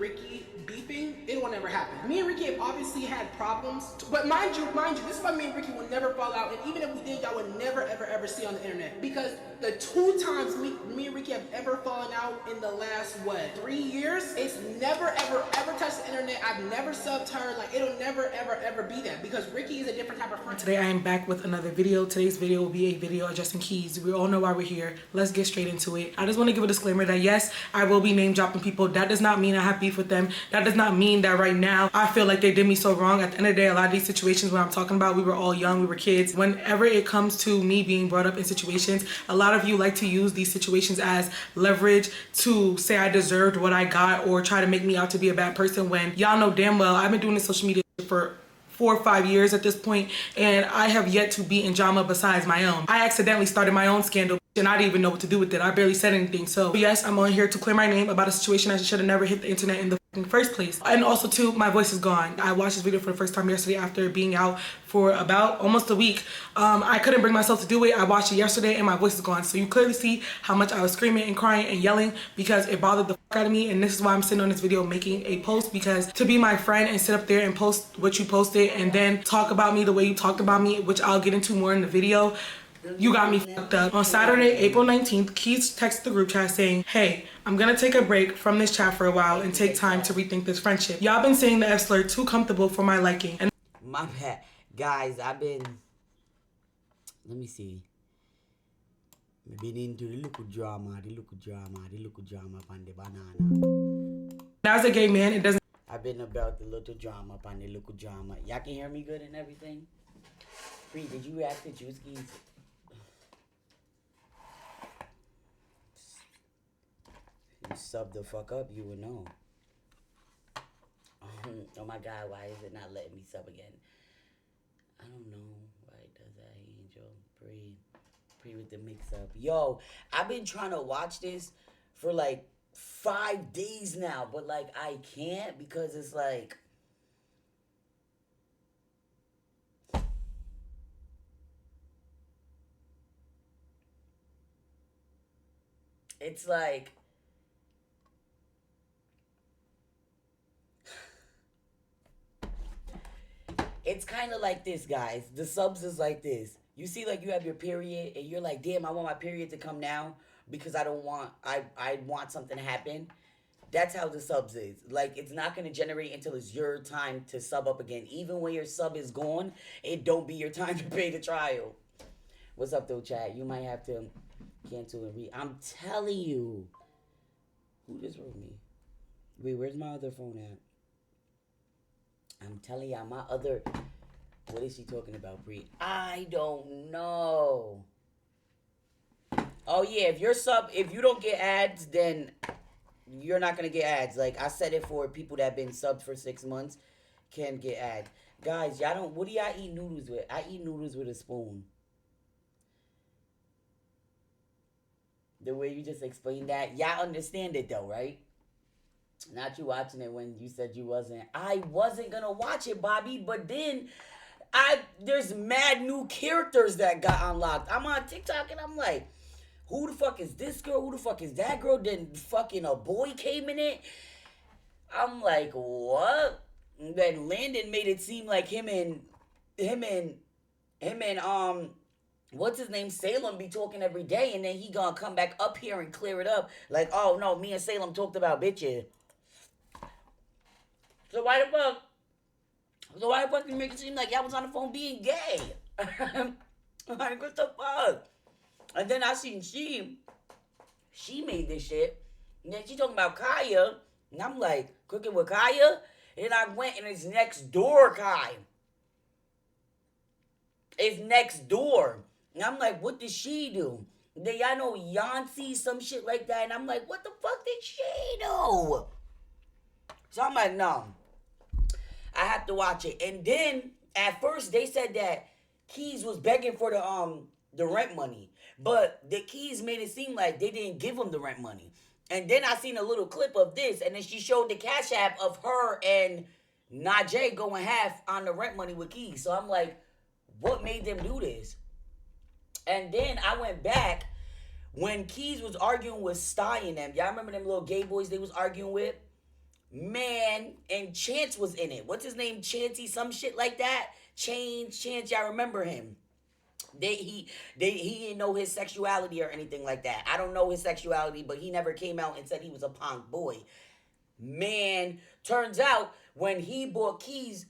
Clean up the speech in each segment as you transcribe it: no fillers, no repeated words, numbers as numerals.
Rykky beefing, it will never happen. Me and Rykky have obviously had problems, but mind you, this is why me and Rykky will never fall out, and even if we did, y'all would never, ever see on the internet. Because the 2 times me and Rykky have ever fallen out in the last, 3 years, it's never, ever touched the internet. I've never subbed her. Like, it'll never, ever be that, because Rykky is a different type of friend. Today I am back with another video. Today's video will be a video addressing Kees. We all know why we're here. Let's get straight into it. I just want to give a disclaimer that yes, I will be name dropping people. That does not mean I have beef with them. That does not mean that right now I feel like they did me so wrong. At the end of the day, a lot of these situations where I'm talking about, we were all young, we were kids. Whenever it comes to me being brought up in situations, a lot of you like to use these situations as leverage to say I deserved what I got or try to make me out to be a bad person, when y'all know damn well I've been doing this social media for 4 or 5 years at this point, and I have yet to be in drama besides my own. I accidentally started my own scandal and I didn't even know what to do with it. I barely said anything. So yes, I'm on here to clear my name about a situation I should have never hit the internet in the first place. And also too, my voice is gone. I watched this video for the first time yesterday after being out for about almost a week. I couldn't bring myself to do it. I watched it yesterday and my voice is gone. So you clearly see how much I was screaming and crying and yelling because it bothered the fuck out of me. And this is why I'm sitting on this video making a post, because to be my friend and sit up there and post what you posted and then talk about me the way you talked about me, which I'll get into more in the video, you got me fucked up. On Saturday, April 19th, Kees texted the group chat saying, hey, I'm gonna take a break from this chat for a while and take time to rethink this friendship. Y'all been saying the F slur too comfortable for my liking. And my bad. Guys, let me see. I've been into the local drama on the banana. as a gay man, it doesn't. I've been about the little drama on the local drama. Y'all can hear me good and everything? Free, did you react to Juice Keys? You sub the fuck up, you would know. Oh my God, why is it not letting me sub again? I don't know why it does that, Angel. Pre with the mix up. Yo, I've been trying to watch this for like 5 days now, but like I can't because it's like, it's like, it's kind of like this, guys. The subs is like this. You see, like, you have your period, and you're like, damn, I want my period to come now because I want something to happen. That's how the subs is. Like, it's not going to generate until it's your time to sub up again. Even when your sub is gone, it don't be your time to pay the trial. What's up, though, chat? You might have to cancel and read. I'm telling you. Who just wrote me? Wait, where's my other phone at? I'm telling y'all, my other... What is she talking about, Bree? I don't know. Oh, yeah, if you don't get ads, then you're not going to get ads. Like, I said it for people that have been subbed for 6 months can get ads. Guys, y'all don't... What do y'all eat noodles with? I eat noodles with a spoon. The way you just explained that. Y'all understand it, though, right? Not you watching it when you said you wasn't. I wasn't gonna watch it, Bobby, but then there's mad new characters that got unlocked. I'm on TikTok and I'm like, who the fuck is this girl? Who the fuck is that girl? Then fucking a boy came in it. I'm like, what? And then Landon made it seem like him and what's his name, Salem, be talking every day, and then he gonna come back up here and clear it up. Like, oh no, me and Salem talked about bitches. So why the fuck you make it seem like y'all was on the phone being gay? Like, what the fuck? And then I seen she made this shit. And then she talking about Kaya. And I'm like, cooking with Kaya? And I went and it's next door, Kai. It's next door. And I'm like, what did she do? Then y'all know Yancy, some shit like that. And I'm like, what the fuck did she do? So I'm like, no. I have to watch it. And then, at first, they said that Kees was begging for the rent money. But the Kees made it seem like they didn't give him the rent money. And then I seen a little clip of this. And then she showed the Cash App of her and Najee going half on the rent money with Kees. So I'm like, what made them do this? And then I went back when Kees was arguing with Sty and them. Y'all remember them little gay boys they was arguing with? Man, and Chance was in it. What's his name? Chancey, some shit like that. Chance, y'all remember him? He didn't know his sexuality or anything like that. I don't know his sexuality, but he never came out and said he was a punk boy. Man, turns out when he bought Kees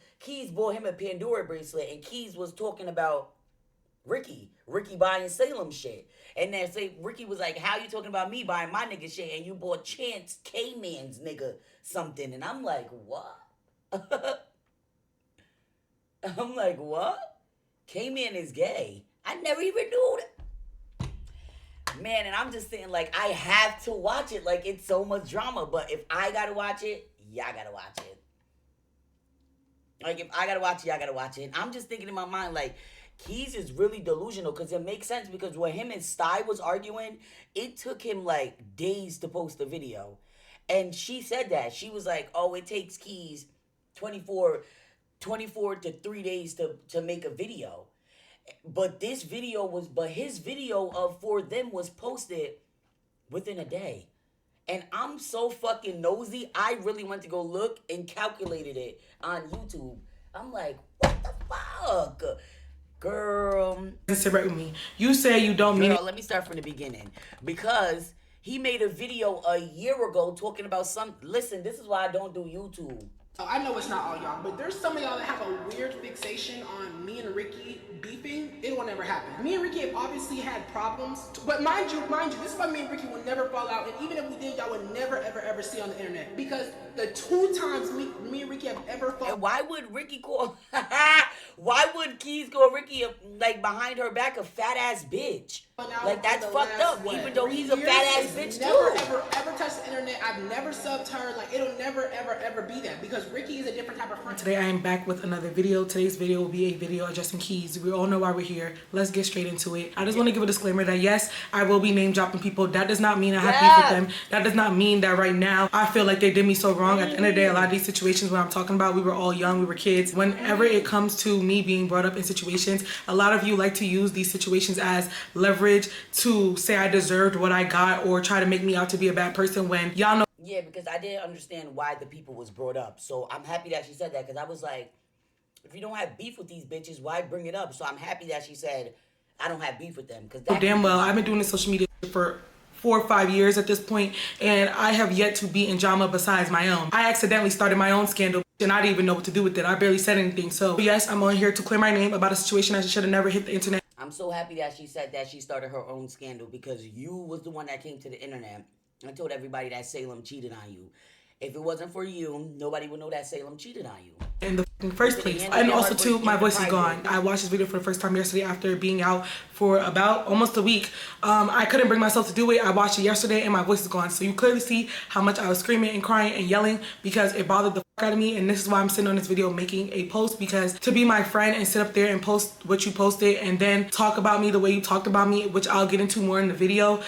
bought him a Pandora bracelet, and Kees was talking about Rykky buying Salem shit. And then Rykky was like, how you talking about me buying my nigga shit and you bought Chance K-Man's nigga something? And I'm like, what? I'm like, what? K-Man is gay. I never even knew that. Man, and I'm just saying, like, I have to watch it. Like, it's so much drama. But if I gotta watch it, y'all gotta watch it. Like, if I gotta watch it, y'all gotta watch it. And I'm just thinking in my mind, like, Kees is really delusional because it makes sense because when him and Sty was arguing, it took him, like, days to post the video. And she said that. She was like, oh, it takes Kees 24 to 3 days to make a video. But his video of For Them was posted within a day. And I'm so fucking nosy, I really went to go look and calculated it on YouTube. I'm like, what the fuck? Girl. Sit right with me. You say you don't mean it. Let me start from the beginning. Because he made a video a year ago talking about listen, this is why I don't do YouTube. I know it's not all y'all, but there's some of y'all that have a weird fixation on me and Rykky beefing. It will never happen. Me and Rykky have obviously had problems, but mind you, this is why me and Rykky will never fall out, and even if we did, y'all would never, ever see on the internet. Because the 2 times me and Rykky have ever fought. And why would Rykky call, why would Kees call Rykky, like, behind her back a fat ass bitch? Like, that's fucked up, even though he's a fat ass bitch never, too. ever touched the internet. I've never subbed her. Like, it'll never, ever be that because Rykky is a different type of friend. Today I am back with another video. Today's video will be a video addressing Kees. We all know why we're here. Let's get straight into it. I just want to give a disclaimer that yes, I will be name dropping people. That does not mean I have beef with them. That does not mean that right now I feel like they did me so wrong. At the end of the day, a lot of these situations when I'm talking about, we were all young, we were kids. Whenever it comes to me being brought up in situations, a lot of you like to use these situations as leverage to say I deserved what I got or try to make me out to be a bad person when y'all know. Yeah, because I didn't understand why the people was brought up. So I'm happy that she said that because I was like, if you don't have beef with these bitches, why bring it up? So I'm happy that she said, I don't have beef with them. Because damn well, I've been doing this social media for 4 or 5 years at this point, and I have yet to be in drama besides my own. I accidentally started my own scandal, and I didn't even know what to do with it. I barely said anything. So yes, I'm on here to clear my name about a situation that should have never hit the internet. I'm so happy that she said that she started her own scandal because you was the one that came to the internet and told everybody that Salem cheated on you. If it wasn't for you, nobody would know that Salem cheated on you. In the first place. And also too, my voice is gone. I watched this video for the first time yesterday after being out for about almost a week. I couldn't bring myself to do it. I watched it yesterday and my voice is gone. So you clearly see how much I was screaming and crying and yelling because it bothered the fuck out of me. And this is why I'm sitting on this video making a post, because to be my friend and sit up there and post what you posted and then talk about me the way you talked about me, which I'll get into more in the video,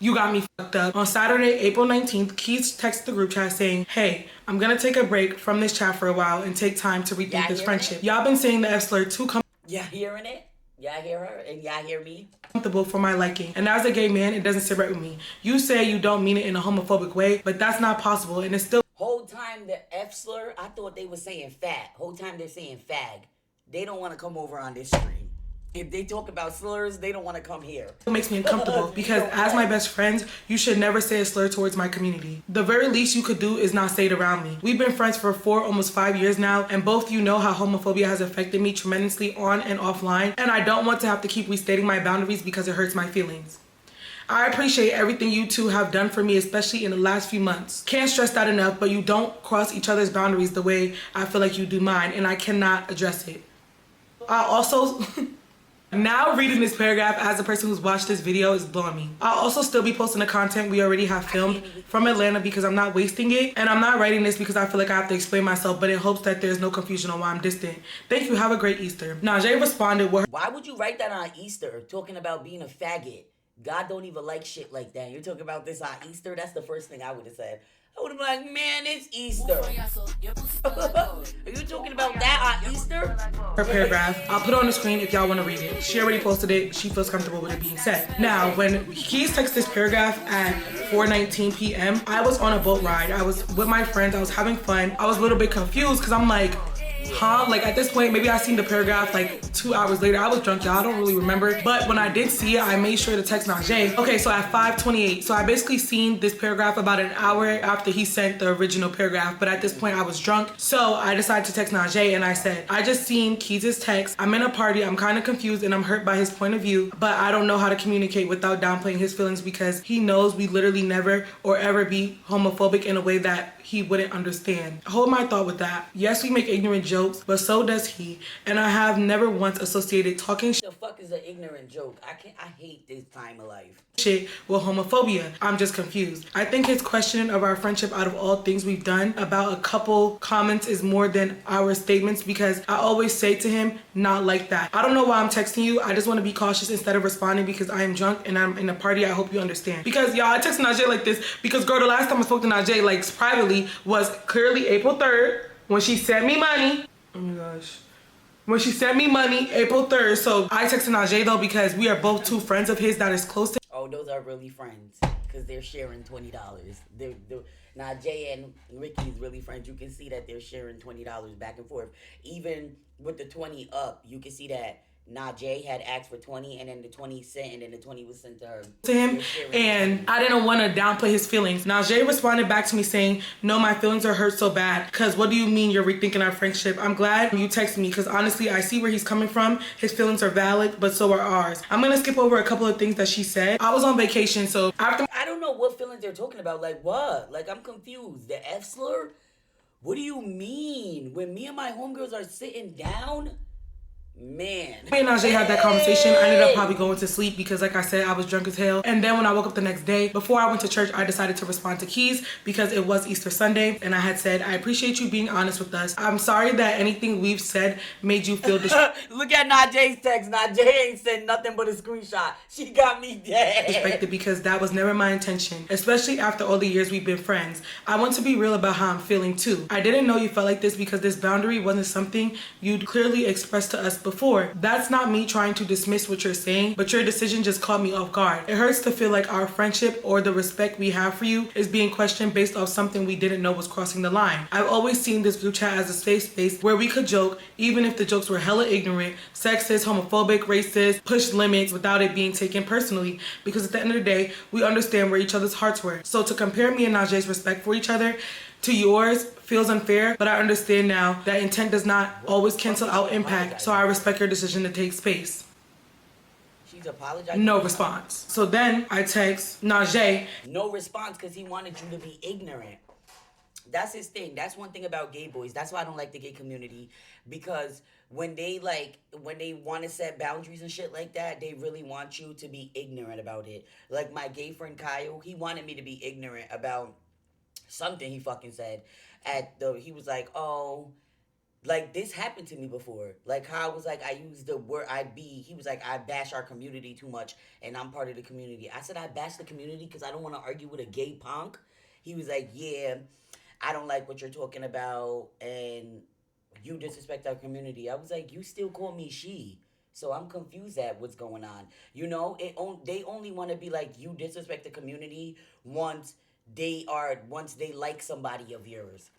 you got me fucked up. On Saturday, April 19th, Kees texted the group chat saying, hey, I'm gonna take a break from this chat for a while and take time to rethink this friendship. Y'all been saying the F slur too y'all hearing it? Y'all hear her and y'all hear me? Comfortable for my liking. And as a gay man, it doesn't sit right with me. You say you don't mean it in a homophobic way, but that's not possible and it's still. Whole time the F slur, I thought they were saying fat. Whole time they're saying fag. They don't want to come over on this stream. If they talk about slurs, they don't want to come here. It makes me uncomfortable because as my best friends, you should never say a slur towards my community. The very least you could do is not say it around me. We've been friends for 4, almost 5 years now, and both you know how homophobia has affected me tremendously on and offline, and I don't want to have to keep restating my boundaries because it hurts my feelings. I appreciate everything you two have done for me, especially in the last few months. Can't stress that enough, but you don't cross each other's boundaries the way I feel like you do mine, and I cannot address it. I also... Now reading this paragraph as a person who's watched this video is blowing me. I'll also still be posting the content we already have filmed from Atlanta because I'm not wasting it. And I'm not writing this because I feel like I have to explain myself, but in hopes that there's no confusion on why I'm distant. Thank you, have a great Easter. Najee responded with her. Why would you write that on Easter, talking about being a faggot? God don't even like shit like that. You're talking about this on Easter? That's the first thing I would have said. I would have been like, man, it's Easter. Are you talking about that on Easter? Her paragraph. I'll put it on the screen if y'all want to read it. She already posted it. She feels comfortable with it being said. Now, when Kees texted this paragraph at 4:19 p.m., I was on a boat ride. I was with my friends. I was having fun. I was a little bit confused because I'm like, huh? Like at this point, maybe I seen the paragraph like 2 hours later. I was drunk, y'all. I don't really remember. But when I did see it, I made sure to text Najee. Okay, so at 5:28. So I basically seen this paragraph about an hour after he sent the original paragraph. But at this point, I was drunk. So I decided to text Najee and I said, I just seen Keys' text. I'm in a party. I'm kind of confused and I'm hurt by his point of view. But I don't know how to communicate without downplaying his feelings because he knows we literally never or ever be homophobic in a way that he wouldn't understand. Hold my thought with that. Yes, we make ignorant jokes, but so does he. And I have never once associated talking The fuck is an ignorant joke? I hate this time of life. shit with homophobia. I'm just confused. I think his questioning of our friendship out of all things we've done about a couple comments is more than our statements because I always say to him, not like that. I don't know why I'm texting you. I just want to be cautious instead of responding because I am drunk and I'm in a party. I hope you understand. Because y'all, I texted Najee like this because girl, the last time I spoke to Najee like privately was clearly April 3rd when she sent me money. Oh my gosh. When she sent me money, April 3rd. So I texted Najee though because we are both two friends of his that is close to. Oh, those are really friends because they're sharing $20. Najee and Rykky is really friends. You can see that they're sharing $20 back and forth. Even with the 20 up, you can see that Najee had asked for 20 and then the 20 sent and then the 20 was sent to her. To him, and I didn't want to downplay his feelings. Najee responded back to me saying, no, my feelings are hurt so bad because what do you mean you're rethinking our friendship? I'm glad you texted me because honestly I see where he's coming from. His feelings are valid, but so are ours. I'm gonna skip over a couple of things that she said. I was on vacation, so after I don't know what feelings they're talking about. Like what? Like I'm confused. The F slur? What do you mean? When me and my homegirls are sitting down? Man. me and Najee had that conversation. I ended up probably going to sleep because like I said, I was drunk as hell. And then when I woke up the next day, before I went to church, I decided to respond to Kees because it was Easter Sunday. And I had said, I appreciate you being honest with us. I'm sorry that anything we've said made you feel Look at Najee's text. Najee ain't said nothing but a screenshot. She got me dead. disrespected because that was never my intention, especially after all the years we've been friends. I want to be real about how I'm feeling too. I didn't know you felt like this because this boundary wasn't something you'd clearly expressed to us before. That's not me trying to dismiss what you're saying, but your decision just caught me off guard. It hurts to feel like our friendship or the respect we have for you is being questioned based off something we didn't know was crossing the line. I've always seen this group chat as a safe space where we could joke, even if the jokes were hella ignorant, sexist, homophobic, racist, push limits without it being taken personally, because at the end of the day, we understand where each other's hearts were. So to compare me and Najee's respect for each other to yours feels unfair, but I understand now that intent does not always cancel out impact, so I respect your decision to take space. She's apologizing. No response. So then I text Najee. No response because he wanted you to be ignorant. That's his thing. That's one thing about gay boys. That's why I don't like the gay community, because when they want to set boundaries and shit like that, they really want you to be ignorant about it. Like my gay friend Kyle, he wanted me to be ignorant about something he fucking said he was like, oh, like this happened to me before. Like how I was like, I used the word he was like, I bash our community too much and I'm part of the community. I said I bash the community because I don't want to argue with a gay punk. He was like, yeah, I don't like what you're talking about and you disrespect our community. I was like, you still call me she. So I'm confused at what's going on. You know, they only want to be like, you disrespect the community once they like somebody of yours.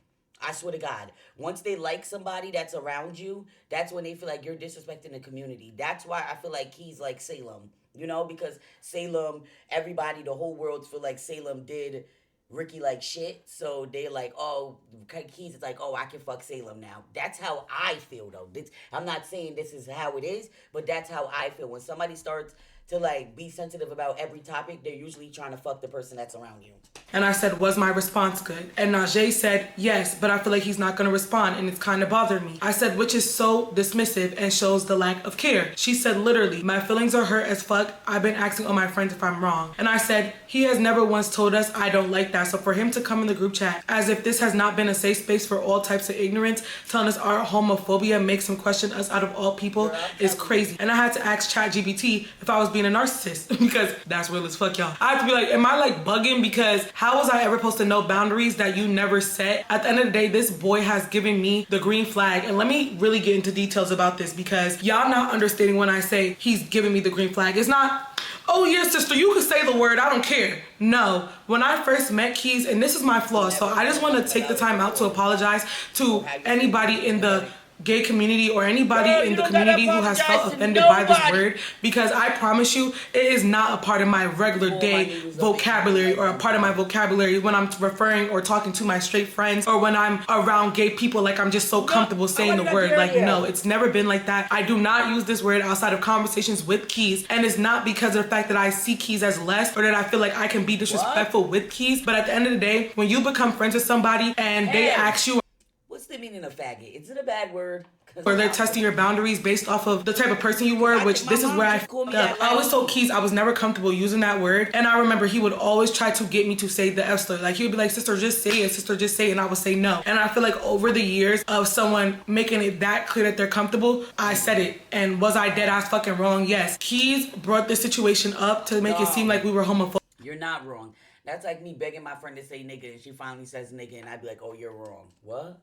I swear to God, once they like somebody that's around you, that's when they feel like you're disrespecting the community. That's why I feel like Kees like Salem, you know, because Salem, everybody, the whole world feel like Salem did Rykky like shit. So they're like, oh, Kees is like, oh, I can fuck Salem now. That's how I feel though. I'm not saying this is how it is, but that's how I feel. When somebody starts to like be sensitive about every topic, they're usually trying to fuck the person that's around you. And I said, was my response good? And Najee said, yes, but I feel like he's not going to respond and it's kind of bothered me. I said, which is so dismissive and shows the lack of care. She said, literally, my feelings are hurt as fuck. I've been asking all my friends if I'm wrong. And I said, he has never once told us I don't like that. So for him to come in the group chat as if this has not been a safe space for all types of ignorance, telling us our homophobia makes him question us out of all people is crazy. And I had to ask ChatGPT if I was being being a narcissist because that's real as fuck, y'all. I have to be like, am I like bugging? Because how was I ever supposed to know boundaries that you never set? At the end of the day, this boy has given me the green flag. And let me really get into details about this because y'all not understanding when I say he's giving me the green flag. It's not, oh yeah, sister, you can say the word, I don't care. No, when I first met Kees, and this is my flaw, so I just want to take the time out to apologize to anybody in the gay community or anybody in the community who has felt offended by this word, because I promise you it is not a part of my regular day vocabulary or a part of my vocabulary when I'm referring or talking to my straight friends or when I'm around gay people. Like, I'm just so comfortable saying the word. Like, no, it's never been like that. I do not use this word outside of conversations with Kees, and it's not because of the fact that I see Kees as less or that I feel like I can be disrespectful with Kees. But at the end of the day, when you become friends with somebody and they ask you, what's the meaning of faggot? Is it a bad word? Or they're testing your boundaries based off of the type of person you were, which this is where I fucked up. I always told Kees I was never comfortable using that word. And I remember he would always try to get me to say the F slur. Like, he would be like, sister, just say it, sister, just say it. And I would say no. And I feel like over the years of someone making it that clear that they're comfortable, I said it. And was I dead ass fucking wrong? Yes. Kees brought this situation up to make it seem like we were homophobic. You're not wrong. That's like me begging my friend to say nigga and she finally says nigga and I'd be like, oh, you're wrong. What?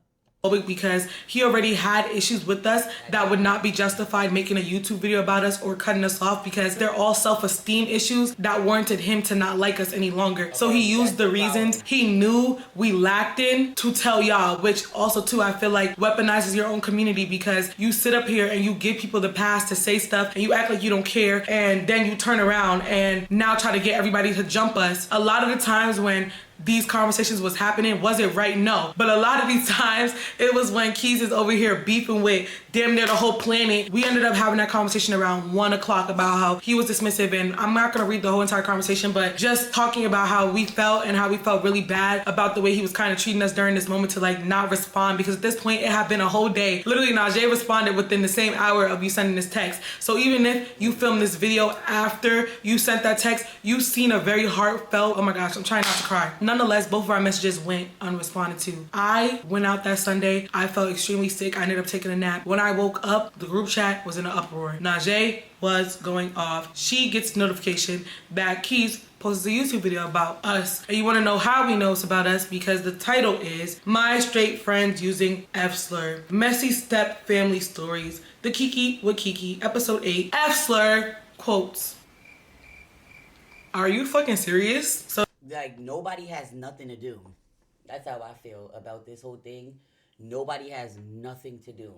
Because he already had issues with us that would not be justified making a YouTube video about us or cutting us off, because they're all self-esteem issues that warranted him to not like us any longer. So he used the reasons he knew we lacked in to tell y'all, which also too I feel like weaponizes your own community, because you sit up here and you give people the pass to say stuff and you act like you don't care, and then you turn around and now try to get everybody to jump us. A lot of the times when these conversations was happening, was it right? No. But a lot of these times, it was when Kees is over here beefing with damn near the whole planet. We ended up having that conversation around 1 o'clock about how he was dismissive, and I'm not gonna read the whole entire conversation, but just talking about how we felt and how we felt really bad about the way he was kind of treating us during this moment to like not respond, because at this point, it had been a whole day. Literally, Najee responded within the same hour of you sending this text. So even if you filmed this video after you sent that text, you've seen a very heartfelt, oh my gosh, I'm trying not to cry. Nonetheless, both of our messages went unresponded to. I went out that Sunday. I felt extremely sick. I ended up taking a nap. When I woke up, the group chat was in an uproar. Najee was going off. She gets notification that Kees posted a YouTube video about us. And you want to know how he knows about us? Because the title is My Straight Friends Using F Slur. Messy Step Family Stories. The Kiki with Kiki, episode 8. F Slur quotes. Are you fucking serious? So like, nobody has nothing to do. That's how I feel about this whole thing. Nobody has nothing to do.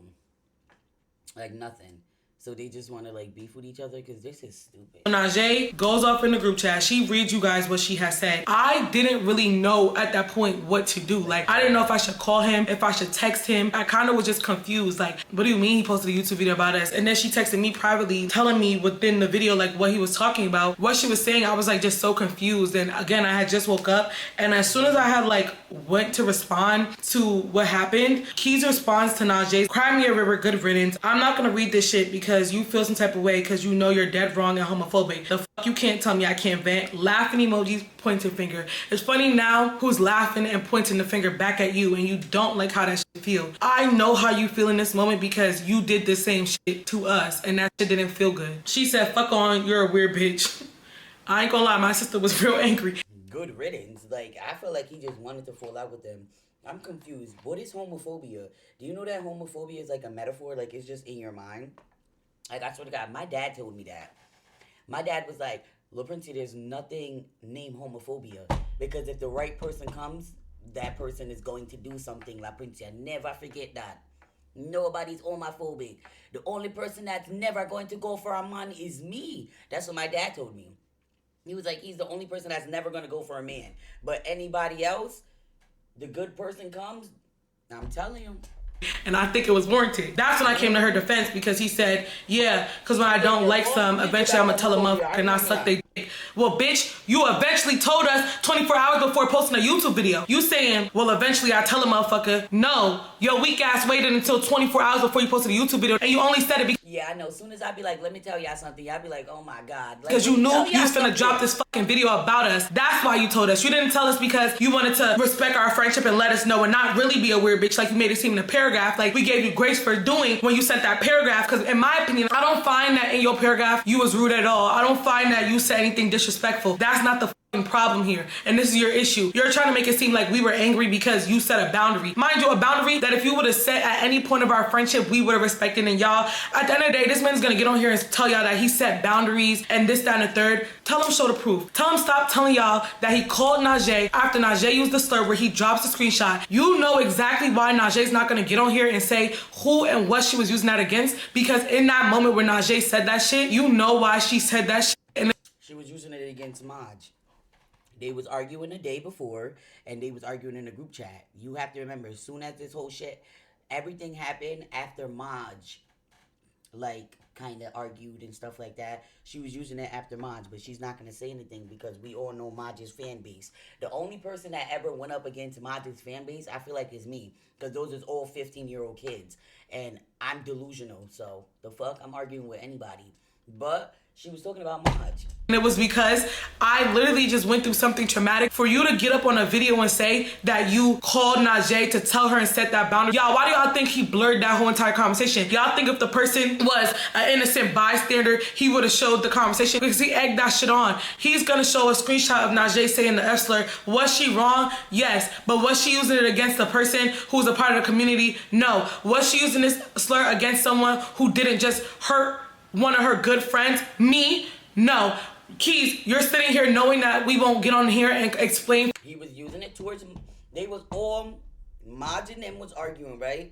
Like, nothing. So they just want to like beef with each other, because this is stupid. Najee goes off in the group chat. She reads you guys what she has said. I didn't really know at that point what to do. Like, I didn't know if I should call him, if I should text him. I kind of was just confused. Like, what do you mean he posted a YouTube video about us? And then she texted me privately telling me within the video like what he was talking about. What she was saying, I was like just so confused. And again, I had just woke up, and as soon as I had like went to respond to what happened, Kees responds to Najee, cry me a river, good riddance. I'm not gonna read this shit because you feel some type of way because you know you're dead wrong and homophobic. The fuck you can't tell me I can't vent. Laughing emojis, pointing finger. It's funny now who's laughing and pointing the finger back at you and you don't like how that shit feel. I know how you feel in this moment because you did the same shit to us and that shit didn't feel good. She said, fuck on, you're a weird bitch. I ain't gonna lie, my sister was real angry. Good riddance. Like, I feel like he just wanted to fall out with them. I'm confused. What is homophobia? Do you know that homophobia is like a metaphor? Like, it's just in your mind? Like, I swear to God, my dad told me that. My dad was like, Lil Princey, there's nothing named homophobia. Because if the right person comes, that person is going to do something. La Princey, never forget that. Nobody's homophobic. The only person that's never going to go for a man is me. That's what my dad told me. He was like, he's the only person that's never going to go for a man. But anybody else, the good person comes, I'm telling you. And I think it was warranted. That's when I came to her defense, because he said, yeah, because when I don't like some, eventually I'm going to tell a motherfucker and I suck they Well, bitch, you eventually told us 24 hours before posting a YouTube video. You saying, well, eventually I tell a motherfucker, no, your weak ass waited until 24 hours before you posted a YouTube video, and you only said it because Yeah, I know. As soon as I be like, let me tell y'all something, y'all be like, oh my God. Like, because you knew let me you tell was y'all finna drop this fucking video about us. That's why you told us. You didn't tell us because you wanted to respect our friendship and let us know and not really be a weird bitch like you made it seem in a paragraph. Like we gave you grace for doing when you sent that paragraph. Because in my opinion, I don't find that in your paragraph you was rude at all. I don't find that you said anything disrespectful. That's not the fucking problem here. And this is your issue. You're trying to make it seem like we were angry because you set a boundary. Mind you, a boundary that if you would have set at any point of our friendship, we would have respected. And y'all, at the end of the day, this man's gonna get on here and tell y'all that he set boundaries and this, that, and the third. Tell him show the proof. Tell him stop telling y'all that he called Najee after Najee used the slur where he drops the screenshot. You know exactly why Najee's not gonna get on here and say who and what she was using that against, because in that moment where Najee said that shit, you know why she said that shit. And she was using it against Maj. They was arguing the day before, and they was arguing in the group chat. You have to remember, as soon as this whole shit, everything happened after Maj, like, kind of argued and stuff like that. She was using it after Maj, but she's not going to say anything because we all know Maj's fan base. The only person that ever went up against Maj's fan base, I feel like, is me, because those is all 15-year-old kids, and I'm delusional, so the fuck, I'm arguing with anybody. But she was talking about Maj. And it was because I literally just went through something traumatic. For you to get up on a video and say that you called Najee to tell her and set that boundary. Y'all, why do y'all think he blurred that whole entire conversation? Y'all think if the person was an innocent bystander, he would have showed the conversation? Because he egged that shit on. He's gonna show a screenshot of Najee saying the F slur. Was she wrong? Yes. But was she using it against the person who's a part of the community? No. Was she using this slur against someone who didn't just hurt one of her good friends? Me? No. Kees, you're sitting here knowing that we won't get on here and explain. He was using it towards him. They was all, Maj and them was arguing, right?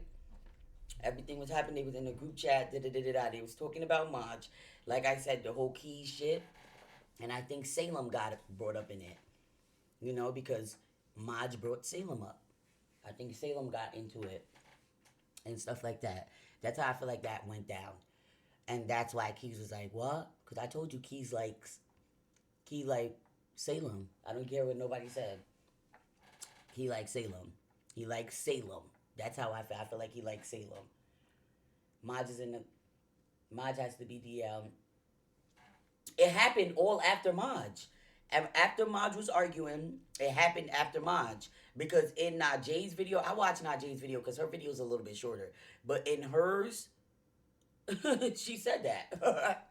Everything was happening. They was in the group chat, da-da-da-da-da. They was talking about Maj. Like I said, the whole Kees shit. And I think Salem got brought up in it. You know, because Maj brought Salem up. I think Salem got into it. And stuff like that. That's how I feel like that went down. And that's why Kees was like, what? Because I told you Kees like Salem. I don't care what nobody said. He likes Salem. He likes Salem. That's how I feel. I feel like he likes Salem. Maj has to be the, it happened all after Maj. After Maj was arguing, it happened after Maj. Because in Najee's video, I watched Najee's video because her video is a little bit shorter. But in hers, she said that.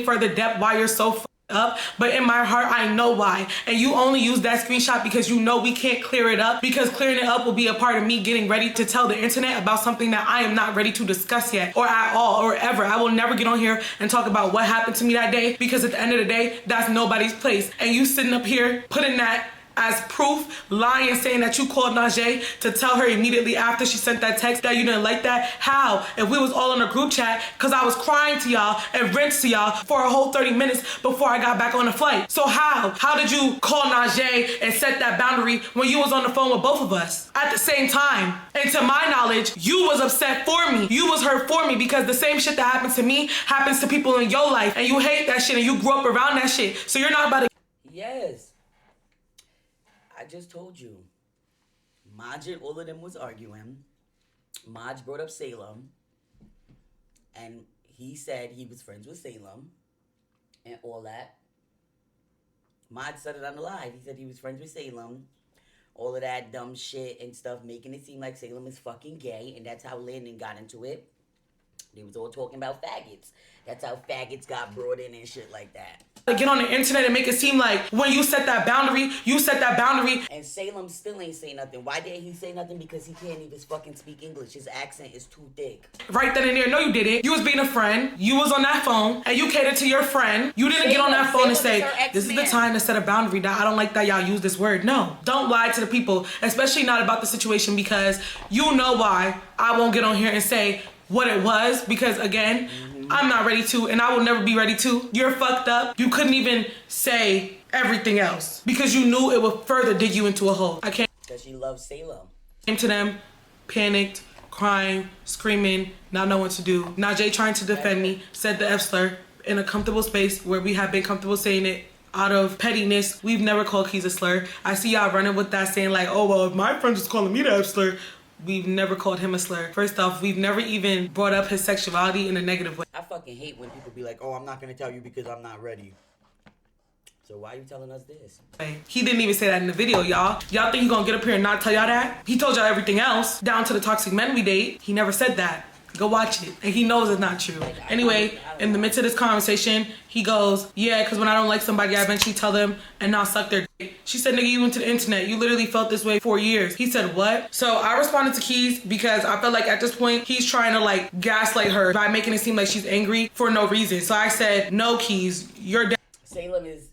Further depth why you're so up, but in my heart I know why. And you only use that screenshot because you know we can't clear it up, because clearing it up will be a part of me getting ready to tell the internet about something that I am not ready to discuss yet, or at all, or ever. I will never get on here and talk about what happened to me that day, because at the end of the day, that's nobody's place. And you sitting up here putting that as proof, lying, saying that you called Najee to tell her immediately after she sent that text that you didn't like that. How? If we was all in a group chat, because I was crying to y'all and rinsed to y'all for a whole 30 minutes before I got back on the flight. So how did you call Najee and set that boundary when you was on the phone with both of us at the same time? And to my knowledge, you was upset for me. You was hurt for me, because the same shit that happened to me happens to people in your life, and you hate that shit and you grew up around that shit. So you're not about to... Yes. I just told you. Maj and all of them was arguing. Maj brought up Salem. And he said he was friends with Salem. And all that. Maj said it on the live. He said he was friends with Salem. All of that dumb shit and stuff, making it seem like Salem is fucking gay. And that's how Landon got into it. They was all talking about faggots. That's how faggots got brought in and shit like that. Get on the internet and make it seem like when you set that boundary, you set that boundary. And Salem still ain't say nothing. Why didn't he say nothing? Because he can't even fucking speak English. His accent is too thick. Right then and there. No, you didn't. You was being a friend. You was on that phone and you catered to your friend. You didn't get on that phone and say, this is the time to set a boundary. That I don't like that y'all use this word. No, don't lie to the people, especially not about the situation, because you know why I won't get on here and say what it was, because again, I'm not ready to, and I will never be ready to. You're fucked up. You couldn't even say everything else because you knew it would further dig you into a hole. I can't. Because she loves Salem. Came to them, panicked, crying, screaming, not knowing what to do. Najee trying to defend me, said the F slur, in a comfortable space where we have been comfortable saying it out of pettiness. We've never called Kees a slur. I see y'all running with that saying like, oh, well, if my friend is calling me that slur, we've never called him a slur. First off, we've never even brought up his sexuality in a negative way. I fucking hate when people be like, oh, I'm not gonna tell you because I'm not ready. So why are you telling us this? He didn't even say that in the video, y'all. Y'all think he gonna get up here and not tell y'all that? He told y'all everything else, down to the toxic men we date. He never said that. Go watch it. And he knows it's not true. Anyway, in the midst of this conversation, he goes, yeah, because when I don't like somebody, I eventually tell them and not suck their dick. She said, nigga, you went to the internet. You literally felt this way for years. He said, what? So I responded to Kees because I felt like at this point, he's trying to like gaslight her by making it seem like she's angry for no reason. So I said, no, Kees, you're down. Salem is,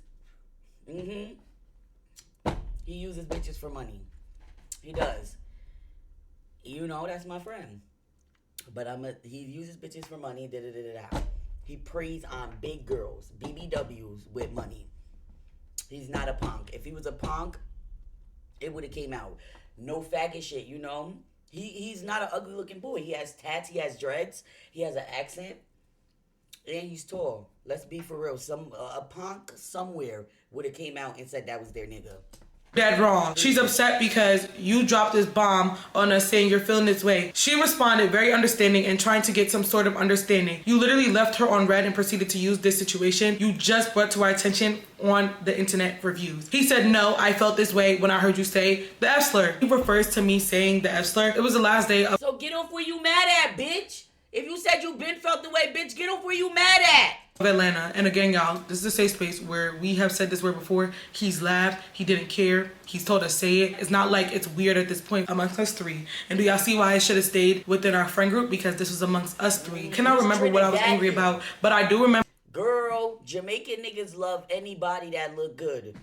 he uses bitches for money. He does. You know, that's my friend. But he uses bitches for money, da-da-da-da-da. He preys on big girls, BBWs with money. He's not a punk. If he was a punk, it would have came out. No faggot shit, you know? He's not an ugly looking boy. He has tats, he has dreads, he has an accent, and he's tall. Let's be for real. A punk somewhere would have came out and said that was their nigga. Dead wrong. She's upset because you dropped this bomb on us saying you're feeling this way. She responded very understanding and trying to get some sort of understanding. You literally left her on red and proceeded to use this situation you just brought to our attention on the internet reviews. He said, no, I felt this way when I heard you say the F slur. He refers to me saying the F slur. It was the last day of— So get off where you mad at, bitch. If you said you been felt the way, bitch, get off where you mad at. of Atlanta. And again, y'all, this is a safe space where we have said this word before. He's laughed. He didn't care. He's told us say it. It's not like it's weird at this point amongst us three. And do y'all see why I should have stayed within our friend group? Because this was amongst us three. Cannot remember what I was angry about, but I do remember. Girl, Jamaican niggas love anybody that look good.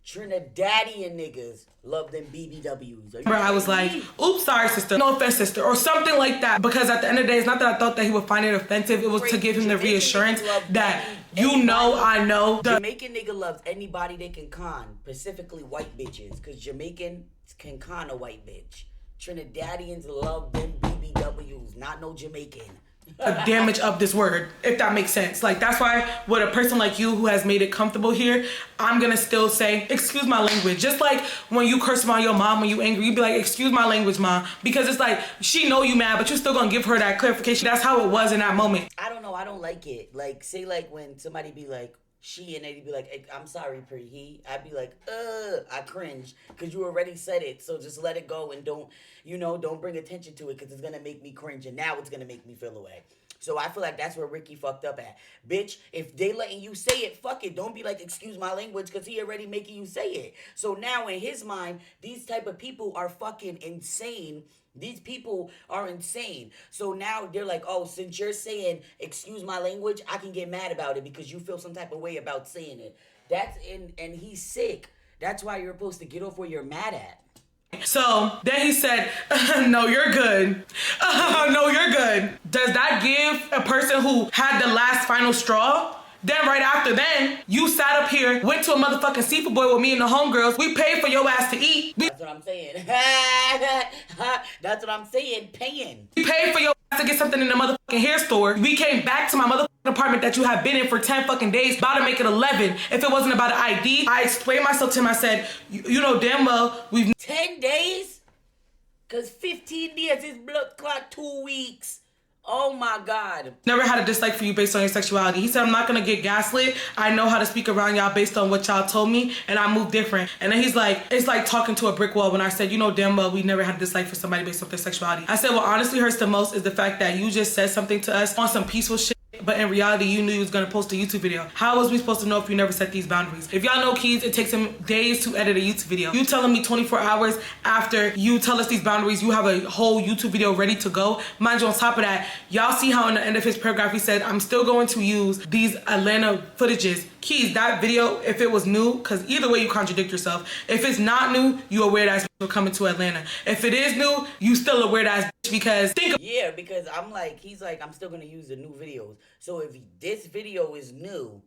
Trinidadian niggas love them BBWs. I was like, oops, sorry, sister. No offense, sister. Or something like that. Because at the end of the day, it's not that I thought that he would find it offensive. It was to give him the reassurance that, you know, I know. Jamaican nigga loves anybody they can con. Specifically white bitches. Because Jamaicans can con a white bitch. Trinidadians love them BBWs. Not no Jamaican. The damage of this word, if that makes sense. Like, that's why with a person like you who has made it comfortable here, I'm gonna still say, excuse my language. Just like when you curse about your mom when you angry, you be like, excuse my language, mom. Because it's like, she know you mad, but you're still gonna give her that clarification. That's how it was in that moment. I don't know, I don't like it. Like, say like when somebody be like, she, and they'd be like, I'm sorry, Pri, he. I'd be like, I cringe. Because you already said it. So just let it go and don't bring attention to it because it's going to make me cringe. And now it's going to make me feel away. So I feel like that's where Rykky fucked up at. Bitch, if they letting you say it, fuck it. Don't be like, excuse my language, because he already making you say it. So now in his mind, these type of people are fucking insane. These people are insane. So now they're like, oh, since you're saying, excuse my language, I can get mad about it because you feel some type of way about saying it. And he's sick. That's why you're supposed to get off where you're mad at. So then he said, no, you're good. No, you're good. Does that give a person who had the last final straw? Then right after then, you sat up here, went to a motherfucking seafood boy with me and the homegirls. We paid for your ass to eat. That's what I'm saying. That's what I'm saying, paying. We paid for your ass to get something in the motherfucking hair store. We came back to my motherfucking apartment that you have been in for 10 fucking days, about to make it 11. If it wasn't about an ID, I explained myself to him. I said, you know damn well we've... 10 days? Because 15 days is blood clot 2 weeks. Oh my God. Never had a dislike for you based on your sexuality. He said, I'm not gonna get gaslit. I know how to speak around y'all based on what y'all told me, and I move different. And then he's like, it's like talking to a brick wall when I said, you know damn well we never had a dislike for somebody based on their sexuality. I said, what honestly hurts the most is the fact that you just said something to us on some peaceful shit, but in reality, you knew you was gonna post a YouTube video. How was we supposed to know if you never set these boundaries? If y'all know Kees, it takes him days to edit a YouTube video. You telling me 24 hours after you tell us these boundaries, you have a whole YouTube video ready to go. Mind you, on top of that, y'all see how in the end of his paragraph, he said, I'm still going to use these Atlanta footages. Kees, that video, if it was new, because either way you contradict yourself. If it's not new, you a weird ass bitch for coming to Atlanta. If it is new, you still a weird ass bitch because yeah, because he's like, I'm still gonna use the new videos. So if this video is new,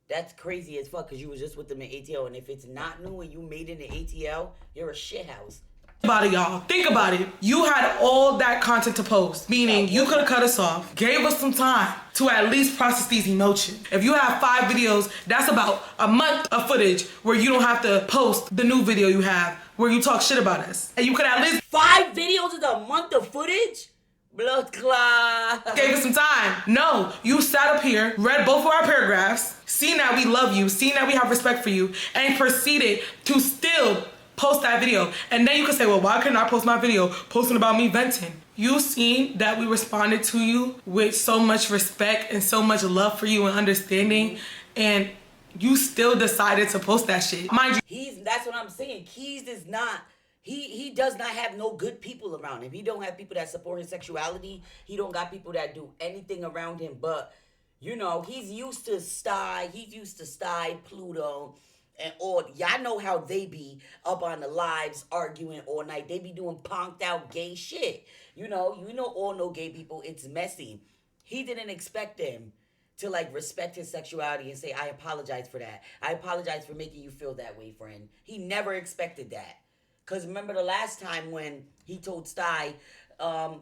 that's crazy as fuck because you was just with them in ATL. And if it's not new and you made it in ATL, you're a shithouse. About it, y'all. Think about it. You had all that content to post, meaning you could have cut us off, gave us some time to at least process these emotions. If you have 5 videos, that's about a month of footage where you don't have to post the new video you have where you talk shit about us. And you could at least 5 videos is a month of footage? Blood clot. gave us some time. No, you sat up here, read both of our paragraphs, seen that we love you, seen that we have respect for you, and proceeded to still post that video. And then you could say, well, why couldn't I post my video posting about me venting? You seen that we responded to you with so much respect and so much love for you and understanding, and you still decided to post that shit. Mind you, That's what I'm saying. Kees is not, he does not have no good people around him. He don't have people that support his sexuality. He don't got people that do anything around him. But, you know, he's used to Sty. He's used to Sty, Pluto, and all. Y'all know how they be up on the lives arguing all night. They be doing punked out gay shit. You know all no gay people. It's messy. He didn't expect them to like respect his sexuality and say, I apologize for that. I apologize for making you feel that way, friend. He never expected that. Because remember the last time when he told Sty,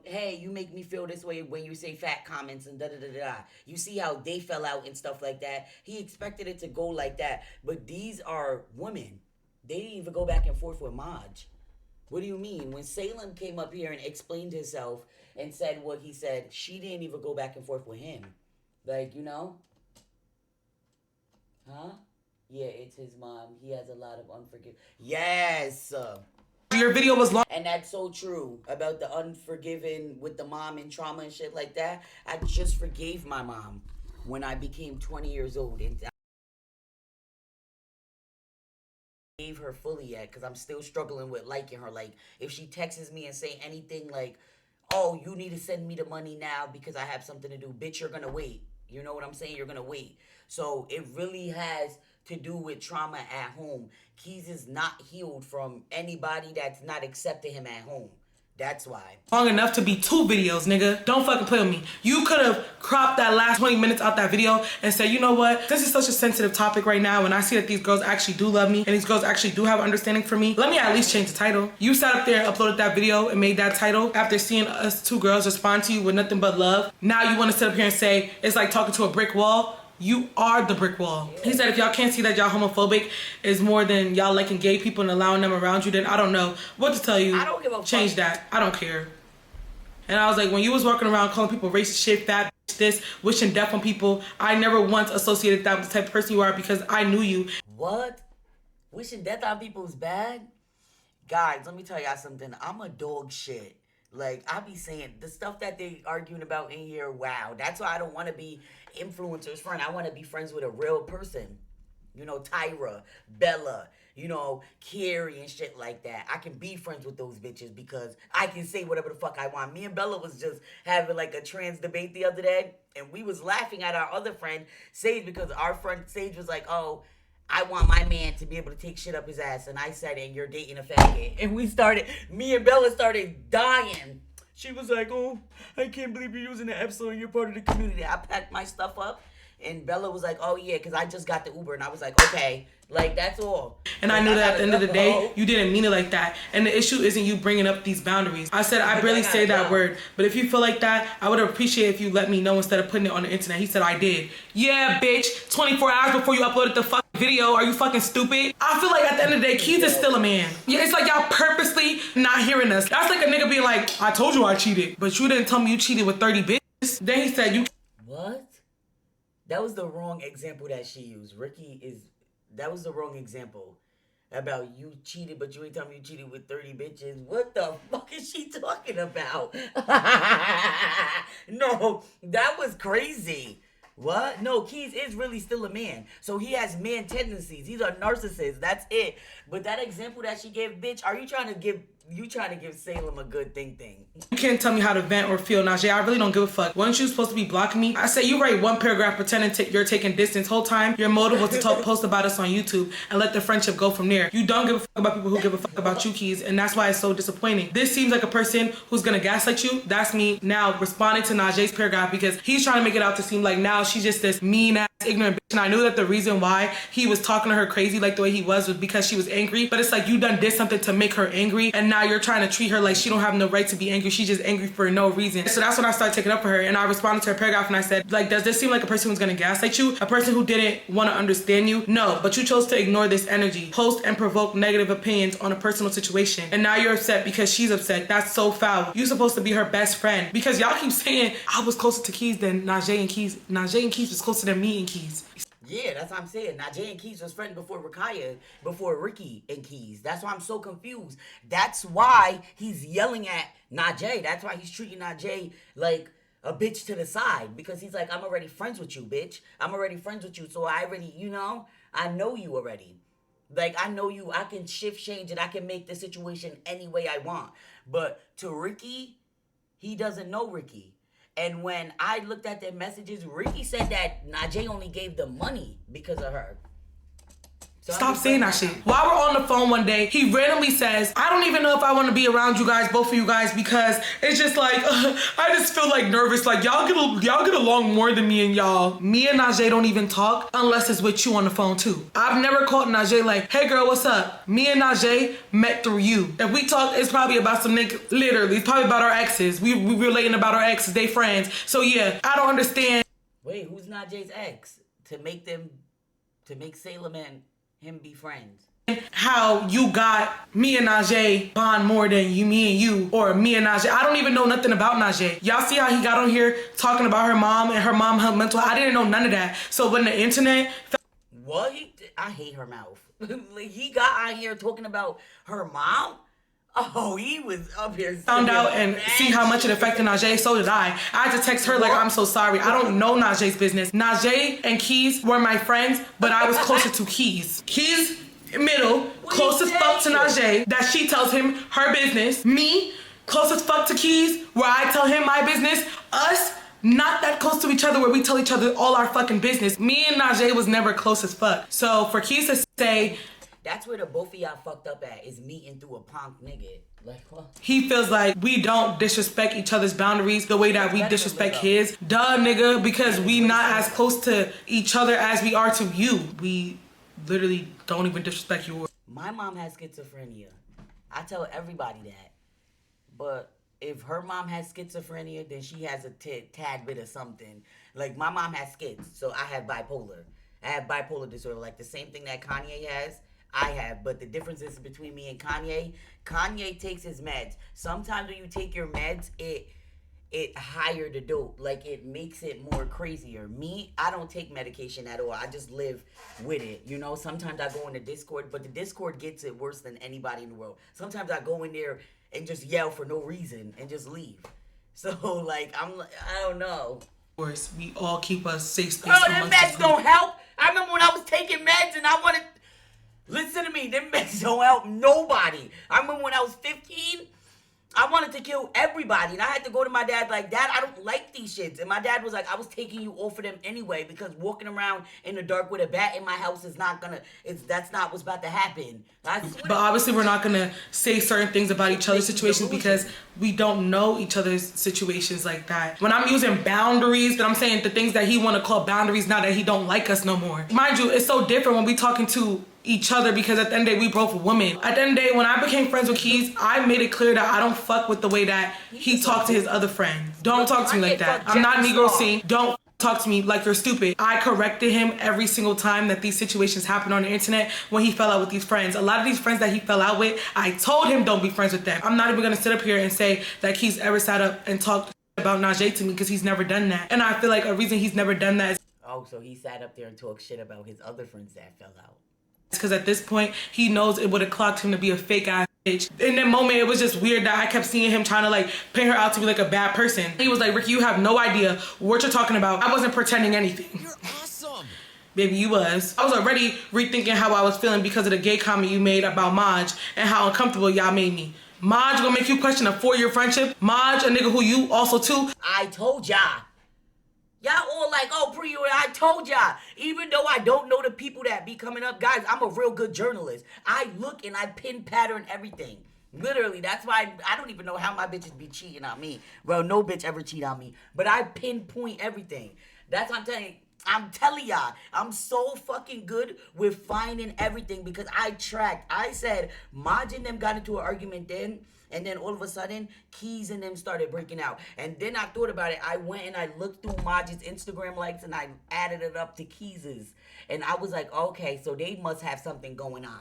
hey, you make me feel this way when you say fat comments and da-da-da-da. You see how they fell out and stuff like that. He expected it to go like that. But these are women. They didn't even go back and forth with Maj. What do you mean? When Salem came up here and explained himself and said what he said, she didn't even go back and forth with him. Like, you know? Huh? Yeah, it's his mom. He has a lot of unforgiveness. Yes! your video was long. And that's so true about the unforgiven with the mom and trauma and shit like that. I just forgave my mom when I became 20 years old. And I gave her fully yet because I'm still struggling with liking her. Like, if she texts me and say anything like, oh, you need to send me the money now because I have something to do. Bitch, you're going to wait. You know what I'm saying? You're going to wait. So it really has to do with trauma at home. Kees is not healed from anybody that's not accepting him at home. That's why. Long enough to be 2 videos, nigga. Don't fucking play with me. You could have cropped that last 20 minutes out that video and said, you know what? This is such a sensitive topic right now, and I see that these girls actually do love me, and these girls actually do have understanding for me. Let me at least change the title. You sat up there and uploaded that video and made that title after seeing us 2 girls respond to you with nothing but love. Now you want to sit up here and say, it's like talking to a brick wall. You are the brick wall. He said if y'all can't see that y'all homophobic is more than y'all liking gay people and allowing them around you, then I don't know what to tell you. I don't give a fuck. Change that. I don't care. And I was like, when you was walking around calling people racist shit, fat, this, wishing death on people, I never once associated that with the type of person you are because I knew you. What? Wishing death on people is bad? Guys, let me tell y'all something. I'm a dog shit. Like, I be saying, the stuff that they arguing about in here, wow. That's why I don't want to be influencer's friend. I want to be friends with a real person. You know, Tyra, Bella, you know, Carrie and shit like that. I can be friends with those bitches because I can say whatever the fuck I want. Me and Bella was just having like a trans debate the other day, and we was laughing at our other friend, Sage, because our friend Sage was like, oh, I want my man to be able to take shit up his ass. And I said, and you're dating a faggot. And me and Bella started dying. She was like, oh, I can't believe you're using the episode and you're part of the community. I packed my stuff up. And Bella was like, oh, yeah, because I just got the Uber. And I was like, okay, like, that's all. And I knew that at the end of the day, you didn't mean it like that. And the issue isn't you bringing up these boundaries. I said, I barely say that word. But if you feel like that, I would appreciate if you let me know instead of putting it on the internet. He said, I did. Yeah, bitch, 24 hours before you uploaded the fucking video. Are you fucking stupid? I feel like at the end of the day, Kees is still a man. Yeah, it's like y'all purposely not hearing us. That's like a nigga being like, I told you I cheated. But you didn't tell me you cheated with 30 bitches. Then he said, you... What? That was the wrong example that she used. That was the wrong example about you cheated, but you ain't telling me you cheated with 30 bitches. What the fuck is she talking about? No, that was crazy. What? No, Kees is really still a man. So he has man tendencies. He's a narcissist. That's it. But that example that she gave, bitch, are you trying to give Salem a good thing? You can't tell me how to vent or feel, Najee. I really don't give a fuck. Weren't you supposed to be blocking me? I say you write 1 paragraph pretending you're taking distance. Whole time, your motive was to post about us on YouTube and let the friendship go from there. You don't give a fuck about people who give a fuck about you, Kees, and that's why it's so disappointing. This seems like a person who's gonna gaslight you. That's me now responding to Najee's paragraph because he's trying to make it out to seem like now she's just this mean ass, ignorant bitch. And I knew that the reason why he was talking to her crazy like the way he was because she was angry. But it's like you done did something to make her angry, and now now you're trying to treat her like she don't have no right to be angry. She's just angry for no reason. So that's when I started taking up for her, and I responded to her paragraph and I said, like, does this seem like a person who's gonna gaslight you? A person who didn't want to understand you? No, but you chose to ignore this energy, post and provoke negative opinions on a personal situation, and now you're upset because she's upset. That's so foul. You're supposed to be her best friend, because y'all keep saying I was closer to Kees than Najee and Kees. Najee and Kees was closer than me and Kees. Yeah, that's what I'm saying. Najee and Kees was friends before Rykky and Kees. That's why I'm so confused. That's why he's yelling at Najee. That's why he's treating Najee like a bitch to the side. Because he's like, I'm already friends with you, bitch. I'm already friends with you. So I already, I know you already. Like, I know you. I can shift, change, and I can make the situation any way I want. But to Rykky, he doesn't know Rykky. And when I looked at their messages, Rykky said that Najee only gave them money because of her. So Stop saying that shit. While we're on the phone one day, he randomly says, I don't even know if I want to be around you guys, both of you guys, because it's just like, I just feel like nervous. Like, y'all get along more than me and y'all. Me and Najee don't even talk unless it's with you on the phone too. I've never called Najee like, hey girl, what's up? Me and Najee met through you. If we talk, it's probably about some niggas, literally, it's probably about our exes. We relating about our exes, they friends. So yeah, I don't understand. Wait, who's Najee's ex? To make Salem and him be friends. How you got me and Najee bond more than me and you, or me and Najee. I don't even know nothing about Najee. Y'all see how he got on here talking about her mom and her mom had mental. I didn't know none of that. So when the internet, what? I hate her mouth. Like, he got on here talking about her mom. Oh, he was up here. Found out and see how much it affected Najee. So did I. I had to text her like, I'm so sorry. I don't know Najee's business. Najee and Kees were my friends, but I was closer to Kees. Kees, middle, close as fuck to Najee, that she tells him her business. Me, close as fuck to Kees, where I tell him my business. Us, not that close to each other, where we tell each other all our fucking business. Me and Najee was never close as fuck. So for Kees to say, that's where the both of y'all fucked up at, is meeting through a punk nigga. Like, what? He feels like we don't disrespect each other's boundaries the way that we disrespect his. Duh, nigga, because we not as close to each other as we are to you. We literally don't even disrespect you. My mom has schizophrenia. I tell everybody that. But if her mom has schizophrenia, then she has a tad bit of something. Like, my mom has schiz, so I have bipolar. I have bipolar disorder, like the same thing that Kanye has. I have, but the difference is between me and Kanye takes his meds. Sometimes when you take your meds, it higher the dope. Like, it makes it more crazier. Me, I don't take medication at all. I just live with it. Sometimes I go in the Discord, but the Discord gets it worse than anybody in the world. Sometimes I go in there and just yell for no reason and just leave. So, like, I don't know. Of course, we all keep a safe space. Bro, them meds don't help. I remember when I was taking meds and I wanted... Listen to me, them meds don't help nobody. I remember when I was 15, I wanted to kill everybody. And I had to go to my dad like, Dad, I don't like these shits. And my dad was like, I was taking you off of them anyway, because walking around in the dark with a bat in my house is not gonna, that's not what's about to happen. But obviously we're not gonna say certain things about each other's situations because we don't know each other's situations like that. When I'm using boundaries, then I'm saying the things that he wanna call boundaries now that he don't like us no more. Mind you, it's so different when we talking to each other, because at the end of the day, we both women. At the end of the day, when I became friends with Kees, I made it clear that I don't fuck with the way that he talked to his other friends. Don't talk to me like that. I'm not Negro C. Don't talk to me like you're stupid. I corrected him every single time that these situations happen on the internet when he fell out with these friends. A lot of these friends that he fell out with, I told him don't be friends with them. I'm not even gonna sit up here and say that Kees ever sat up and talked about Najee to me, because he's never done that. And I feel like a reason he's never done that is... Oh, so he sat up there and talked shit about his other friends that fell out. Because at this point, he knows it would have clocked him to be a fake ass bitch. In that moment, it was just weird that I kept seeing him trying to like paint her out to be like a bad person. He was like, Rykky, you have no idea what you're talking about. I wasn't pretending anything. You're awesome. Baby, you was. I was already rethinking how I was feeling because of the gay comment you made about Maj and how uncomfortable y'all made me. Maj gonna make you question a 4-year friendship? Maj, a nigga who you also too? I told y'all. Y'all all like, oh, I told y'all. Even though I don't know the people that be coming up, guys, I'm a real good journalist. I look and I pin pattern everything. Literally, that's why I don't even know how my bitches be cheating on me. Well, no bitch ever cheat on me. But I pinpoint everything. That's what I'm telling you. I'm telling y'all, I'm so fucking good with finding everything because I tracked. I said, Maj and them got into an argument then, and then all of a sudden, Kees and them started breaking out. And then I thought about it. I went and I looked through Maj's Instagram likes and I added it up to Kees's. And I was like, okay, so they must have something going on.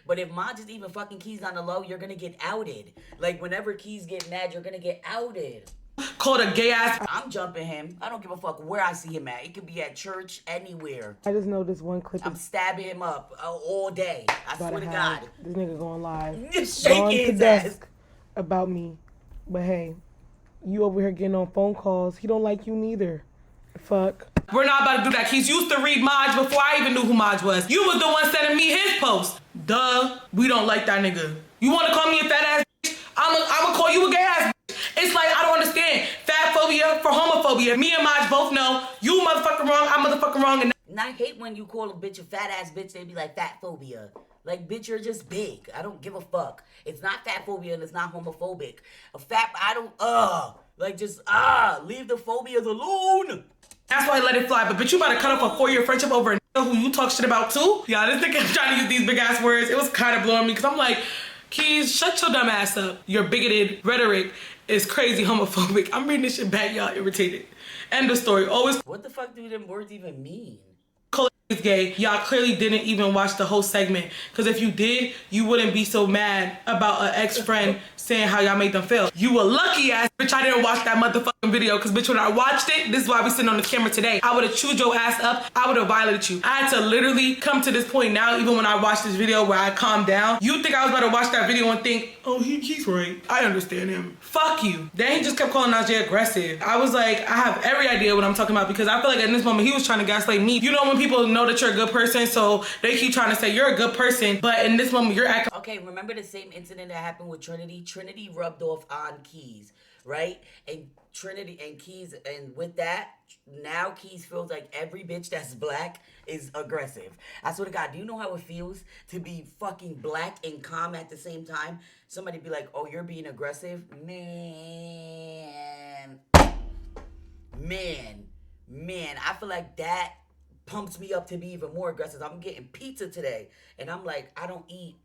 But if Maj is even fucking Kees on the low, you're gonna get outed. Like, whenever Kees get mad, you're gonna get outed. Called a gay ass. I'm jumping him. I don't give a fuck where I see him at. It could be at church, anywhere. I just know this one clip. I'm stabbing him up all day. I swear to God. This nigga going live. Shake his ass. About me. But hey, you over here getting on phone calls. He don't like you neither. Fuck. We're not about to do that. Kees used to read Maj before I even knew who Maj was. You was the one sending me his post. Duh. We don't like that nigga. You want to call me a fat ass bitch? I'ma call you a gay ass bitch. It's like, I don't understand. Fat phobia for homophobia. Me and Maj both know you motherfucking wrong, I'm motherfucking wrong. And I hate when you call a bitch a fat ass bitch, they be like, fat phobia. Like, bitch, you're just big. I don't give a fuck. It's not fat phobia and it's not homophobic. Leave the phobias alone. That's why I let it fly. But bitch, you about to cut off a 4-year friendship over a nigga who you talk shit about too? Yeah, this nigga trying to use these big ass words. It was kind of blowing me because I'm like, Kees, shut your dumb ass up. Your bigoted rhetoric is crazy homophobic. I'm reading this shit back, y'all irritated. End of story. Always. What the fuck do them words even mean? Is gay. Y'all clearly didn't even watch the whole segment, because if you did, you wouldn't be so mad about an ex-friend saying how y'all made them feel. You a lucky ass bitch I didn't watch that motherfucking video, because bitch when I watched it, this is why we sitting on the camera today. I would have chewed your ass up. I would have violated you. I had to literally come to this point now, even when I watched this video where I calmed down. You think I was about to watch that video and think, oh, he's right. I understand him. Fuck you. Then he just kept calling Najee aggressive. I was like, I have every idea what I'm talking about, because I feel like in this moment he was trying to gaslight me. You know when people know that you're a good person, so they keep trying to say you're a good person, but in this moment you're acting. Okay, remember the same incident that happened with Trinity? Trinity rubbed off on Kees, right? And Trinity and Kees, and with that, now Kees feels like every bitch that's black is aggressive. I swear to God, do you know how it feels to be fucking black and calm at the same time? Somebody be like, oh, you're being aggressive? Man, I feel like that pumps me up to be even more aggressive. I'm getting pizza today, and I'm like, I don't eat.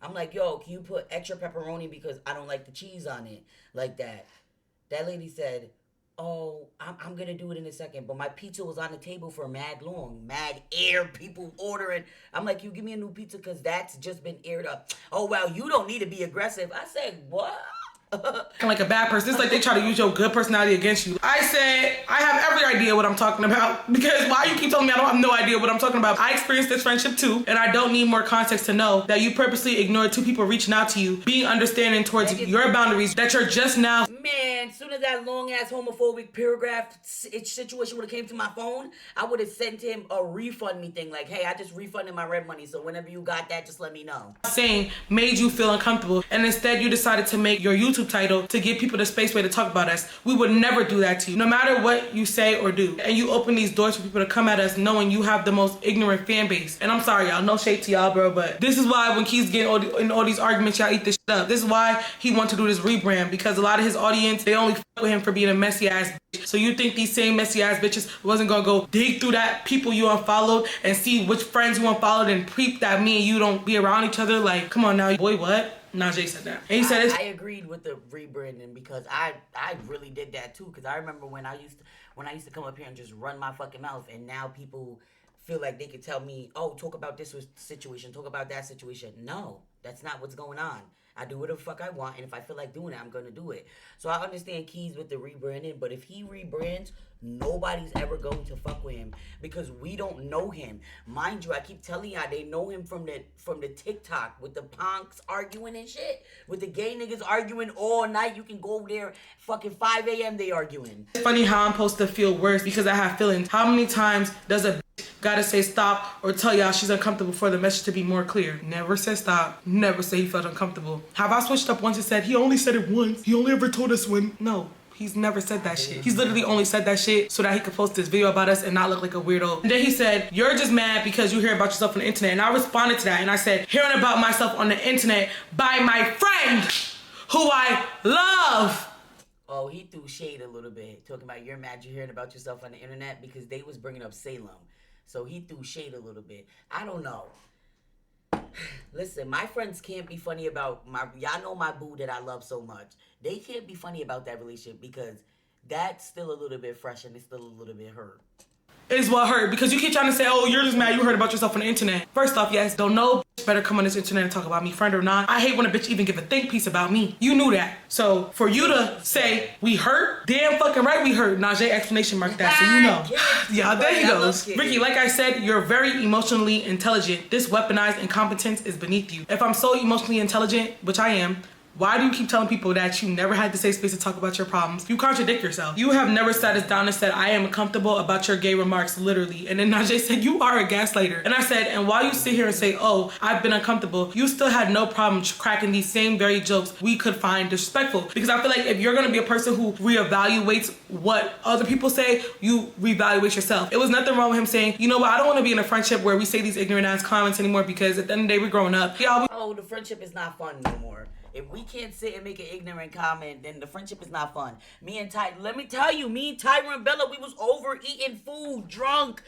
I'm like, yo, can you put extra pepperoni because I don't like the cheese on it like that? That lady said, oh, I'm gonna do it in a second, but my pizza was on the table for mad long, mad air, people ordering. I'm like, you give me a new pizza because that's just been aired up. Oh, well, you don't need to be aggressive. I said, what? Like a bad person. It's like they try to use your good personality against you. I said, I have every idea what I'm talking about, because why you keep telling me I don't have no idea what I'm talking about? I experienced this friendship too, and I don't need more context to know that you purposely ignored two people reaching out to you, being understanding towards your boundaries, that you're just now. Man, soon as that long ass homophobic paragraph situation would have came to my phone, I would have sent him a refund me thing like, hey, I just refunded my rent money, so whenever you got that, just let me know. Saying made you feel uncomfortable, and instead you decided to make your YouTube title to give people the space way to talk about us. We would never do that to you, no matter what you say or do. And you open these doors for people to come at us knowing you have the most ignorant fan base. And I'm sorry, y'all, no shade to y'all, bro, but this is why when Kees get in all these arguments, y'all eat this shit up. This is why he wants to do this rebrand, because a lot of his audience, they only fuck with him for being a messy ass bitch. So you think these same messy ass bitches wasn't gonna go dig through that people you unfollowed and see which friends you unfollowed and peep that me and you don't be around each other? Like, come on now, boy, what? Najee said that. And he said I agreed with the rebranding because I really did that too. Because I remember when I used to come up here and just run my fucking mouth, and now people feel like they could tell me, oh, talk about this situation, talk about that situation. No, that's not what's going on. I do whatever the fuck I want, and if I feel like doing it, I'm gonna do it. So I understand Kees with the rebranding, but if he rebrands, nobody's ever going to fuck with him because we don't know him. Mind you, I keep telling y'all they know him from the TikTok with the punks arguing and shit, with the gay niggas arguing all night. You can go there, fucking 5 a.m. they arguing. it's funny how I'm supposed to feel worse because I have feelings. How many times does a bitch gotta say stop or tell y'all she's uncomfortable for the message to be more clear? Never said stop, never say he felt uncomfortable. Have I switched up once and said he only said it once? He only ever told us when? No. He's never said that shit. He's literally only said that shit so that he could post this video about us and not look like a weirdo. And then he said, you're just mad because you hear about yourself on the internet. And I responded to that and I said, hearing about myself on the internet by my friend who I love. Oh, he threw shade a little bit, talking about you're mad you're hearing about yourself on the internet because they was bringing up Salem. So he threw shade a little bit. I don't know. Listen, my friends can't be funny about y'all know my boo that I love so much. They can't be funny about that relationship because that's still a little bit fresh and it's still a little bit hurt. Is what hurt, because you keep trying to say, oh, you're just mad you heard about yourself on the internet. First off, yes, don't know better come on this internet and talk about me, friend or not. I hate when a bitch even give a think piece about me. You knew that. So for you to say we hurt, damn fucking right we hurt. Najee exclamation mark that, so you know. Yeah, there he goes. Rykky, like I said, you're very emotionally intelligent. This weaponized incompetence is beneath you. If I'm so emotionally intelligent, which I am, why do you keep telling people that you never had the safe space to talk about your problems? You contradict yourself. You have never sat us down and said, I am uncomfortable about your gay remarks, literally. And then Najee said, you are a gaslighter. And I said, and while you sit here and say, oh, I've been uncomfortable, you still had no problem cracking these same very jokes we could find disrespectful. Because I feel like if you're gonna be a person who reevaluates what other people say, you reevaluate yourself. It was nothing wrong with him saying, you know what, I don't wanna be in a friendship where we say these ignorant ass comments anymore because at the end of the day, we're growing up. Oh, the friendship is not fun no more. If we can't sit and make an ignorant comment, then the friendship is not fun. Let me tell you, me and Tyra and Bella, we was over eating food, drunk,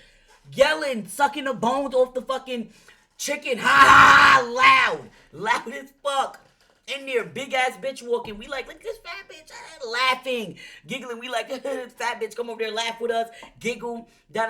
yelling, sucking the bones off the fucking chicken. Loud as fuck. In there, big ass bitch walking. We like, look at this fat bitch, laughing, giggling. We like, fat bitch, come over there, laugh with us, giggle, da.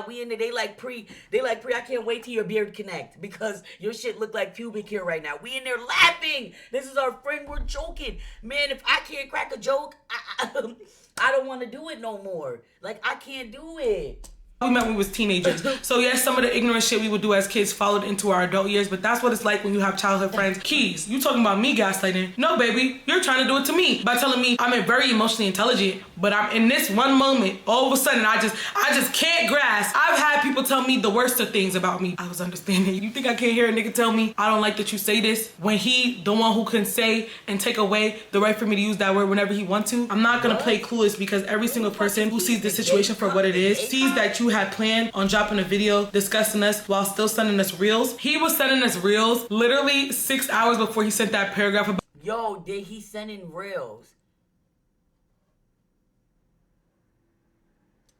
We in there, they like pre, I can't wait till your beard connect because your shit look like pubic hair right now. We in there laughing. This is our friend, we're joking. Man, if I can't crack a joke, I don't want to do it no more. Like, I can't do it. We met when we was teenagers. So yes, some of the ignorant shit we would do as kids followed into our adult years, but that's what it's like when you have childhood friends. Kees, you talking about me gaslighting? No, baby, you're trying to do it to me by telling me I'm very emotionally intelligent, but I'm in this one moment, all of a sudden I just can't grasp. I've had people tell me the worst of things about me. I was understanding. You think I can't hear a nigga tell me I don't like that you say this when he the one who can say and take away the right for me to use that word whenever he wants to? I'm not gonna play clueless because every single person who sees the situation for what it is sees that you had planned on dropping a video discussing us while still sending us reels. He was sending us reels literally 6 hours before he sent that paragraph about— Yo, did he send in reels?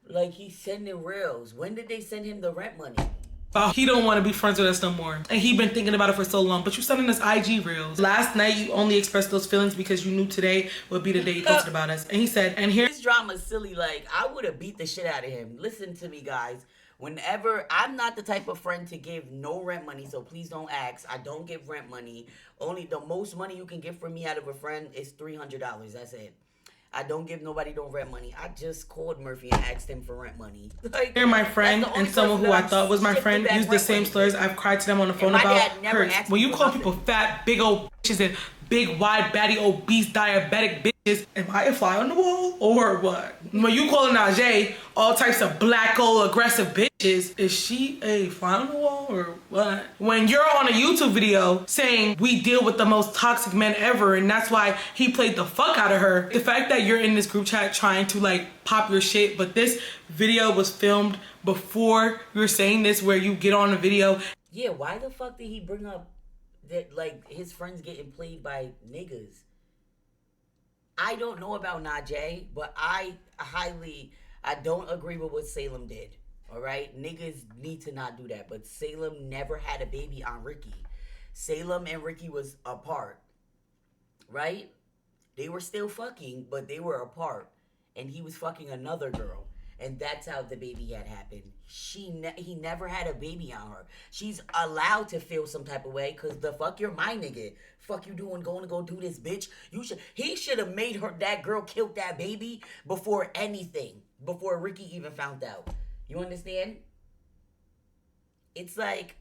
Like, he's sending reels. When did they send him the rent money? He don't want to be friends with us no more. And he been thinking about it for so long. But you sending us IG reels. Last night you only expressed those feelings because you knew today would be the day you posted about us. And he said, and here— This drama's silly. Like, I would have beat the shit out of him. Listen to me, guys. Whenever— I'm not the type of friend to give no rent money, so please don't ask. I don't give rent money. Only the most money you can get from me out of a friend is $300. That's it. I don't give nobody no rent money. I just called Murphy and asked him for rent money. Like, here my friend and someone who I thought was my friend used the same slurs I've cried to them on the phone about hurts. When you call people fat, big old bitches and big, wide, batty, obese, diabetic bitches, am I a fly on the wall or what? When you call Najee all types of black, old, aggressive bitches, is she a fly on the wall or what? When you're on a YouTube video saying we deal with the most toxic men ever and that's why he played the fuck out of her, the fact that you're in this group chat trying to like pop your shit, but this video was filmed before you're saying this where you get on a video. Yeah, why the fuck did he bring up that, like, his friends getting played by niggas? I don't know about Najee, but I don't agree with what Salem did. All right, niggas need to not do that. But Salem never had a baby on Rykky. Salem and Rykky was apart, right? They were still fucking, but they were apart, and he was fucking another girl. And that's how the baby had happened. He never had a baby on her. She's allowed to feel some type of way because the fuck you're my nigga. Fuck you doing going to go do this, bitch. He should have made that girl kill that baby before anything. Before Rykky even found out. You understand? It's like,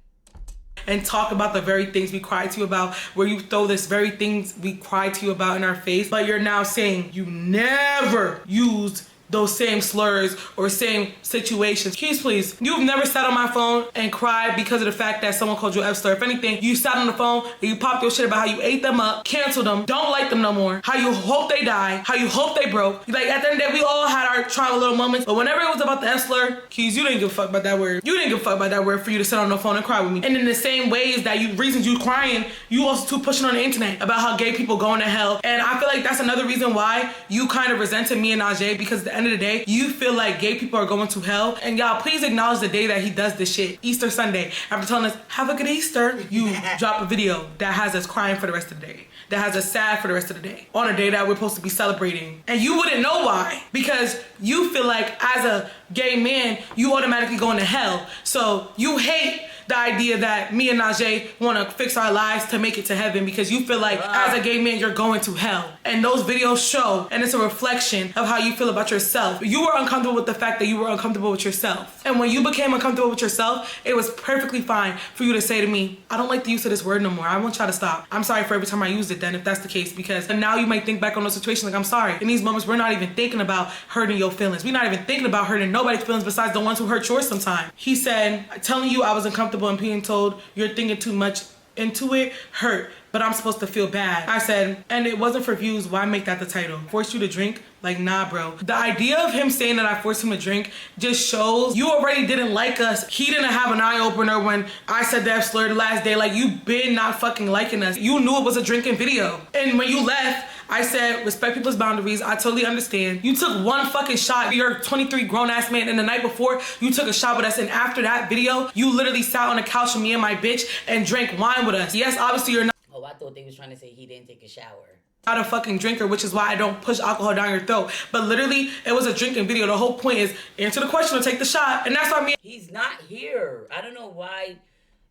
and talk about the very things we cried to you about, where you throw this very things we cried to you about in our face, but you're now saying you never used those same slurs or same situations. Kees, please, you've never sat on my phone and cried because of the fact that someone called you an F slur. If anything, you sat on the phone and you popped your shit about how you ate them up, canceled them, don't like them no more, how you hope they die, how you hope they broke. Like, at the end of the day, we all had our trial little moments, but whenever it was about the F slur, Kees, you didn't give a fuck about that word. You didn't give a fuck about that word for you to sit on the phone and cry with me. And in the same ways that reasons you crying, you also too pushing on the internet about how gay people going to hell. And I feel like that's another reason why you kind of resented me and Najee, because at the end of the day, you feel like gay people are going to hell. And y'all, please acknowledge the day that he does this shit. Easter Sunday. After telling us, have a good Easter, you drop a video that has us crying for the rest of the day, that has us sad for the rest of the day, on a day that we're supposed to be celebrating. And you wouldn't know why, because you feel like as a gay man, you automatically going to hell. So you hate the idea that me and Najee want to fix our lives to make it to heaven, because you feel like as a gay man, you're going to hell. And those videos show, and it's a reflection of how you feel about yourself. You were uncomfortable with the fact that you were uncomfortable with yourself. And when you became uncomfortable with yourself, it was perfectly fine for you to say to me, I don't like the use of this word no more. I want y'all to stop. I'm sorry for every time I used it then, if that's the case, because now you might think back on those situations like, I'm sorry. In these moments, we're not even thinking about hurting your feelings. We're not even thinking about hurting nobody's feelings besides the ones who hurt yours sometimes. He said, telling you I was uncomfortable and being told you're thinking too much into it hurt, but I'm supposed to feel bad. I said, and it wasn't for views, why make that the title? Force you to drink? Like, nah, bro. The idea of him saying that I forced him to drink just shows you already didn't like us. He didn't have an eye-opener when I said that slur the last day. Like, you been not fucking liking us. You knew it was a drinking video. And when you left, I said, respect people's boundaries. I totally understand. You took one fucking shot. You're a 23 grown-ass man, and the night before, you took a shot with us, and after that video, you literally sat on the couch with me and my bitch and drank wine with us. Yes, obviously you're not. Oh, I thought they was trying to say he didn't take a shower. Not a fucking drinker, which is why I don't push alcohol down your throat. But literally, it was a drinking video. The whole point is answer the question or take the shot, and that's why He's not here. I don't know why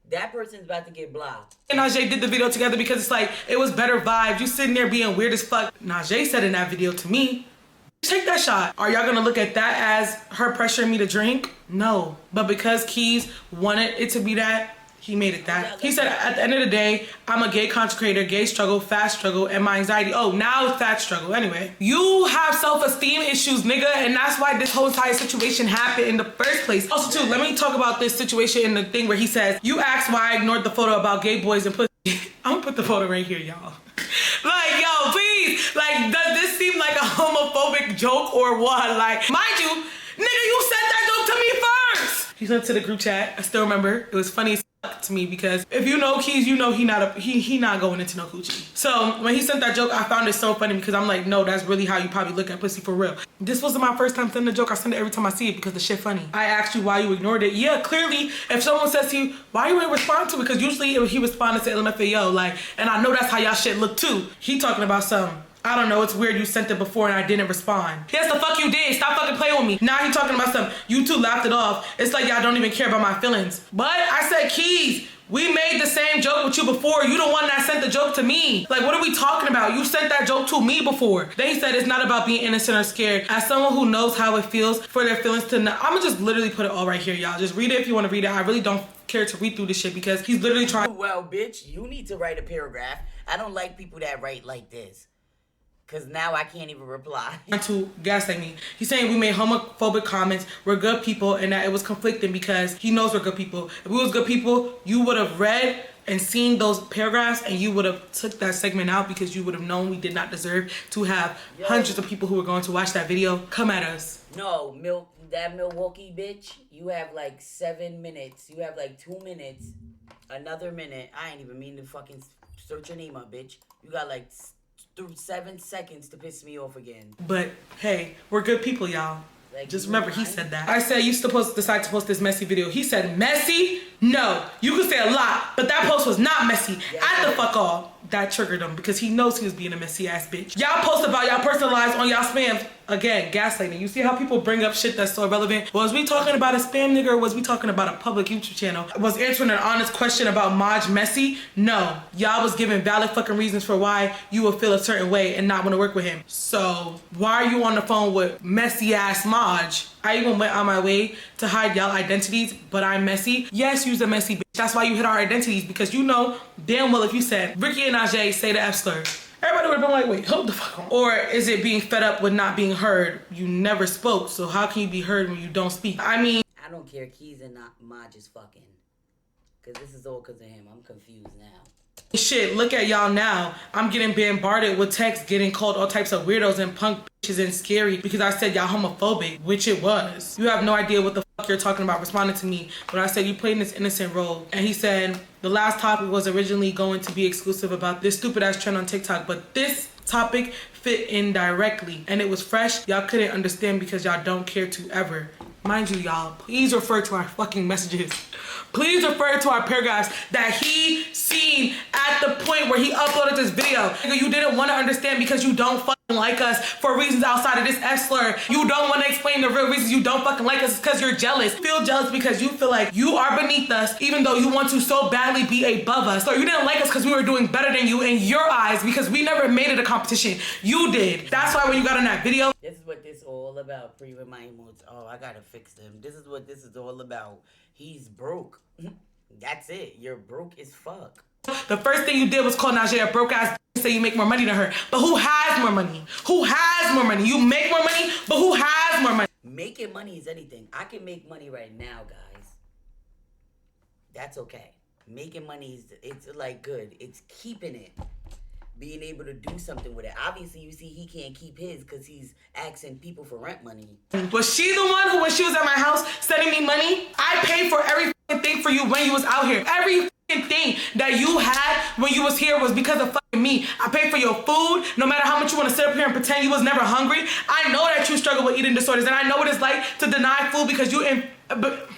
that person's about to get blocked. and Najee did the video together, because it's like, it was better vibes. You sitting there being weird as fuck. Najee said in that video to me, take that shot. Are y'all gonna look at that as her pressuring me to drink? No. But because Kees wanted it to be that, he made it that. He said, at the end of the day, I'm a gay content creator, gay struggle, fat struggle, and my anxiety. Oh, now it's fat struggle. Anyway, you have self-esteem issues, nigga, and that's why this whole entire situation happened in the first place. Also, too, let me talk about this situation in the thing where he says, you asked why I ignored the photo about gay boys and pussy. I'm gonna put the photo right here, y'all. Like, yo, please, like, does this seem like a homophobic joke or what? Like, mind you, nigga, you said that joke to me first. He sent it to the group chat. I still remember. It was funny as fuck to me, because if you know Kees, you know he not going into no coochie. So when he sent that joke, I found it so funny, because I'm like, no, that's really how you probably look at pussy for real. This wasn't my first time sending the joke. I send it every time I see it because the shit funny. I asked you why you ignored it. Yeah, clearly, if someone says to you, why you ain't respond to it? Because usually he responded to LMFAO, like, and I know that's how y'all shit look too. He talking about something. I don't know, it's weird you sent it before and I didn't respond. Yes, the fuck you did. Stop fucking playing with me. Now he talking about something. You two laughed it off. It's like y'all don't even care about my feelings. But I said, Kees, we made the same joke with you before. You the one that sent the joke to me. Like, what are we talking about? You sent that joke to me before. Then he said it's not about being innocent or scared. As someone who knows how it feels for their feelings to know, I'm gonna just literally put it all right here, y'all. Just read it if you want to read it. I really don't care to read through this shit, because he's literally trying. Well, bitch, you need to write a paragraph. I don't like people that write like this, because now I can't even reply. To gaslight me. He's saying we made homophobic comments, we're good people, and that it was conflicting because he knows we're good people. If we was good people, you would have read and seen those paragraphs, and you would have took that segment out, because you would have known we did not deserve to have hundreds of people who were going to watch that video come at us. No, that Milwaukee bitch, you have like 7 minutes. You have like 2 minutes. Another minute. I ain't even mean to fucking search your name up, bitch. You got like 7 seconds to piss me off again. But hey, we're good people, y'all. Like, just remember, he said that. I said you decide to post this messy video. He said messy? No. You can say a lot, but that post was not messy. At the fuck all. That triggered him, because he knows he was being a messy ass bitch. Y'all post about y'all personal lives on y'all spams. Again, gaslighting. You see how people bring up shit that's so irrelevant? Was we talking about a spam nigga, or was we talking about a public YouTube channel? Was answering an honest question about Maj messy? No. Y'all was giving valid fucking reasons for why you would feel a certain way and not want to work with him. So why are you on the phone with messy ass Maj? I even went on my way to hide y'all identities, but I'm messy. Yes, you's a messy bitch. That's why you hid our identities, because you know damn well if you said Rykky and Najee say the F slur, Everybody would have been like, wait, hold the fuck on. Or is it being fed up with not being heard? You never spoke, so how can you be heard when you don't speak? I mean, I don't care. Keys and not Ma just fucking. Because this is all because of him. I'm confused now. shit, look at y'all now. I'm getting bombarded with texts, getting called all types of weirdos and punk bitches and scary because I said y'all homophobic, which it was. You have no idea what the fuck you're talking about responding to me when I said you played this innocent role. And he said the last topic was originally going to be exclusive about this stupid ass trend on TikTok, but this topic fit in directly and it was fresh. Y'all couldn't understand because y'all don't care to ever. Mind you, y'all, please refer to our fucking messages. Please refer to our paragraphs that he seen at the point where he uploaded this video. You didn't want to understand because you don't fucking like us for reasons outside of this S-slur. You don't want to explain the real reasons you don't fucking like us because you're jealous. Feel jealous because you feel like you are beneath us even though you want to so badly be above us. So you didn't like us because we were doing better than you in your eyes because we never made it a competition. You did. That's why when you got on that video. This is what this all about. Pre with my emotes. Oh, I gotta fix them. This is what this is all about. He's broke. That's it. You're broke as fuck. The first thing you did was call Najee a broke ass and say you make more money than her. But who has more money? Who has more money? You make more money, but who has more money? Making money is anything. I can make money right now, guys. That's okay. Making money is, it's like good. It's keeping it. Being able to do something with it. Obviously, you see he can't keep his because he's asking people for rent money. Was she the one who, when she was at my house, sending me money? I paid for every thing for you when you was out here. Every thing that you had when you was here was because of fucking me. I paid for your food. No matter how much you want to sit up here and pretend you was never hungry. I know that you struggle with eating disorders, and I know what it's like to deny food because you but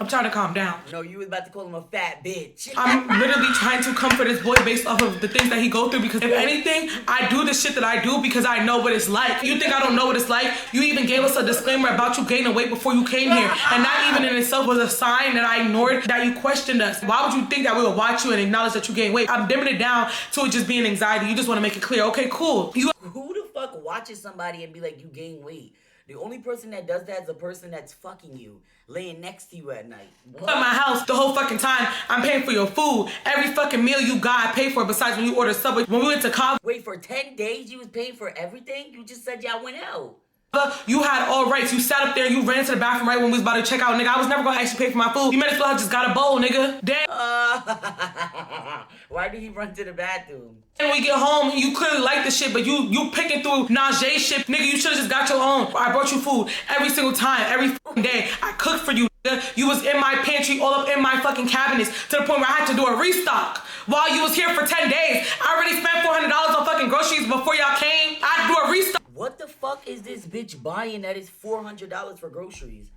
I'm trying to calm down. No, you was about to call him a fat bitch. I'm literally trying to comfort this boy based off of the things that he go through because if anything, I do the shit that I do because I know what it's like. You think I don't know what it's like? You even gave us a disclaimer about you gaining weight before you came here. And that even in itself was a sign that I ignored, that you questioned us. Why would you think that we would watch you and acknowledge that you gained weight? I'm dimming it down to it just being anxiety. You just want to make it clear. Okay, cool. Who the fuck watches somebody and be like, you gain weight? The only person that does that is the person that's fucking you, laying next to you at night. What? At my house the whole fucking time. I'm paying for your food. Every fucking meal you got, I pay for it besides when you order Subway. When we went to college. Wait, for 10 days you was paying for everything? You just said y'all went out. You had all rights. You sat up there and you ran to the bathroom right when we was about to check out, nigga. I was never gonna actually pay for my food. You might as well have just got a bowl, nigga. Damn. Why did he run to the bathroom? And we get home, you clearly like the shit, but you picking through Najee shit. Nigga, you should've just got your own. I brought you food every single time, every fucking day. I cooked for you, nigga. You was in my pantry, all up in my fucking cabinets, to the point where I had to do a restock. While you was here for 10 days, I already spent $400 on fucking groceries before y'all came. I had to do a restock. What the fuck is this bitch buying that is $400 for groceries?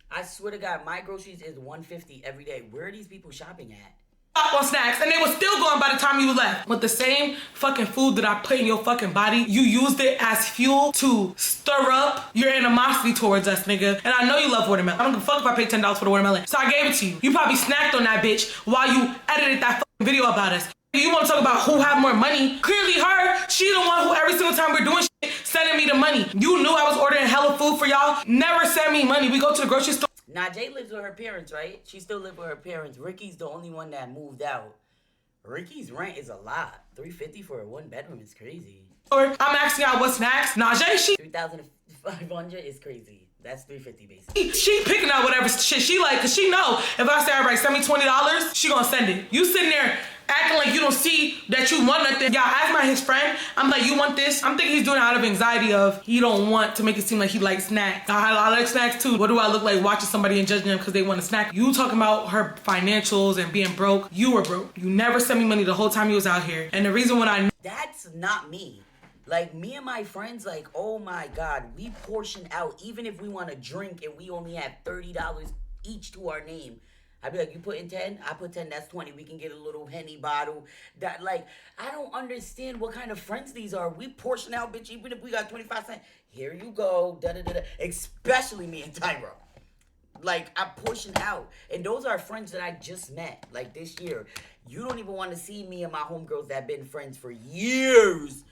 I swear to God, my groceries is $150 every day. Where are these people shopping at? On snacks, and they were still going by the time you left. With the same fucking food that I put in your fucking body, you used it as fuel to stir up your animosity towards us, nigga. And I know you love watermelon. I don't give a fuck if I paid $10 for the watermelon. So I gave it to you. You probably snacked on that bitch while you edited that fucking video about us. You want to talk about who have more money? Clearly her. She the one who every single time we're doing shit, sending me the money. You knew I was ordering hella food for y'all. Never send me money. We go to the grocery store. Najee lives with her parents, right? She still lives with her parents. Ricky's the only one that moved out. Ricky's rent is a lot. $350 for a one bedroom is crazy. I'm asking y'all what snacks. Najee, she $3,500 is crazy. That's $350 basically. She picking out whatever shit she like, cause she know if I say, all right, send me $20, she gonna send it. You sitting there acting like you don't see that you want nothing. Y'all ask my his friend, I'm like, you want this? I'm thinking he's doing it out of anxiety of he don't want to make it seem like he likes snacks. I like snacks too. What do I look like watching somebody and judging them because they want a snack? You talking about her financials and being broke. You were broke. You never sent me money the whole time you was out here. And the reason when I That's not me. Like, me and my friends, like, oh my God, we portion out. Even if we want to drink and we only have $30 each to our name. I'd be like, you put in 10? I put 10, that's 20. We can get a little Henny bottle. That, like, I don't understand what kind of friends these are. We portion out, bitch, even if we got 25 cents. Here you go, da-da-da-da. Especially me and Tyra. Like, I portion out. And those are friends that I just met, like, this year. You don't even want to see me and my homegirls that have been friends for years.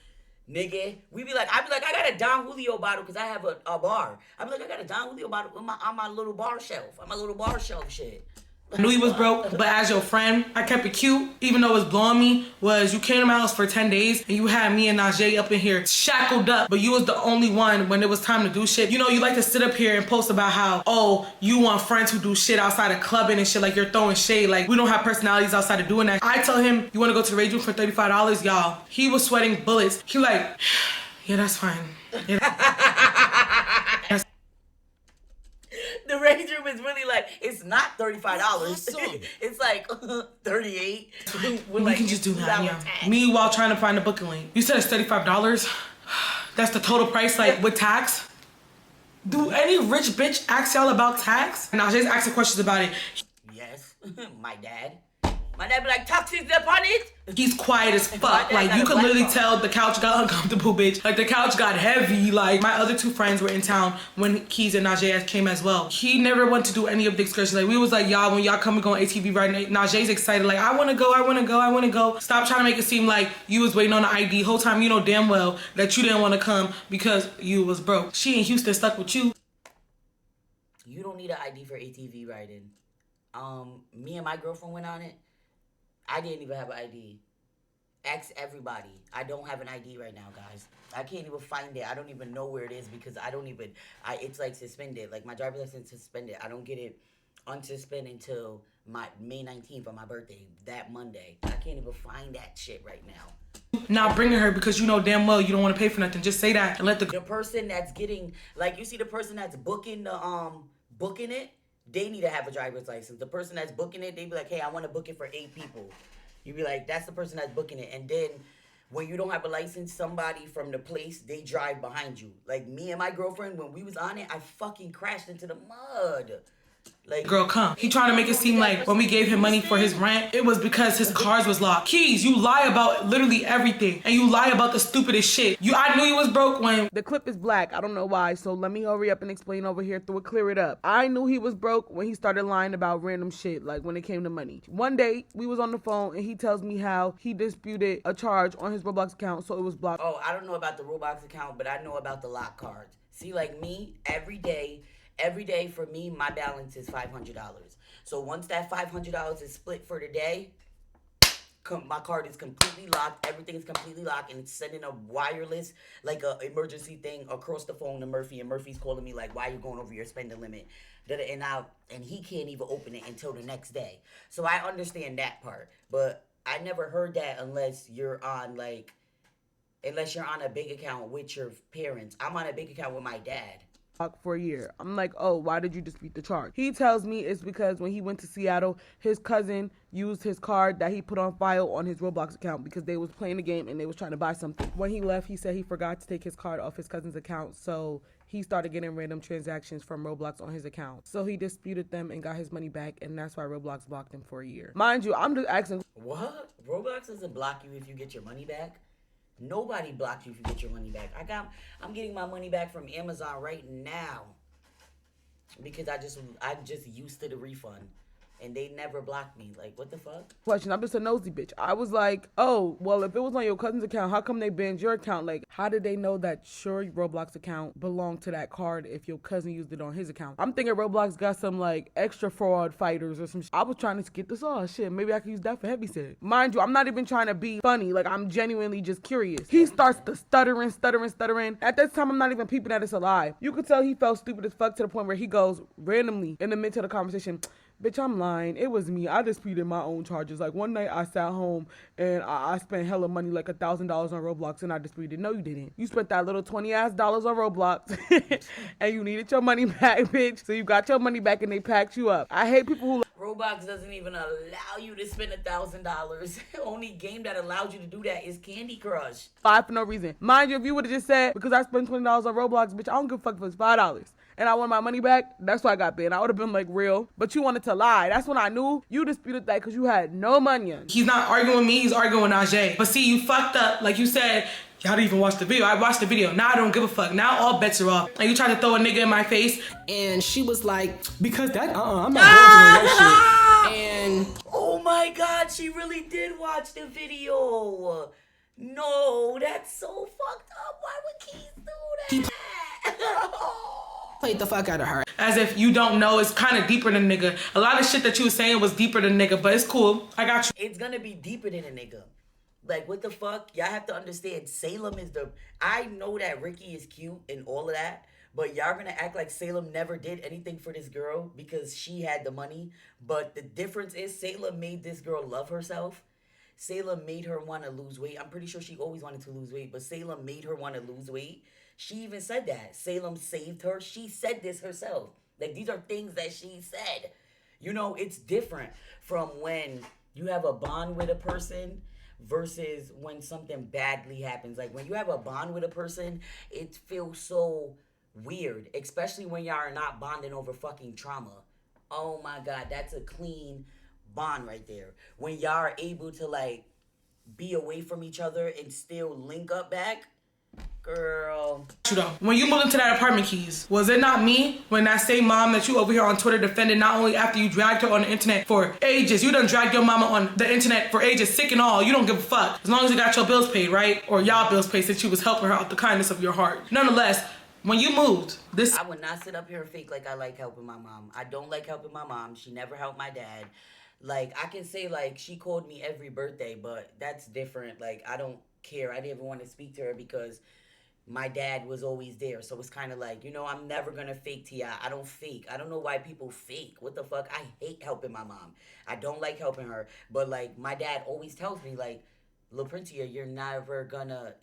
Nigga, I'd be like, I got a Don Julio bottle because I have a bar. I'd be like, I got a Don Julio bottle on my little bar shelf. On my little bar shelf shit. I knew he was broke, but as your friend, I kept it cute. Even though it was blowing me, was you came to my house for 10 days and you had me and Najee up in here shackled up, but you was the only one when it was time to do shit. You know, you like to sit up here and post about how, oh, you want friends who do shit outside of clubbing and shit, like you're throwing shade, like we don't have personalities outside of doing that. I tell him, you wanna go to the rage room for $35, y'all? He was sweating bullets. He like, yeah, that's fine. Yeah. The rage room is really like, it's not $35. Awesome. It's like $38. We can just do that, yeah. Meanwhile, trying to find a booking link. You said it's $35? That's the total price, like, with tax? Do any rich bitch ask y'all about tax? And Najee's asking questions about it. Yes, my dad. My dad be like, taxes upon it. He's quiet as fuck. Like, you could literally tell the couch got uncomfortable, bitch. Like, the couch got heavy. Like, my other two friends were in town when Kees and Najee came as well. He never went to do any of the excursions. Like, we was like, y'all, when y'all come and go on ATV ride, Najee's excited. Like, I want to go, I want to go, I want to go. Stop trying to make it seem like you was waiting on the ID. Whole time you know damn well that you didn't want to come because you was broke. She in Houston stuck with you. You don't need an ID for ATV riding. Me and my girlfriend went on it. I didn't even have an ID. Ask everybody. I don't have an ID right now, guys. I can't even find it. I don't even know where it is because it's like suspended. Like my driver's license suspended. I don't get it unsuspended until my May 19th on my birthday, that Monday. I can't even find that shit right now. Not bringing her because you know damn well you don't want to pay for nothing. Just say that and let the person that's getting, like, you see the person that's booking the booking it, they need to have a driver's license. The person that's booking it, they be like, hey, I want to book it for 8 people. You be like, that's the person that's booking it. And then when you don't have a license, somebody from the place, they drive behind you. Like me and my girlfriend, when we was on it, I fucking crashed into the mud. Like, girl, come. He trying to make it seem like when we gave him money for his rent, it was because his cars was locked. Kees, you lie about literally everything. And you lie about the stupidest shit. I knew you was broke when... The clip is black. I don't know why. So let me hurry up and explain over here to clear it up. I knew he was broke when he started lying about random shit, like when it came to money. One day, we was on the phone and he tells me how he disputed a charge on his Roblox account, so it was blocked. Oh, I don't know about the Roblox account, but I know about the lock cards. See, like me, every day for me, my balance is $500. So once that $500 is split for the day, my card is completely locked. Everything is completely locked, and it's sending a wireless, like a emergency thing across the phone to Murphy, and Murphy's calling me like, why are you going over your spending limit? And he can't even open it until the next day. So I understand that part, but I never heard that unless you're on a big account with your parents. I'm on a big account with my dad. For a year. I'm like, oh, why did you dispute the charge? He tells me it's because when he went to Seattle, his cousin used his card that he put on file on his Roblox account because they was playing a game and they was trying to buy something. When he left, he said he forgot to take his card off his cousin's account, so he started getting random transactions from Roblox on his account. So he disputed them and got his money back, and that's why Roblox blocked him for a year. Mind you, I'm just asking. What? Roblox doesn't block you if you get your money back? Nobody blocked you if you get your money back. I'm getting my money back from Amazon right now because I'm just used to the refund, and they never blocked me. Like, what the fuck? Question. I'm just a nosy bitch. I was like, oh, well, if it was on your cousin's account, how come they banned your account? Like, how did they know that your Roblox account belonged to that card if your cousin used it on his account? I'm thinking Roblox got some, like, extra fraud fighters or some shit. I was trying to get this off. Shit, maybe I could use that for heavy set. Mind you, I'm not even trying to be funny. Like, I'm genuinely just curious. He starts to stuttering. At this time, I'm not even peeping that it's a lie. You could tell he felt stupid as fuck to the point where he goes randomly in the midst of the conversation, bitch, I'm lying. It was me. I disputed my own charges. Like, one night I sat home and I spent hella money, like $1,000 on Roblox, and I disputed. No, you didn't. You spent that little $20 on Roblox and you needed your money back, bitch. So you got your money back and they packed you up. I hate people who... Roblox doesn't even allow you to spend $1,000. Only game that allows you to do that is Candy Crush. Five for no reason. Mind you, if you would have just said, because I spent $20 on Roblox, bitch, I don't give a fuck if it's $5. And I want my money back, that's why I got banned. I would have been like, real. But you wanted to lie. That's when I knew you disputed that because you had no money. He's not arguing with me, he's arguing with Najee. But see, you fucked up. Like you said, y'all didn't even watch the video. I watched the video. Now I don't give a fuck. Now all bets are off. And you tried to throw a nigga in my face. And she was like, because that, I'm not going through that shit. And oh my God, she really did watch the video. No, that's so fucked up. Why would Kees do that? Played the fuck out of her. as if you don't know. It's kind of deeper than nigga. A lot of shit that you was saying was deeper than nigga, but it's cool. I got you. It's gonna be deeper than a nigga. Like, what the fuck? Y'all have to understand, Salem is I know that Rykky is cute and all of that, but y'all gonna act like Salem never did anything for this girl because she had the money. But the difference is Salem made this girl love herself. Salem made her want to lose weight. I'm pretty sure she always wanted to lose weight, but Salem made her want to lose weight. She even said that. Salem saved her. She said this herself. Like, these are things that she said. You know, it's different from when you have a bond with a person versus when something badly happens. Like, when you have a bond with a person, it feels so weird, especially when y'all are not bonding over fucking trauma. Oh my God, that's a clean bond right there. When y'all are able to, like, be away from each other and still link up back, girl. When you moved into that apartment, Keys, was it not me when that same mom that you over here on Twitter defended, not only after you dragged her on the internet for ages, you done dragged your mama on the internet for ages, sick and all, you don't give a fuck, as long as you got your bills paid, right? Or y'all bills paid, since you was helping her out the kindness of your heart. Nonetheless, when you moved, I would not sit up here and fake like I like helping my mom. I don't like helping my mom. She never helped my dad. Like, I can say, like, she called me every birthday, but that's different. Like, I don't care. I didn't even want to speak to her because my dad was always there. So it's kind of like, you know, I'm never going to fake T.I. I don't fake. I don't know why people fake. What the fuck? I hate helping my mom. I don't like helping her. But, like, my dad always tells me, like, Lil Princia, you're never gonna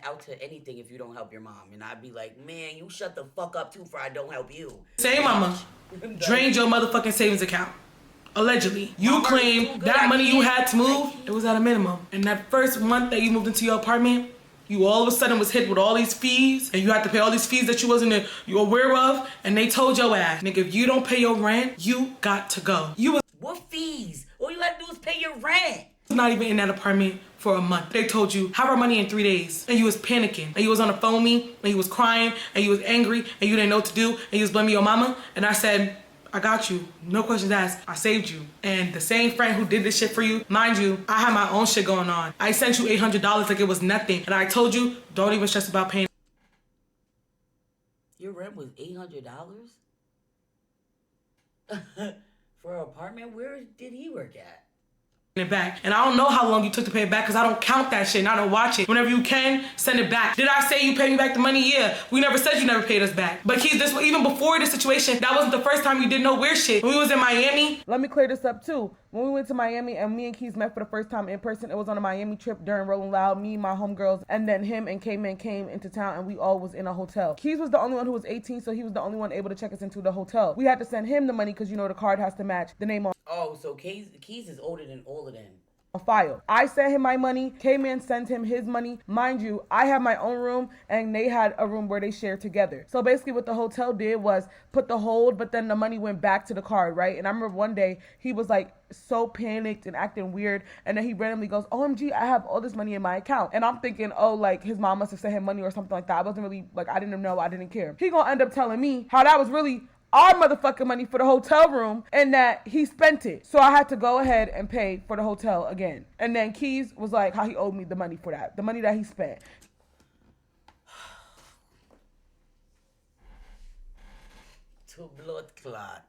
out to anything if you don't help your mom. And I'd be like, man, you shut the fuck up too for I don't help you. Same mama drained your motherfucking savings account. Allegedly. You claim that money you had to move, it was at a minimum. And that first month that you moved into your apartment, you all of a sudden was hit with all these fees, and you had to pay all these fees that you wasn't aware of, and they told your ass, nigga, if you don't pay your rent, you got to go. What fees? All you had to do is pay your rent. Not even in that apartment for a month. They told you, have our money in 3 days. And you was panicking. And you was on the phone with me, and you was crying, and you was angry, and you didn't know what to do, and you was blaming your mama. And I said, I got you. No questions asked. I saved you. And the same friend who did this shit for you, mind you, I had my own shit going on. I sent you $800 like it was nothing. And I told you, don't even stress about paying. Your rent was $800? For an apartment? Where did he work at? It back. And I don't know how long you took to pay it back because I don't count that shit and I don't watch it. Whenever you can, send it back. Did I say you paid me back the money? Yeah. We never said you never paid us back. But Kees, this even before this situation, that wasn't the first time you did no weird shit. When we was in Miami. Let me clear this up too. When we went to Miami and me and Kees met for the first time in person, it was on a Miami trip during Rolling Loud. Me, my homegirls, and then him and K-Man came into town and we all was in a hotel. Kees was the only one who was 18, so he was the only one able to check us into the hotel. We had to send him the money because, you know, the card has to match the name on. Oh, so Kees is older than all of them. A file. I sent him my money. K-Man sent him his money. Mind you, I have my own room and they had a room where they shared together. So basically what the hotel did was put the hold, but then the money went back to the card, right? And I remember one day he was like so panicked and acting weird. And then he randomly goes, OMG, I have all this money in my account. And I'm thinking, oh, like his mom must have sent him money or something like that. I wasn't really, like, I didn't know. I didn't care. He gonna end up telling me how that was really our motherfucking money for the hotel room and that he spent it. So I had to go ahead and pay for the hotel again. And then Kees was like how he owed me the money for that. The money that he spent. To blood clot.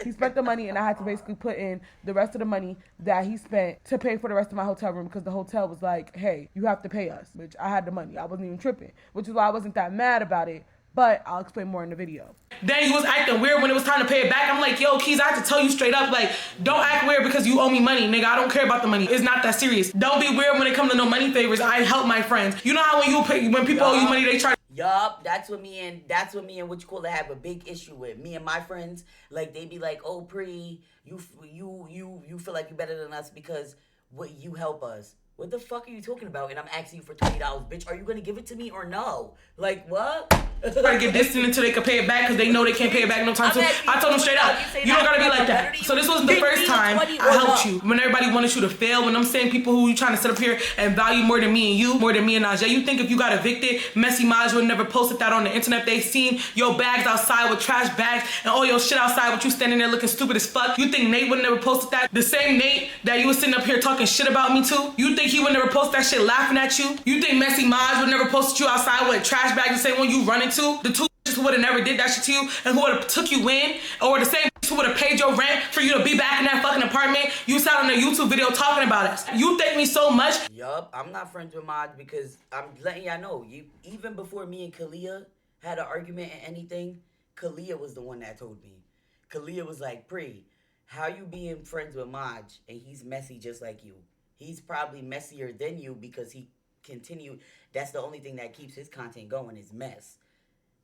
He spent the money and I had to basically put in the rest of the money that he spent to pay for the rest of my hotel room because the hotel was like, hey, you have to pay us. Which I had the money. I wasn't even tripping. Which is why I wasn't that mad about it. But I'll explain more in the video. Then he was acting weird when it was time to pay it back. I'm like, yo, Kees, I have to tell you straight up, like, don't act weird because you owe me money, nigga. I don't care about the money. It's not that serious. Don't be weird when it comes to no money favors. I help my friends. You know how when people owe you money, they try. Yup, that's what me and what you call it have a big issue with. Me and my friends, like, they be like, oh, Pre, you feel like you're better than us because what you help us. What the fuck are you talking about? And I'm asking you for $20, bitch. Are you gonna give it to me or no? Like, what? Try to get distant until they can pay it back because they know they can't pay it back no time soon. I told them straight up, you don't gotta be like that. So this wasn't the first time I helped you. When everybody wanted you to fail, when I'm saying people who you trying to sit up here and value more than me and you, more than me and Najee, you think if you got evicted, Messy Maj would never posted that on the internet. They seen your bags outside with trash bags and all your shit outside with you standing there looking stupid as fuck. You think Nate would never posted that? The same Nate that you was sitting up here talking shit about me to? You think he would never post that shit laughing at you? You think Messy Maj would never post you outside with trash bags the same one you run into? The two bitches who would have never did that shit to you and who would have took you in, or the same bitches who would have paid your rent for you to be back in that fucking apartment. You sat on a YouTube video talking about us. You thank me so much. Yup, I'm not friends with Mod because I'm letting y'all know, you even before me and Kalia had an argument and anything, Kalia was the one that told me. Kalia was like, Pre, how you being friends with Maj and he's messy just like you? He's probably messier than you because he continued. That's the only thing that keeps his content going is mess.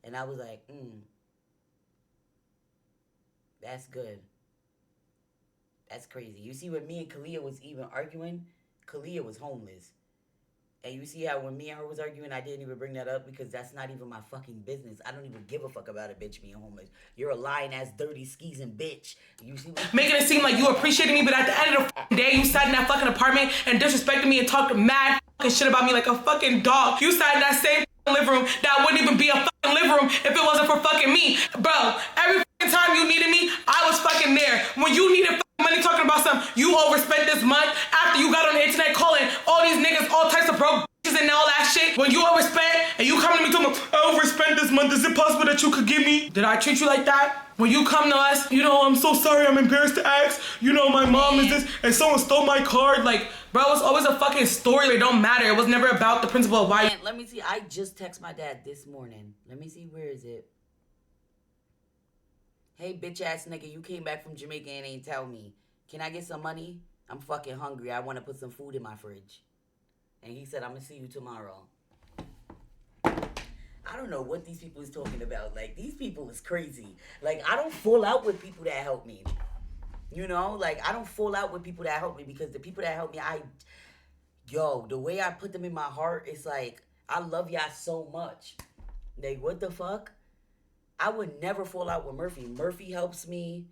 And I was like, that's good. That's crazy. You see, when me and Kalia was even arguing, Kalia was homeless. And you see how when me and her was arguing, I didn't even bring that up because that's not even my fucking business. I don't even give a fuck about a bitch being homeless. You're a lying ass, dirty, skeezing bitch. You see what? Making it seem like you appreciated me, but at the end of the fucking day, you sat in that fucking apartment and disrespected me and talked mad fucking shit about me like a fucking dog. You sat in that same living room that wouldn't even be a fucking living room if it wasn't for fucking me. Bro, every fucking time you needed me, I was fucking there. When you needed money talking about something you overspent this month after you got on the internet calling all these niggas all types of broke bitches and all that shit. When you overspent and you come to me talking about, I overspent this month, is it possible that you could give me? Did I treat you like that? When you come to us, you know, I'm so sorry, I'm embarrassed to ask. You know, my mom is this and someone stole my card. Like, bro, it's always a fucking story. It don't matter. It was never about the principle of why. Man, let me see. I just text my dad this morning. Let me see. Where is it? Hey, bitch ass nigga, you came back from Jamaica and ain't tell me. Can I get some money? I'm fucking hungry. I want to put some food in my fridge. And he said, I'm going to see you tomorrow. I don't know what these people is talking about. Like, these people is crazy. Like, I don't fall out with people that help me. You know? Like, I don't fall out with people that help me because the people that help me, the way I put them in my heart, it's like, I love y'all so much. Like, what the fuck? I would never fall out with Murphy. Murphy helps me.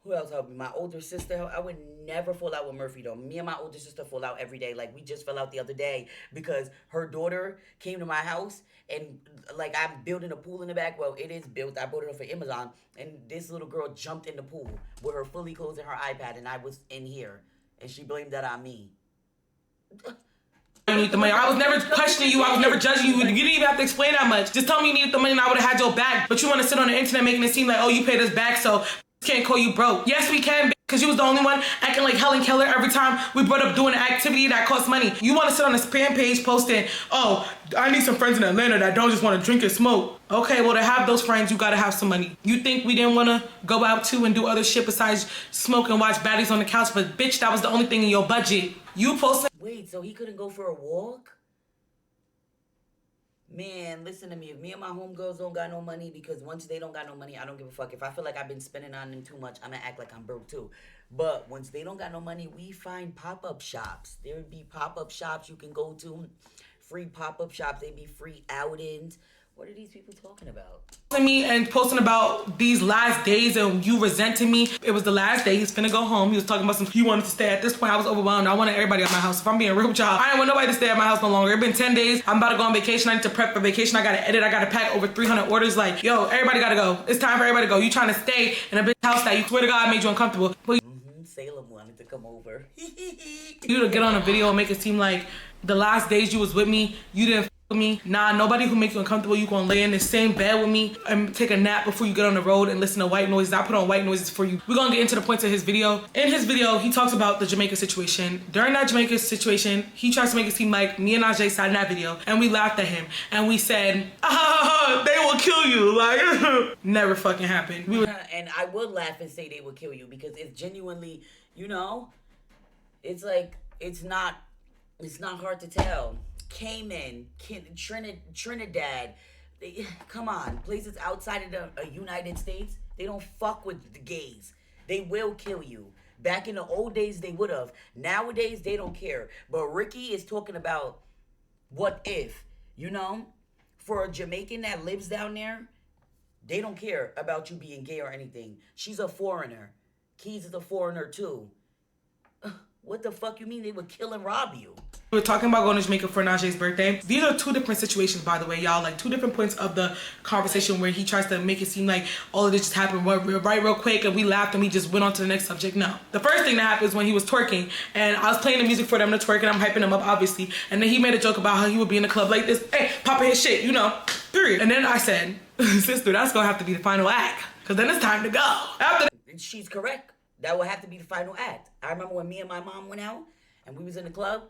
Who else helped me? My older sister. I would never fall out with Murphy, though. Me and my older sister fall out every day. Like, we just fell out the other day because her daughter came to my house and, like, I'm building a pool in the back. Well, it is built. I bought it off of Amazon. And this little girl jumped in the pool with her fully clothes and her iPad, and I was in here. And she blamed that on me. I need the money. I was never questioning you. I was never judging you. You didn't even have to explain that much. Just tell me you needed the money and I would have had your back. But you want to sit on the internet making it seem like, oh, you paid us back, so can't call you broke. Yes, we can, because you was the only one acting like Helen Keller every time we brought up doing an activity that costs money. You want to sit on a spam page posting, oh, I need some friends in Atlanta that don't just want to drink and smoke. Okay, well, to have those friends, you got to have some money. You think we didn't want to go out too and do other shit besides smoke and watch baddies on the couch, but bitch, that was the only thing in your budget. You posted. Wait, so he couldn't go for a walk? Man, listen to me. If me and my homegirls don't got no money, because once they don't got no money, I don't give a fuck. If I feel like I've been spending on them too much, I'm gonna act like I'm broke too. But once they don't got no money, we find pop-up shops. There would be pop-up shops you can go to. Free pop-up shops. They be free outings. What are these people talking about? Me and posting about these last days and you resenting me. It was the last day. He's finna go home. He was talking about some, he wanted to stay. At this point, I was overwhelmed. I wanted everybody at my house. If I'm being real with y'all, I didn't want nobody to stay at my house no longer. It's been 10 days. I'm about to go on vacation. I need to prep for vacation. I gotta edit. I gotta pack over 300 orders. Like, yo, everybody gotta go. It's time for everybody to go. You trying to stay in a big house that you swear to God made you uncomfortable. But Salem wanted to come over. you to get on a video and make it seem like the last days you was with me, you didn't with me. Nah, nobody who make you uncomfortable. You gonna lay in the same bed with me and take a nap before you get on the road and listen to white noises. I put on white noises for you. We're gonna get into the points of his video. In his video, he talks about the Jamaica situation. During that Jamaica situation, he tries to make it seem like me and Ajay sat in that video and we laughed at him and we said, they will kill you. Like, never fucking happened. We were And I would laugh and say they would kill you because it's genuinely, you know, it's like, it's not hard to tell. Cayman, Trinidad, come on, places outside of the United States, they don't fuck with the gays. They will kill you. Back in the old days, they would have. Nowadays, they don't care. But Rykky is talking about what if, you know? For a Jamaican that lives down there, they don't care about you being gay or anything. She's a foreigner. Kees is a foreigner too. What the fuck you mean they would kill and rob you? We were talking about going to Jamaica for Najee's birthday. These are two different situations, by the way, y'all. Like, two different points of the conversation where he tries to make it seem like all of this just happened right real quick and we laughed and we just went on to the next subject. No. The first thing that happened was when he was twerking and I was playing the music for them to twerk and I'm hyping him up, obviously. And then he made a joke about how he would be in the club like this, hey, popping his shit, you know, period. And then I said, sister, that's gonna have to be the final act because then it's time to go. After that, she's correct. That would have to be the final act. I remember when me and my mom went out and we was in the club.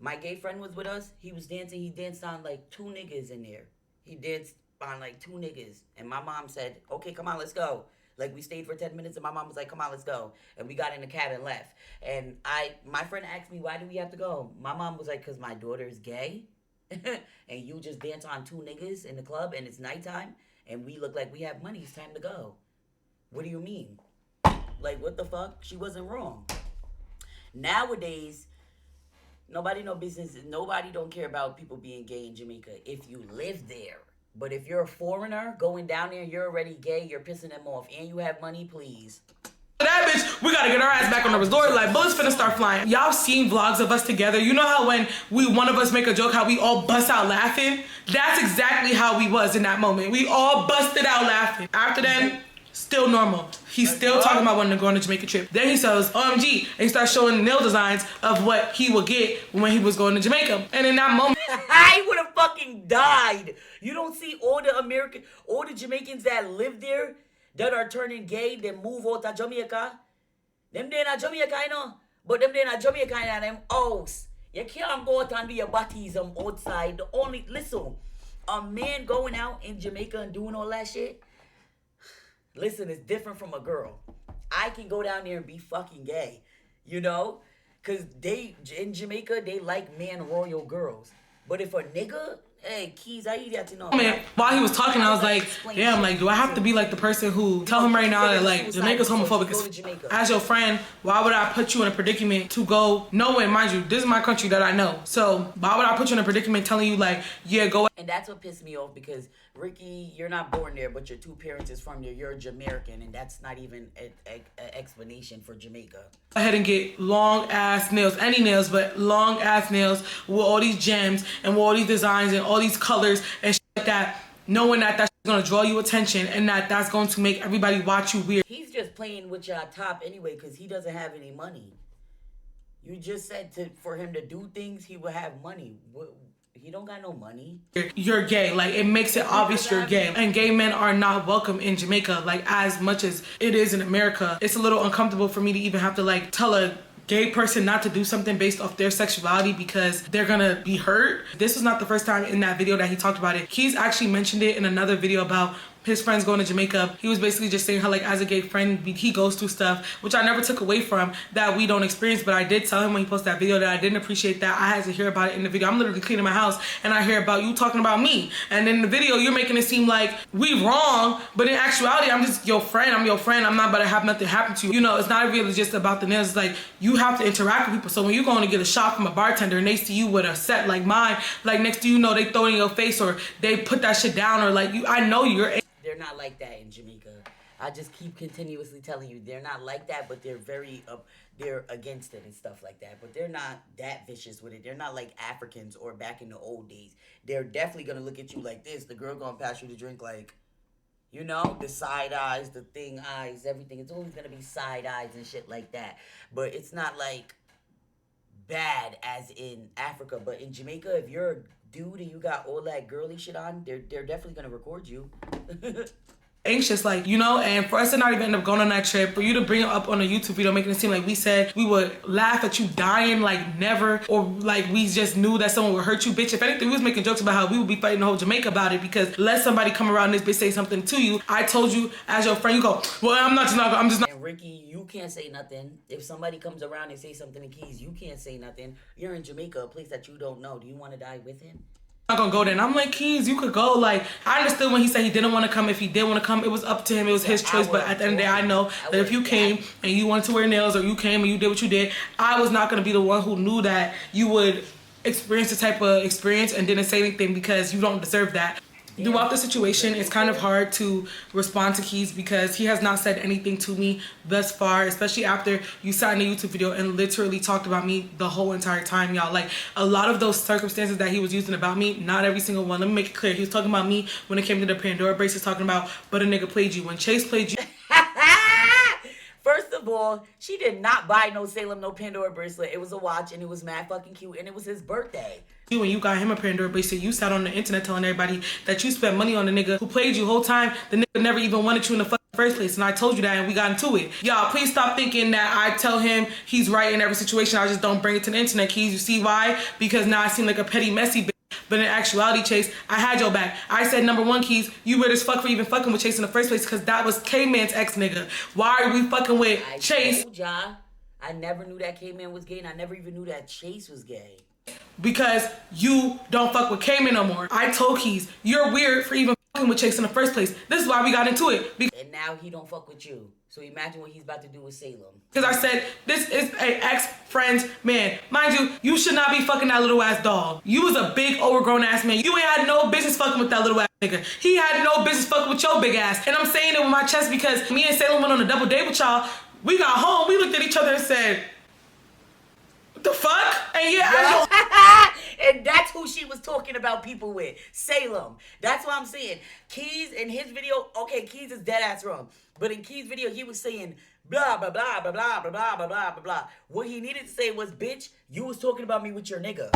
My gay friend was with us. He was dancing. He danced on like 2 niggas in there. He danced on like 2 niggas. And my mom said, okay, come on, let's go. Like, we stayed for 10 minutes and my mom was like, come on, let's go. And we got in the cab and left. And my friend asked me, why do we have to go? My mom was like, because my daughter's gay. And you just dance on 2 niggas in the club and it's nighttime. And we look like we have money. It's time to go. What do you mean? Like, what the fuck? She wasn't wrong. Nowadays, nobody no business. Nobody don't care about people being gay in Jamaica if you live there. But if you're a foreigner going down there, you're already gay, you're pissing them off, and you have money, please. that bitch, we gotta get our ass back on the resort. Like, bullets finna start flying. Y'all seen vlogs of us together. You know how when one of us make a joke, how we all bust out laughing? That's exactly how we was in that moment. We all busted out laughing. After then, still normal. He's still talking about wanting to go on a Jamaica trip. Then he says, OMG, and he starts showing nail designs of what he would get when he was going to Jamaica. And in that moment, I would have fucking died. You don't see all the Jamaicans that live there that are turning gay, they move out to Jamaica. Them they in Jamaica, you know. But them they in Jamaica and them house. You can't go out and do your baptism outside. The only, listen, a man going out in Jamaica and doing all that shit, listen, it's different from a girl. I can go down there and be fucking gay, you know? Because in Jamaica, they like man royal girls. But if a nigga, hey, Kees, I eat that to know. man, while he was talking, I was like, damn, like, do I have to be like the person who tell him right now that, like, Jamaica's homophobic? As your friend, why would I put you in a predicament to go, knowing, mind you, this is my country that I know. So why would I put you in a predicament telling you, like, yeah, go. And that's what pissed me off because, Rykky, you're not born there, but your 2 parents is from there. You're a Jamaican, and that's not even an explanation for Jamaica. Go ahead and get long ass nails, any nails, but long ass nails with all these gems and with all these designs and all these colors and shit like that, knowing that that's gonna draw you attention and that's going to make everybody watch you weird. He's just playing with your top anyway because he doesn't have any money. You just said for him to do things, he would have money. He don't got no money. You're gay. Like, it makes it obvious you're gay. And gay men are not welcome in Jamaica, like, as much as it is in America. It's a little uncomfortable for me to even have to, like, tell a gay person not to do something based off their sexuality because they're gonna be hurt. This was not the first time in that video that he talked about it. Kees actually mentioned it in another video about his friends going to Jamaica. He was basically just saying how, like, as a gay friend, he goes through stuff, which I never took away from, that we don't experience, but I did tell him when he posted that video that I didn't appreciate that. I had to hear about it in the video. I'm literally cleaning my house, and I hear about you talking about me. And in the video, you're making it seem like we wrong, but in actuality, I'm just your friend. I'm your friend. I'm not about to have nothing happen to you. You know, it's not really just about the nails. It's like, you have to interact with people. So when you're going to get a shot from a bartender, and they see you with a set like mine, like, next to you know, they throw it in your face, or they put that shit down, or like, I know you're... They're not like that in Jamaica. I just keep continuously telling you they're not like that, but they're very they're against it and stuff like that. But they're not that vicious with it. They're not like Africans or back in the old days. They're definitely gonna look at you like this. The girl gonna pass you the drink, like, you know, the side eyes, the thing eyes, everything. It's always gonna be side eyes and shit like that. But it's not like bad as in Africa. But in Jamaica, if you're a dude and you got all that girly shit on, they're definitely gonna record you. Anxious, like, you know, and for us to not even end up going on that trip, for you to bring it up on a YouTube video, making it seem like we said we would laugh at you dying, like, never, or like we just knew that someone would hurt you, bitch. If anything, we was making jokes about how we would be fighting the whole Jamaica about it because let somebody come around this bitch say something to you. I told you as your friend, you go, well, I'm just not. And Rykky, you can't say nothing. If somebody comes around and say something to Kees, you can't say nothing. You're in Jamaica, a place that you don't know. Do you want to die with him? Not gonna go there. And I'm like, Kees, you could go. Like, I understood when he said he didn't want to come. If he did want to come, it was up to him. It was his choice. But at the end of the day, I know that if you came and you wanted to wear nails, or you came and you did what you did, I was not gonna be the one who knew that you would experience the type of experience and didn't say anything because you don't deserve that. Throughout the situation, it's kind of hard to respond to Kees because he has not said anything to me thus far, especially after you sat in a YouTube video and literally talked about me the whole entire time, y'all. Like, a lot of those circumstances that he was using about me, not every single one. Let me make it clear. He was talking about me when it came to the Pandora bracelets, talking about, but a nigga played you. When Chase played you... First of all, she did not buy no Salem, no Pandora bracelet. It was a watch, and it was mad fucking cute, and it was his birthday. When you got him a Pandora bracelet, you sat on the internet telling everybody that you spent money on the nigga who played you the whole time. The nigga never even wanted you in the first place, and I told you that, and we got into it. Y'all, please stop thinking that I tell him he's right in every situation. I just don't bring it to the internet, Kees. You see why? Because now I seem like a petty, messy bitch. But in actuality, Chase, I had your back. I said, number one, Kees, you weird as fuck for even fucking with Chase in the first place because that was K-Man's ex-nigga. Why are we fucking with Chase? I told y'all, I never knew that K-Man was gay, and I never even knew that Chase was gay. Because you don't fuck with K-Man no more. I told Kees, you're weird for even fucking with Chase in the first place. This is why we got into it. And now he don't fuck with you. So imagine what he's about to do with Salem. Because I said, this is a ex-friend's man. Mind you, you should not be fucking that little ass dog. You was a big overgrown ass man. You ain't had no business fucking with that little ass nigga. He had no business fucking with your big ass. And I'm saying it with my chest because me and Salem went on a double date with y'all. We got home, we looked at each other and said, what the fuck? And yeah, and that's who she was talking about people with. Salem. That's what I'm saying. Kees in his video, okay, Kees is dead ass wrong. But in Kees' video, he was saying blah, blah, blah, blah, blah, blah, blah, blah, blah, blah, blah. What he needed to say was, bitch, you was talking about me with your nigga.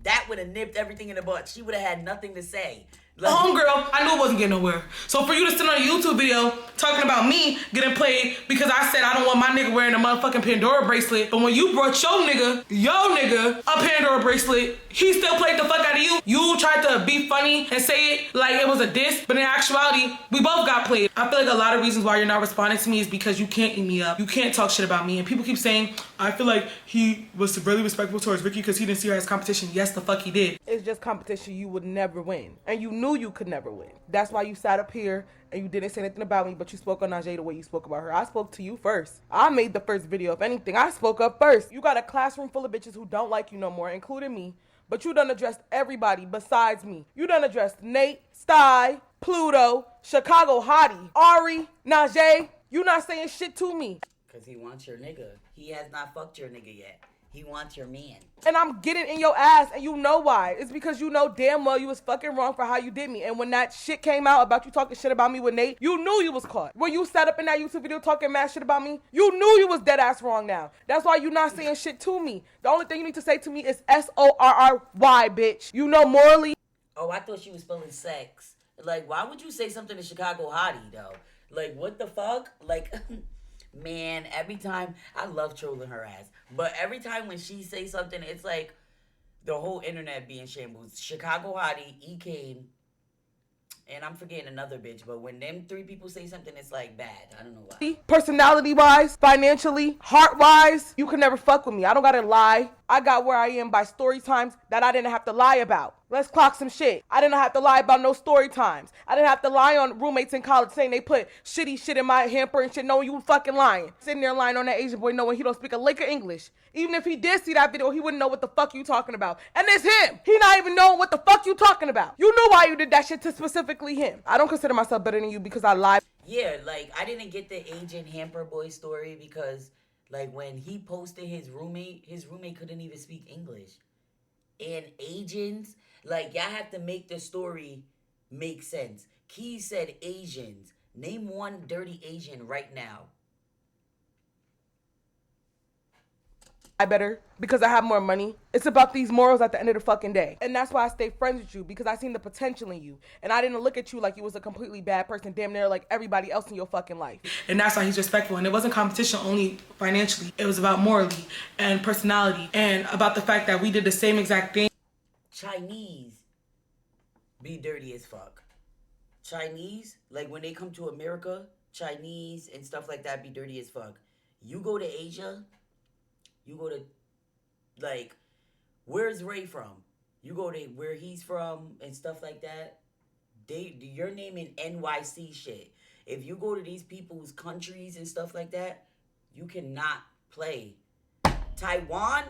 That would have nipped everything in the butt. She would have had nothing to say. Like, homegirl, I knew it wasn't getting nowhere. So for you to sit on a YouTube video talking about me getting played because I said I don't want my nigga wearing a motherfucking Pandora bracelet, but when you brought your nigga, a Pandora bracelet, he still played the fuck out of you. You tried to be funny and say it like it was a diss, but in actuality, we both got played. I feel like a lot of reasons why you're not responding to me is because you can't eat me up. You can't talk shit about me. And people keep saying, I feel like he was really respectful towards Rykky because he didn't see her as competition. Yes, the fuck he did. It's just competition you would never win. And you knew you could never win. That's why you sat up here and you didn't say anything about me, but you spoke on Najee the way you spoke about her. I spoke to you first. I made the first video. If anything, I spoke up first. You got a classroom full of bitches who don't like you no more, including me. But you done addressed everybody besides me. You done addressed Nate, Sty, Pluto, Chicago Hottie, Ari, Najee. You not saying shit to me. Because he wants your nigga. He has not fucked your nigga yet. He wants your man. And I'm getting in your ass, and you know why. It's because you know damn well you was fucking wrong for how you did me. And when that shit came out about you talking shit about me with Nate, you knew you was caught. When you sat up in that YouTube video talking mad shit about me, you knew you was dead ass wrong now. That's why you not saying shit to me. The only thing you need to say to me is SORRY, bitch. You know morally. Oh, I thought she was spelling sex. Like, why would you say something to Chicago Hottie, though? Like, what the fuck? Like... Man, every time, I love trolling her ass, but every time when she says something, it's like the whole internet be in shambles. Chicago Hottie, E. Kane, and I'm forgetting another bitch, but when them three people say something, it's like bad. I don't know why. Personality-wise, financially, heart-wise, you can never fuck with me. I don't gotta lie. I got where I am by story times that I didn't have to lie about. Let's clock some shit. I didn't have to lie about no story times. I didn't have to lie on roommates in college saying they put shitty shit in my hamper and shit knowing you fucking lying. Sitting there lying on that Asian boy knowing he don't speak a lick of English. Even if he did see that video, he wouldn't know what the fuck you talking about. And it's him. He not even knowing what the fuck you talking about. You knew why you did that shit to specifically him. I don't consider myself better than you because I lied. Yeah, like, I didn't get the Asian hamper boy story because, like, when he posted his roommate couldn't even speak English. And Asians, like, y'all have to make the story make sense. Kees said Asians. Name one dirty Asian right now. I better because I have more money. It's about these morals at the end of the fucking day. And that's why I stay friends with you, because I seen the potential in you. And I didn't look at you like you was a completely bad person, damn near like everybody else in your fucking life. And that's why he's respectful. And it wasn't competition only financially. It was about morally and personality and about the fact that we did the same exact thing. Chinese be dirty as fuck. Chinese, like when they come to America, Chinese and stuff like that be dirty as fuck. You go to Asia, you go to, like, where's Ray from? You go to where he's from and stuff like that. You're naming NYC shit. If you go to these people's countries and stuff like that, you cannot play. Taiwan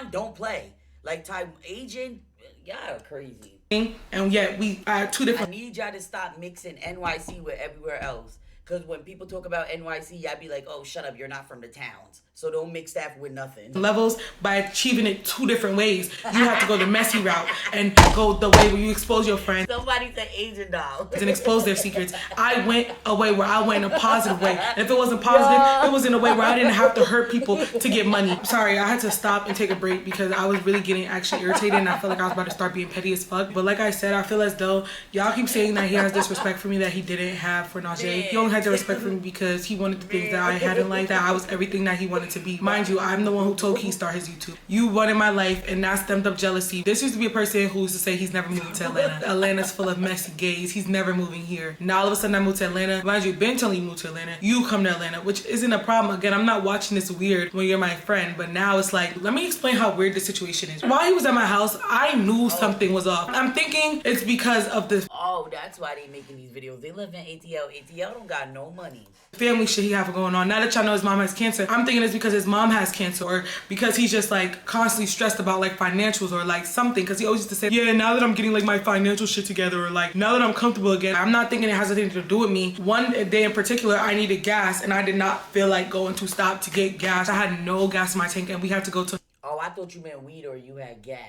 don't play. Like, Asian, y'all are crazy. and yet we are two I different. need y'all to stop mixing NYC with everywhere else. Because when people talk about NYC, y'all be like, oh, shut up, you're not from the towns. So don't mix that with nothing. Levels by achieving it two different ways. You have to go the messy route and go the way where you expose your friends Somebody said Asian doll. and expose their secrets. I went a way where I went in a positive way. And if it wasn't positive, it was in a way where I didn't have to hurt people to get money. Sorry, I had to stop and take a break because I was really getting actually irritated and I felt like I was about to start being petty as fuck. But like I said, I feel as though y'all keep saying that he has this respect for me that he didn't have for Najee. He only had the respect for me because he wanted the things that I had in life, that I was everything that he wanted to be. Mind you, I'm the one who told Kees start his YouTube. You wanted my life and that stemmed up jealousy. This used to be a person who used to say he's never moving to Atlanta. Atlanta's full of messy gays. He's never moving here. Now all of a sudden I moved to Atlanta. Mind you, been telling you move to Atlanta. You come to Atlanta, which isn't a problem. Again, I'm not watching this weird when you're my friend, but now it's like, let me explain how weird the situation is. While he was at my house, I knew something was off. I'm thinking it's because of the Oh, that's why they making these videos. They live in ATL. ATL don't got no money. family shit he have going on. Now that y'all know his mom has cancer, I'm thinking it's because his mom has cancer or because he's just like constantly stressed about like financials or like something. Because he always used to say, yeah, now that I'm getting like my financial shit together or like now that I'm comfortable again. I'm not thinking it has anything to do with me. One day in particular, I needed gas and I did not feel like going to stop to get gas. I had no gas in my tank and we had to go to Oh, I thought you meant weed or you had gas.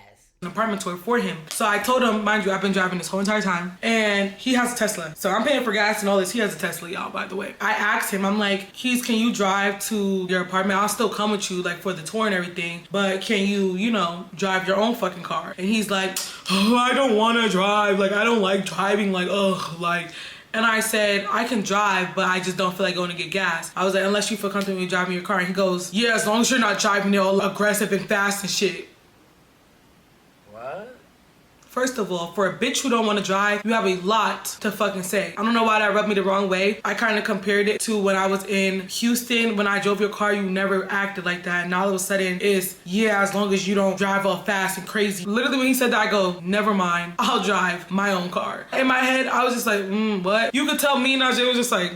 an apartment tour for him. So I told him, mind you, I've been driving this whole entire time and he has a Tesla. So I'm paying for gas and all this. He has a Tesla, y'all, by the way. I asked him, I'm like, Kees, can you drive to your apartment? I'll still come with you like for the tour and everything, but can you know, drive your own fucking car? And he's like, oh, I don't want to drive. Like, I don't like driving. Like, ugh, like. And I said, I can drive, but I just don't feel like going to get gas. I was like, unless you feel comfortable with driving your car. And he goes, yeah, as long as you're not driving it all aggressive and fast and shit. What? First of all, for a bitch who don't want to drive, you have a lot to fucking say. I don't know why that rubbed me the wrong way. I kind of compared it to when I was in Houston. When I drove your car, you never acted like that. And all of a sudden, it's, yeah, as long as you don't drive all fast and crazy. Literally, when he said that, I go, never mind. I'll drive my own car. In my head, I was just like, what? You could tell me, Najee was just like,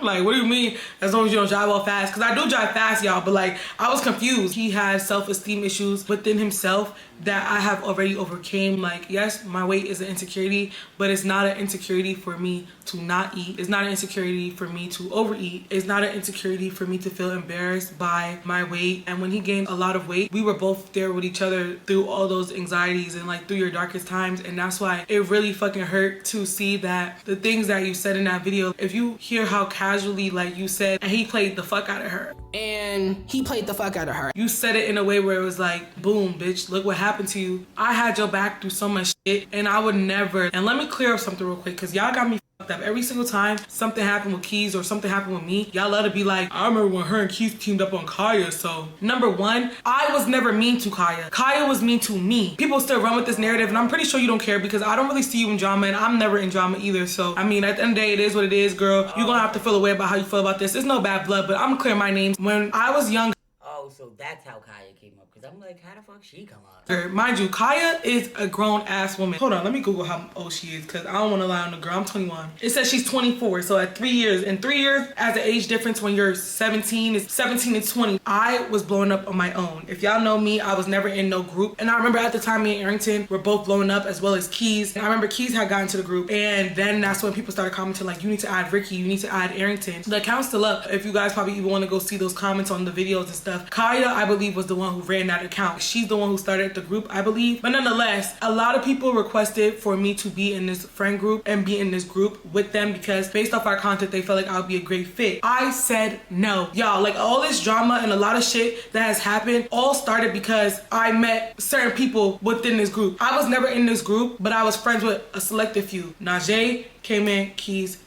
like, what do you mean? As long as you don't drive all fast? Because I do drive fast, y'all, but like, I was confused. He has self-esteem issues within himself that I have already overcame. Like, yes, my weight is an insecurity, but it's not an insecurity for me to not eat. It's not an insecurity for me to overeat. It's not an insecurity for me to feel embarrassed by my weight. And when he gained a lot of weight, we were both there with each other through all those anxieties and like through your darkest times. And that's why it really fucking hurt to see that the things that you said in that video, if you hear how casually like you said, and he played the fuck out of her. And he played the fuck out of her. You said it in a way where it was like, boom, bitch, look what happened to you. I had your back through so much shit and I would never. And let me clear up something real quick because y'all got me fucked up. Every single time something happened with Kees or something happened with me, y'all love to be like, I remember when her and Kees teamed up on Kaya. So number one, I was never mean to Kaya. Kaya was mean to me. People still run with this narrative and I'm pretty sure you don't care because I don't really see you in drama and I'm never in drama either. So I mean, at the end of the day, it is what it is, girl. You're gonna have to feel a way about how you feel about this. There's no bad blood, but I'm gonna clear my name. When I was young, Oh, so that's how Kaya came up. Because I'm like, how the fuck she come up? mind you, Kaya is a grown ass woman. Hold on, let me Google how old she is because I don't want to lie on the girl. I'm 21. It says she's 24. So at 3 years, in 3 years, as an age difference when you're 17, it's 17 and 20. I was blowing up on my own. If y'all know me, I was never in no group. And I remember at the time me and Arrington were both blowing up as well as Kees. And I remember Kees had gotten to the group. And then that's when people started commenting like, you need to add Rykky, you need to add Arrington. The account's still up. If you guys probably even want to go see those comments on the videos and stuff. Kaya, I believe, was the one who ran that account. She's the one who started the group, I believe. But nonetheless, a lot of people requested for me to be in this friend group and be in this group with them because based off our content, they felt like I would be a great fit. I said no. Y'all, like all this drama and a lot of shit that has happened all started because I met certain people within this group. I was never in this group, but I was friends with a selective few. Najee came in, Kees,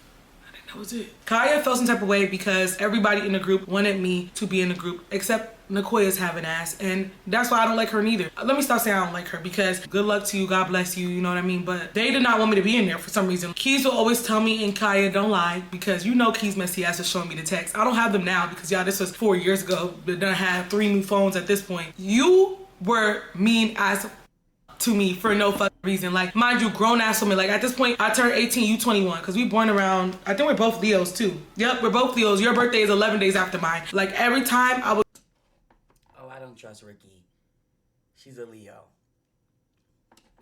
that was it. Kaya felt some type of way because everybody in the group wanted me to be in the group except Nicoya's having ass, and that's why I don't like her neither. Let me stop saying I don't like her because good luck to you, God bless you, you know what I mean? But they did not want me to be in there for some reason. Kees will always tell me, and Kaya, don't lie, because you know Kees messy ass is showing me the text. I don't have them now because y'all, this was 4 years ago. They done had 3 new phones at this point. You were mean as to me for no fucking reason. Like, mind you, grown ass women. Like, at this point, I turned 18, you 21. Because we born around, I think we're both Leos too. Yep, we're both Leos. Your birthday is 11 days after mine. Like, every time I would... Oh, I don't trust Rykky. She's a Leo.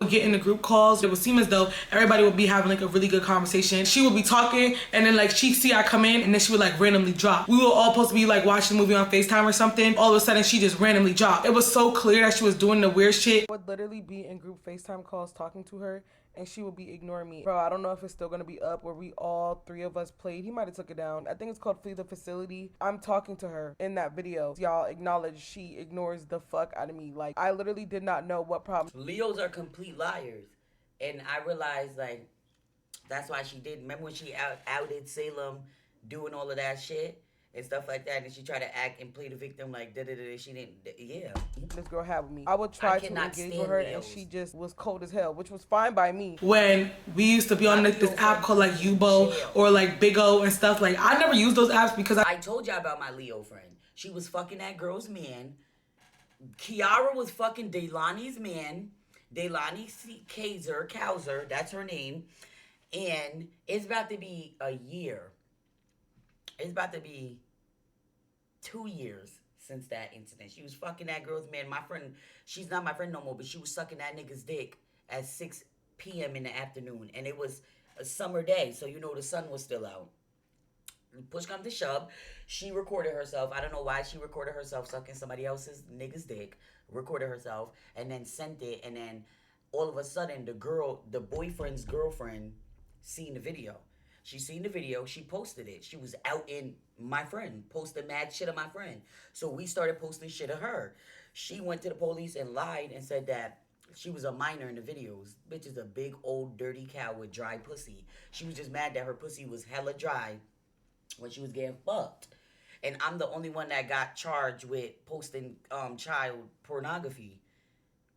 get in the group calls, it would seem as though everybody would be having like a really good conversation. She would be talking and then like she'd see I come in and then she would like randomly drop. We were all supposed to be like watching a movie on FaceTime or something. All of a sudden she just randomly dropped. It was so clear that she was doing the weird shit. I would literally be in group FaceTime calls talking to her and she would be ignoring me. Bro, I don't know if it's still gonna be up where we all three of us played. He might have took it down. I think it's called Flee the Facility. I'm talking to her in that video. Y'all acknowledge she ignores the fuck out of me. Like, I literally did not know what problem. Leos are complete liars. And I realized, like, that's why she did. Remember when she outed Salem doing all of that shit and stuff like that? And she tried to act and play the victim like, da-da-da-da. She didn't, yeah. This girl had with me. I would try to engage with her and she just was cold as hell, which was fine by me. When we used to be on like this app called like Yubo or like Big O and stuff, like I never used those apps because I told y'all about my Leo friend. She was fucking that girl's man. Kiara was fucking Delaney's man. Delaney Kaiser, that's her name. And it's about to be a year. It's about to be 2 years since that incident. She was fucking that girl's man. My friend, she's not my friend no more, but she was sucking that nigga's dick at 6 p.m. in the afternoon. And it was a summer day, so you know the sun was still out. Push comes to shove, she recorded herself. I don't know why she recorded herself sucking somebody else's nigga's dick. Recorded herself and then sent it. And then all of a sudden, the boyfriend's girlfriend seen the video. She seen the video. She posted it. She was out in my friend, posted mad shit of my friend. So we started posting shit of her. She went to the police and lied and said that she was a minor in the videos. Bitch is a big old dirty cow with dry pussy. She was just mad that her pussy was hella dry when she was getting fucked. And I'm the only one that got charged with posting child pornography.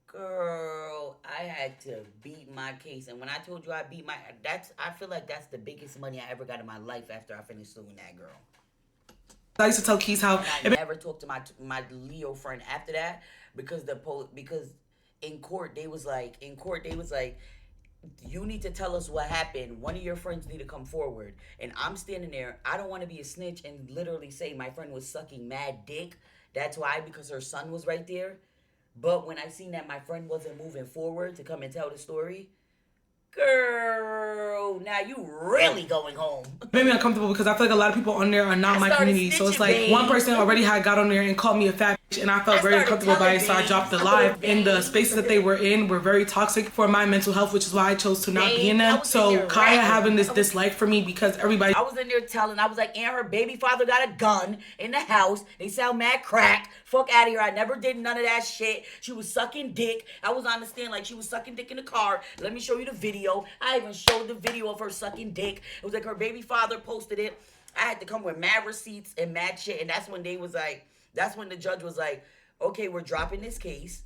Girl, I had to beat my case. And when I told you I beat my... I feel like that's the biggest money I ever got in my life after I finished suing that girl. I used to tell Kees how... I never talked to my Leo friend after that because in court, they was like... You need to tell us what happened. One of your friends need to come forward. And I'm standing there. I don't want to be a snitch and literally say my friend was sucking mad dick. That's why, because her son was right there. But when I seen that my friend wasn't moving forward to come and tell the story, girl, now you really going home. It made me uncomfortable because I feel like a lot of people on there are not my community. So it's like one person already had got on there and called me a fat bitch, and I felt very uncomfortable by it, so I dropped the live. And the spaces that they were in were very toxic for my mental health, which is why I chose to not be in them. So Kaya having this dislike for me because everybody... I was in there I was like, and her baby father got a gun in the house. They sell mad crack. Fuck out of here. I never did none of that shit. She was sucking dick. I was on the stand like she was sucking dick in the car. Let me show you the video. I even showed the video of her sucking dick. It was like her baby father posted it. I had to come with mad receipts and mad shit. And that's when the judge was like, okay, we're dropping this case.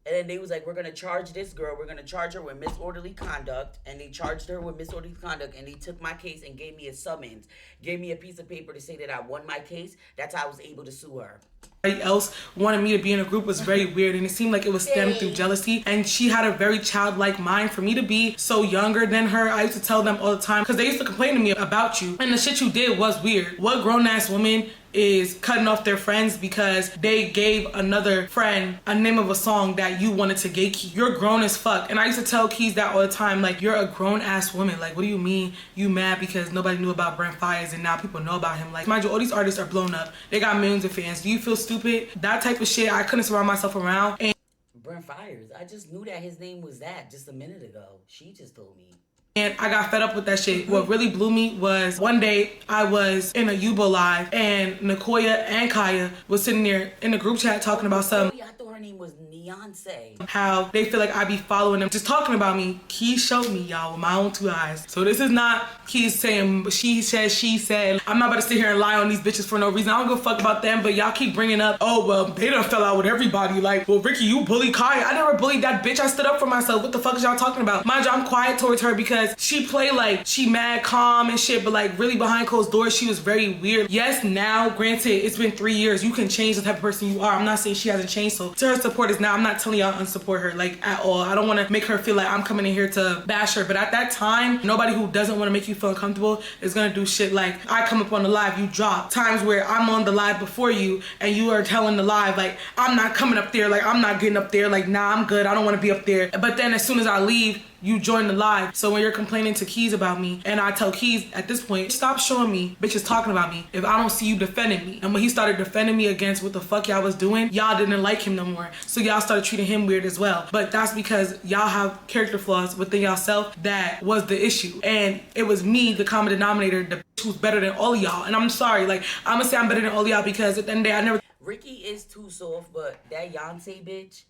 And then they was like, we're going to charge this girl. We're going to charge her with disorderly conduct. And they charged her with disorderly conduct. And they took my case and gave me a summons. Gave me a piece of paper to say that I won my case. That's how I was able to sue her. Everybody else wanted me to be in a group was very weird, and it seemed like it was stemmed through jealousy. And she had a very childlike mind. For me to be so younger than her, I used to tell them all the time because they used to complain to me about you, and the shit you did was weird. What grown-ass woman is cutting off their friends because they gave another friend a name of a song that you wanted to gatekeep? You're grown as fuck. And I used to tell Kees that all the time, like, you're a grown-ass woman. Like, what do you mean you mad because nobody knew about Brent Fires and now people know about him? Like, mind you, all these artists are blown up. They got millions of fans. Do you feel stupid? That type of shit I couldn't surround myself around. And Brent Fires, I just knew that his name was that just a minute ago. She just told me. And I got fed up with that shit. What really blew me was one day I was in a Yubo live and Nicoya and Kaya was sitting there in the group chat talking about something. I thought her name was Beyonce. How they feel like I be following them, just talking about me. Kees showed me, y'all, with my own 2 eyes. So this is not Kees saying she said, she said. I'm not about to sit here and lie on these bitches for no reason. I don't give a fuck about them, but y'all keep bringing up, oh, well, they done fell out with everybody. Like, well, Rykky, you bully Kaya. I never bullied that bitch. I stood up for myself. What the fuck is y'all talking about? Mind you, I'm quiet towards her because she play like she mad calm and shit, but like really behind closed doors, she was very weird. Yes, now, granted, it's been 3 years. You can change the type of person you are. I'm not saying she hasn't changed, so to her support is now, I'm not telling y'all unsupport her, like, at all. I don't want to make her feel like I'm coming in here to bash her. But at that time, nobody who doesn't want to make you feel uncomfortable is going to do shit like, I come up on the live, you drop. Times where I'm on the live before you and you are telling the live, like, I'm not coming up there, like, I'm not getting up there, like, nah, I'm good, I don't want to be up there. But then as soon as I leave, you join the live. So when you're complaining to Kees about me, and I tell Kees at this point, stop showing me bitches talking about me if I don't see you defending me. And when he started defending me against what the fuck y'all was doing, y'all didn't like him no more. So y'all started treating him weird as well. But that's because y'all have character flaws within yourself. That was the issue. And it was me, the common denominator, the bitch who's better than all of y'all. And I'm sorry, like, I'm gonna say I'm better than all of y'all because at the end of the day, I never... Rykky is too soft, but that Yonsei bitch,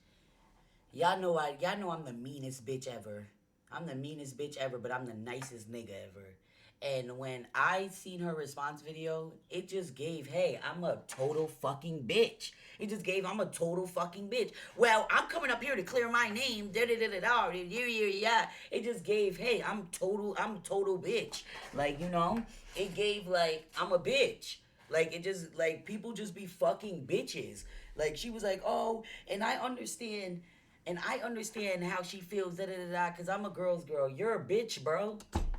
y'all know I'm the meanest bitch ever. I'm the meanest bitch ever, but I'm the nicest nigga ever. And when I seen her response video, it just gave, hey, I'm a total fucking bitch. It just gave, I'm a total fucking bitch. Well, I'm coming up here to clear my name. Da-da-da-da-da. Yeah. It just gave, hey, I'm total bitch. Like, you know, it gave, like, I'm a bitch. Like, it just, like, people just be fucking bitches. Like, she was like, oh, and I understand how she feels, da-da-da-da, because I'm a girl's girl. You're a bitch, bro.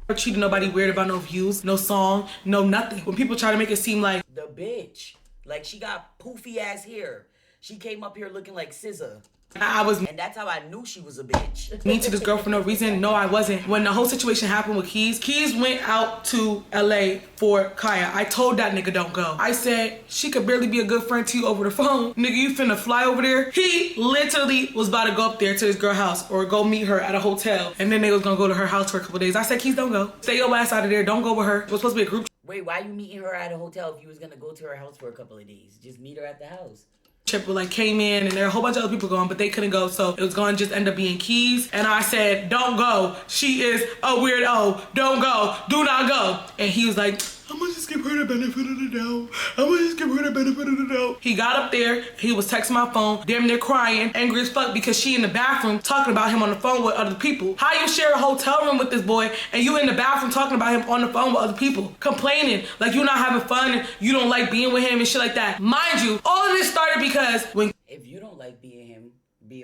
I treated nobody weird about no views, no song, no nothing. When people try to make it seem like... The bitch. Like, she got poofy ass hair. She came up here looking like SZA. I was... And that's how I knew she was a bitch. mean to this girl for no reason. No, I wasn't. When the whole situation happened with Kees went out to LA for Kaya. I told that nigga don't go. I said, she could barely be a good friend to you over the phone. Nigga, you finna fly over there? He literally was about to go up there to his girl house or go meet her at a hotel. And then they was gonna go to her house for a couple days. I said, Kees, don't go. Stay your ass out of there. Don't go with her. It was supposed to be a group. Wait, why you meeting her at a hotel if you was gonna go to her house for a couple of days? Just meet her at the house. Trip like came in and there were a whole bunch of other people going, but they couldn't go, so it was going to just end up being Kees. And I said, don't go. She is a weirdo. Don't go. Do not go. And he was like, I'm gonna just give her the benefit of the doubt. I'm gonna just give her the benefit of the doubt. He got up there, he was texting my phone, damn near crying, angry as fuck because she in the bathroom talking about him on the phone with other people. How you share a hotel room with this boy and you in the bathroom talking about him on the phone with other people? Complaining like you're not having fun and you don't like being with him and shit like that. Mind you, all of this started because when... If you don't like being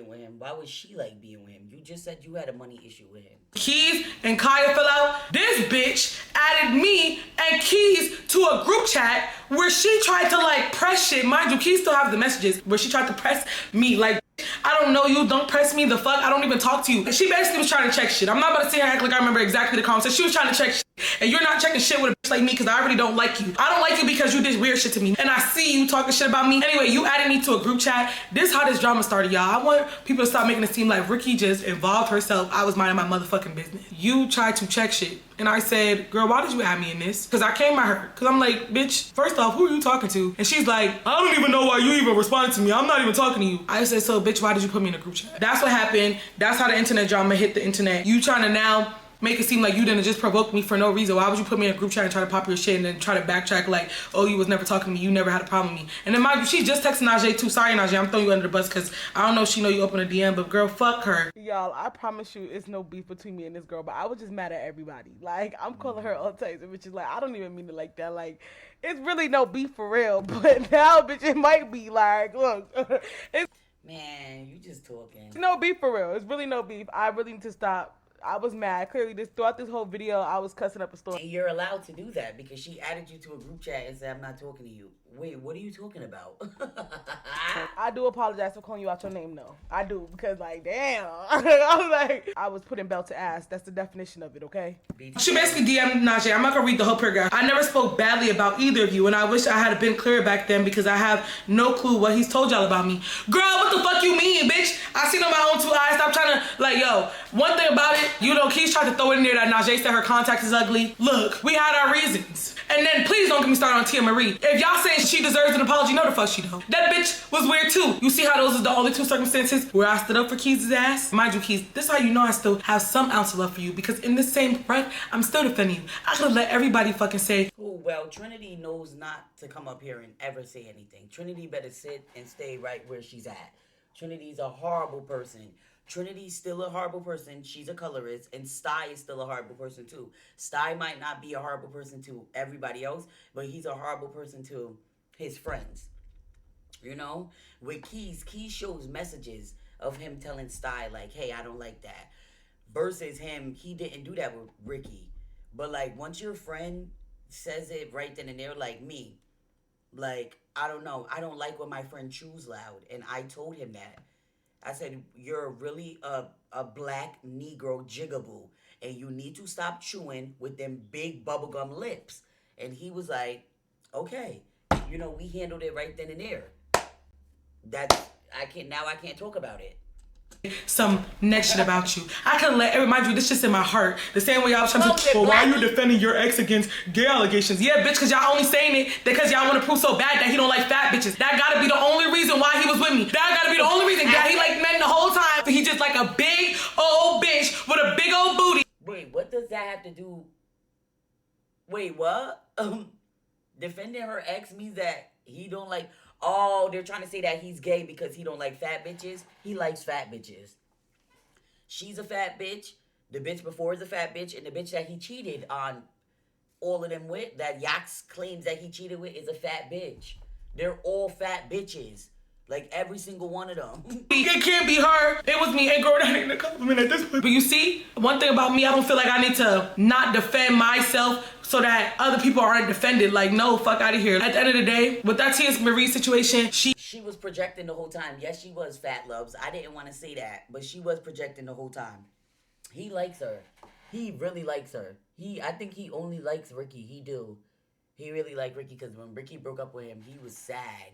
with him, why would she like being with him? You just said you had a money issue with him. Kees and Kaya fell out, this bitch added me and Kees to a group chat where she tried to like press shit. Mind you, Kees still have the messages where she tried to press me like, I don't know you, don't press me, the fuck, I don't even talk to you. She basically was trying to check shit. I'm not about to sit here and act like I remember exactly the conversation. She was trying to check shit. And you're not checking shit with a bitch like me because I already don't like you. I don't like you because you did weird shit to me. And I see you talking shit about me. Anyway, you added me to a group chat. This is how this drama started, y'all. I want people to stop making it seem like Rykky just involved herself. I was minding my motherfucking business. You tried to check shit. And I said, girl, why did you add me in this? Because I came at her. Because I'm like, bitch, first off, who are you talking to? And she's like, I don't even know why you even responded to me. I'm not even talking to you. I said, so bitch, why did you put me in a group chat? That's what happened. That's how the internet drama hit the internet. You trying to now make it seem like you didn't just provoke me for no reason. Why would you put me in a group chat and try to pop your shit and then try to backtrack like, oh, you was never talking to me, you never had a problem with me. And then mind you, she's just texting Najee too. Sorry, Najee, I'm throwing you under the bus because I don't know if she know you open a DM, but girl, fuck her. Y'all, I promise you it's no beef between me and this girl, but I was just mad at everybody. Like, I'm calling her all types of bitches. Like, I don't even mean it like that. Like, it's really no beef for real, but now, bitch, it might be. Like, look, it's... Man, you just talking. No beef for real. It's really no beef. I really need to stop. I was mad. Clearly, throughout this whole video, I was cussing up a storm. And you're allowed to do that because she added you to a group chat and said, I'm not talking to you. Wait, what are you talking about? I do apologize for calling you out your name, though. I do, because, like, damn. I was like, I was putting belt to ass. That's the definition of it, okay? She basically DM'd Najee. I'm not gonna read the whole paragraph. I never spoke badly about either of you, and I wish I had been clear back then because I have no clue what he's told y'all about me. Girl, what the fuck you mean, bitch? I seen on my own two eyes. Stop trying to, like, yo, one thing about it, you know, Kees tried to throw it in there that Najee said her contacts is ugly. Look, we had our reasons. And then please don't get me started on Tia Marie. If y'all saying she deserves an apology, no the fuck she don't. That bitch was weird too. You see how those are the only two circumstances where I stood up for Kees' ass? Mind you, Kees, this is how you know I still have some ounce of love for you because in this same front, I'm still defending you. I could've let everybody fucking say, oh, well, Trinity knows not to come up here and ever say anything. Trinity better sit and stay right where she's at. Trinity's a horrible person. Trinity's still a horrible person. She's a colorist. And Sty is still a horrible person too. Sty might not be a horrible person to everybody else, but he's a horrible person to his friends. You know? With Kees shows messages of him telling Sty, like, hey, I don't like that. Versus him, he didn't do that with Rykky. But, like, once your friend says it right then and there, like me, like, I don't know, I don't like when my friend chews loud. And I told him that. I said, you're really a black Negro jigaboo. And you need to stop chewing with them big bubblegum lips. And he was like, okay. You know, we handled it right then and there. I can't talk about it. Some next shit about you. I can let mind you, this just in my heart. The same way y'all was trying to, well, why are you defending your ex against gay allegations? Yeah, bitch, because y'all only saying it because y'all want to prove so bad that he don't like fat bitches. That gotta be the only reason why he was with me. That gotta be the only reason that he liked men the whole time. He just like a big old bitch with a big old booty. Wait, what does that have to do? Wait, what? Defending her ex means that he don't like... Oh, they're trying to say that he's gay because he don't like fat bitches. He likes fat bitches. She's a fat bitch. The bitch before is a fat bitch. And the bitch that he cheated on all of them with, that Yax claims that he cheated with, is a fat bitch. They're all fat bitches. Like, every single one of them. It can't be her. It was me. And girl, that ain't a compliment at this point. But you see, one thing about me, I don't feel like I need to not defend myself so that other people aren't defended. Like, no, fuck out of here. At the end of the day, with that T.S. Marie situation, she was projecting the whole time. Yes, she was fat, loves. I didn't want to say that, but she was projecting the whole time. He likes her. He really likes her. I think he only likes Rykky. He do. He really liked Rykky because when Rykky broke up with him, he was sad.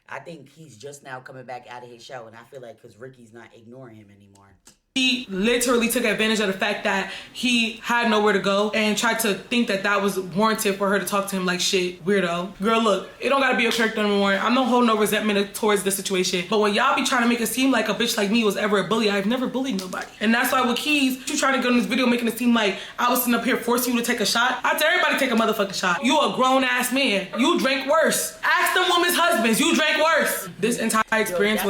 I think he's just now coming back out of his shell, and I feel like because Ricky's not ignoring him anymore. He literally took advantage of the fact that he had nowhere to go and tried to think that that was warranted for her to talk to him like shit, weirdo. Girl, look, it don't gotta be a character anymore. I'm not holding no resentment towards the situation. But when y'all be trying to make it seem like a bitch like me was ever a bully, I've never bullied nobody. And that's why with Kees, you trying to go in this video making it seem like I was sitting up here forcing you to take a shot. I tell everybody take a motherfucking shot. You a grown ass man. You drank worse. Ask them women's husbands. You drank worse. This entire experience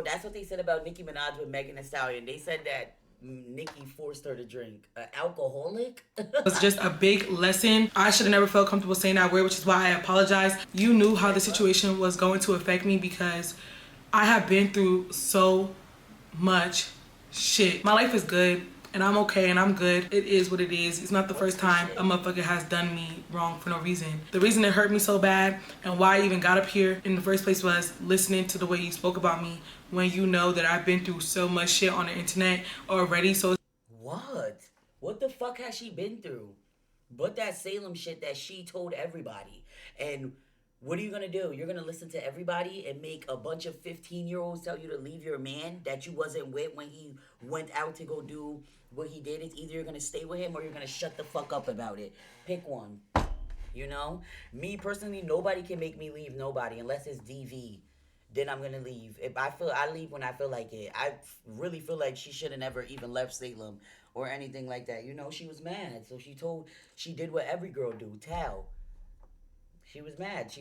that's what they said about Nicki Minaj with Megan Thee Stallion. They said that Nicki forced her to drink. An alcoholic? It was just a big lesson. I should have never felt comfortable saying that word, which is why I apologize. You knew how the situation was going to affect me because I have been through so much shit. My life is good and I'm okay and I'm good. It is what it is. It's not the first time a motherfucker has done me wrong for no reason. The reason it hurt me so bad and why I even got up here in the first place was listening to the way you spoke about me when you know that I've been through so much shit on the internet already. So what the fuck has she been through? But that Salem shit that she told everybody. And what are you gonna do? You're gonna listen to everybody and make a bunch of 15-year-olds tell you to leave your man that you wasn't with when he went out to go do what he did? It's either you're gonna stay with him or you're gonna shut the fuck up about it. Pick one. You know? Me personally, nobody can make me leave nobody unless it's DV. Then I'm gonna leave. If I leave when I feel like it. I really feel like she should have never even left Salem or anything like that. You know, she was mad. So she did what every girl do. Tell. She was mad.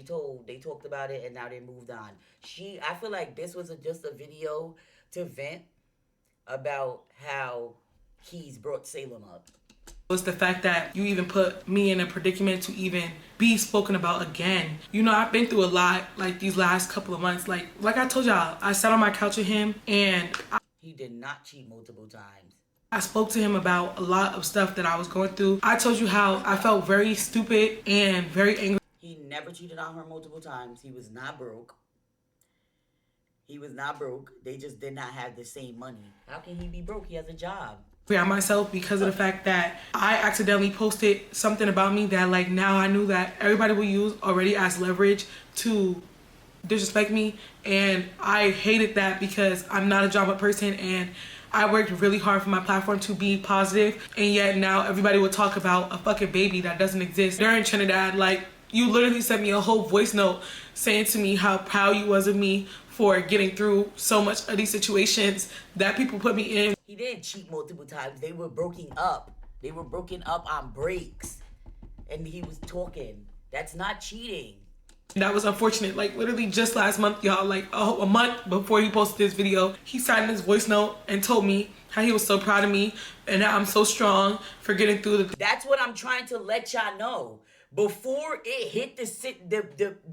They talked about it and now they moved on. I feel like this was just a video to vent about how Kees brought Salem up. It's the fact that you even put me in a predicament to even be spoken about again. You know, I've been through a lot like these last couple of months. Like I told y'all, I sat on my couch with him and he did not cheat multiple times. I spoke to him about a lot of stuff that I was going through. I told you how I felt very stupid and very angry. He never cheated on her multiple times. He was not broke. They just did not have the same money. How can he be broke? He has a job. On myself because of the fact that I accidentally posted something about me that like now I knew that everybody will use already as leverage to disrespect me, and I hated that because I'm not a drama person and I worked really hard for my platform to be positive, and yet now everybody will talk about a fucking baby that doesn't exist. They're in Trinidad. Like, you literally sent me a whole voice note saying to me how proud you was of me for getting through so much of these situations that people put me in. He didn't cheat multiple times. They were broken up. They were broken up on breaks. And he was talking. That's not cheating. That was unfortunate. Like, literally just last month, y'all, like a month before he posted this video, he signed his voice note and told me how he was so proud of me and that I'm so strong for getting through the... That's what I'm trying to let y'all know. Before it hit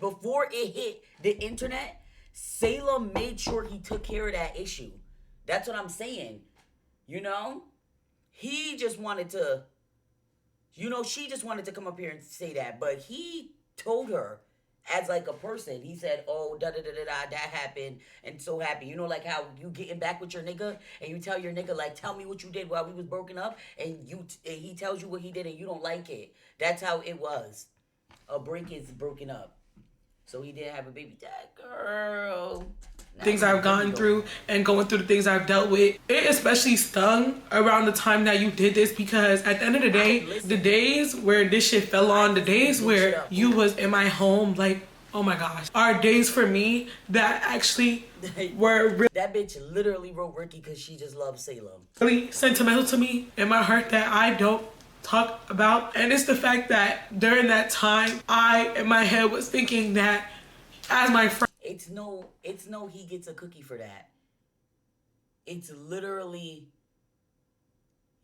before it hit the internet, Salem made sure he took care of that issue. That's what I'm saying. You know? He just wanted to, she just wanted to come up here and say that. But he told her as like a person. He said, oh, da-da-da-da-da, that happened, and so happy. You know, like how you getting back with your nigga, and you tell your nigga, like, tell me what you did while we was broken up, and he tells you what he did, and you don't like it. That's how it was. A break is broken up. So he didn't have a baby. That girl. Things I've gone through and going through the things I've dealt with. It especially stung around the time that you did this, because at the end of the day, the days where this shit fell on, the days where you was in my home, like, oh my gosh, are days for me that actually were that bitch literally wrote Rykky because she just loves Salem. Really sentimental to me in my heart that I don't talk about. And it's the fact that during that time, I in my head was thinking that as my friend, it's no he gets a cookie for that. It's literally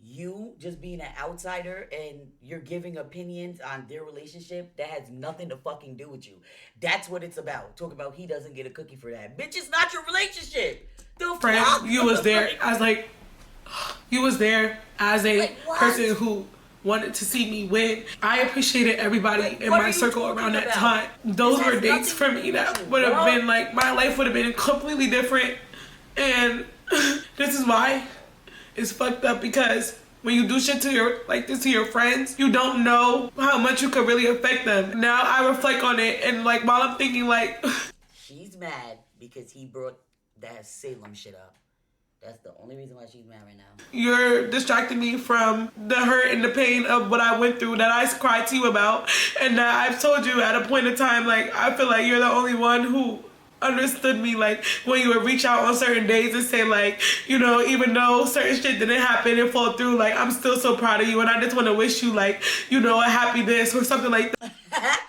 you just being an outsider and you're giving opinions on their relationship that has nothing to fucking do with you. That's what it's about. Talk about he doesn't get a cookie for that. Bitch, it's not your relationship. The friend, fuck? you was there as like, you was there as a person who wanted to see me win. I appreciated everybody in my circle around that time. Those were dates for me that would have been like, my life would have been completely different. And this is why it's fucked up, because when you do shit to your friends, you don't know how much you could really affect them. Now I reflect on it, and like while I'm thinking like she's mad because he brought that Salem shit up. That's the only reason why she's mad right now. You're distracting me from the hurt and the pain of what I went through, that I cried to you about, and that I've told you at a point in time, like, I feel like you're the only one who understood me, like, when you would reach out on certain days and say, like, you know, even though certain shit didn't happen and fall through, like, I'm still so proud of you, and I just want to wish you, like, you know, a happy this or something like that.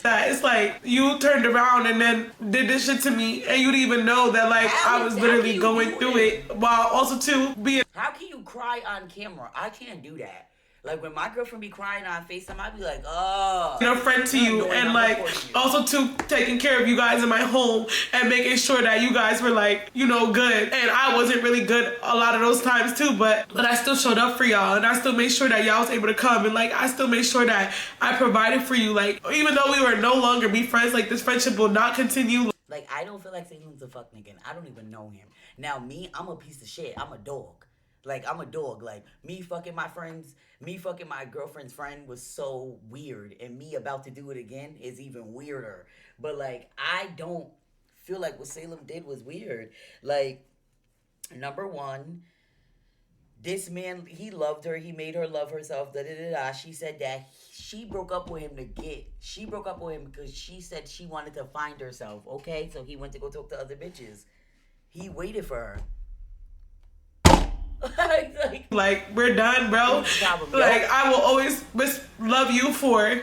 That it's like you turned around and then did this shit to me, and you didn't even know that, like, I was literally going through it, while also too being. How can you cry on camera? I can't do that. Like, when my girlfriend be crying on FaceTime, I be like, oh. A friend to you, and like also too taking care of you guys in my home and making sure that you guys were, like, you know, good. And I wasn't really good a lot of those times too, but I still showed up for y'all, and I still made sure that y'all was able to come, and like I still made sure that I provided for you. Like, even though we were no longer be friends, like this friendship will not continue. Like, I don't feel like Salem's a fuck nigga. I don't even know him. Now me, I'm a piece of shit. I'm a dog. Like, I'm a dog. Like, me fucking my girlfriend's friend was so weird. And me about to do it again is even weirder. But, like, I don't feel like what Salem did was weird. Like, number one, this man, he loved her. He made her love herself. Da-da-da-da. She said that she broke up with him because she said she wanted to find herself. Okay? So he went to go talk to other bitches. He waited for her. Like, we're done, bro. Like, I will always love you for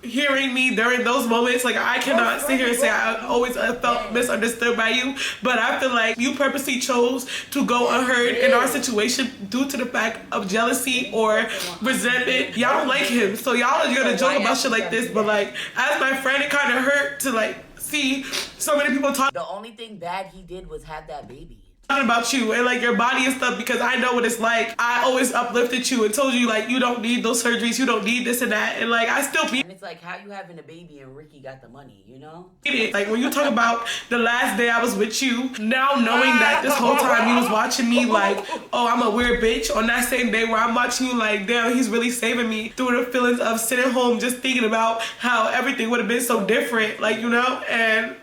hearing me during those moments. Like, I cannot sit here and say I always felt misunderstood by you, but I feel like you purposely chose to go unheard in our situation due to the fact of jealousy or resentment. Y'all don't like him, so y'all are gonna joke about shit like this, but like, as my friend, it kind of hurt to like see so many people talk. The only thing bad he did was have that baby. About you and like your body and stuff, because I know what it's like. I always uplifted you and told you, like, you don't need those surgeries, you don't need this and that, and like I still be. And it's like, how you having a baby and Rykky got the money, you know? Like, when you talk about the last day I was with you, now knowing that this whole time you was watching me like, oh, I'm a weird bitch, on that same day where I'm watching you like, damn, he's really saving me through the feelings of sitting home just thinking about how everything would have been so different, like, you know, and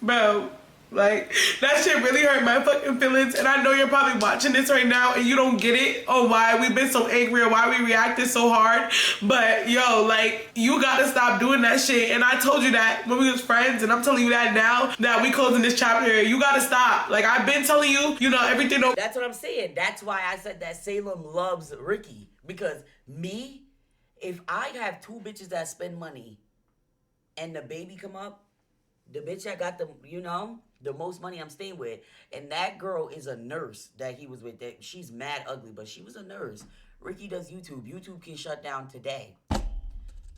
bro. Like, that shit really hurt my fucking feelings, and I know you're probably watching this right now and you don't get it on why we've been so angry or why we reacted so hard, but yo, like, you gotta stop doing that shit. And I told you that when we was friends, and I'm telling you that now that we closing this chapter. You gotta stop. Like, I've been telling you, you know, everything. That's what I'm saying. That's why I said that Salem loves Rykky, because me, if I have two bitches that spend money and the baby come up, the bitch that got the, you know, the most money I'm staying with, and that girl is a nurse that he was with. That she's mad ugly, but she was a nurse. Rykky does YouTube. YouTube can shut down today.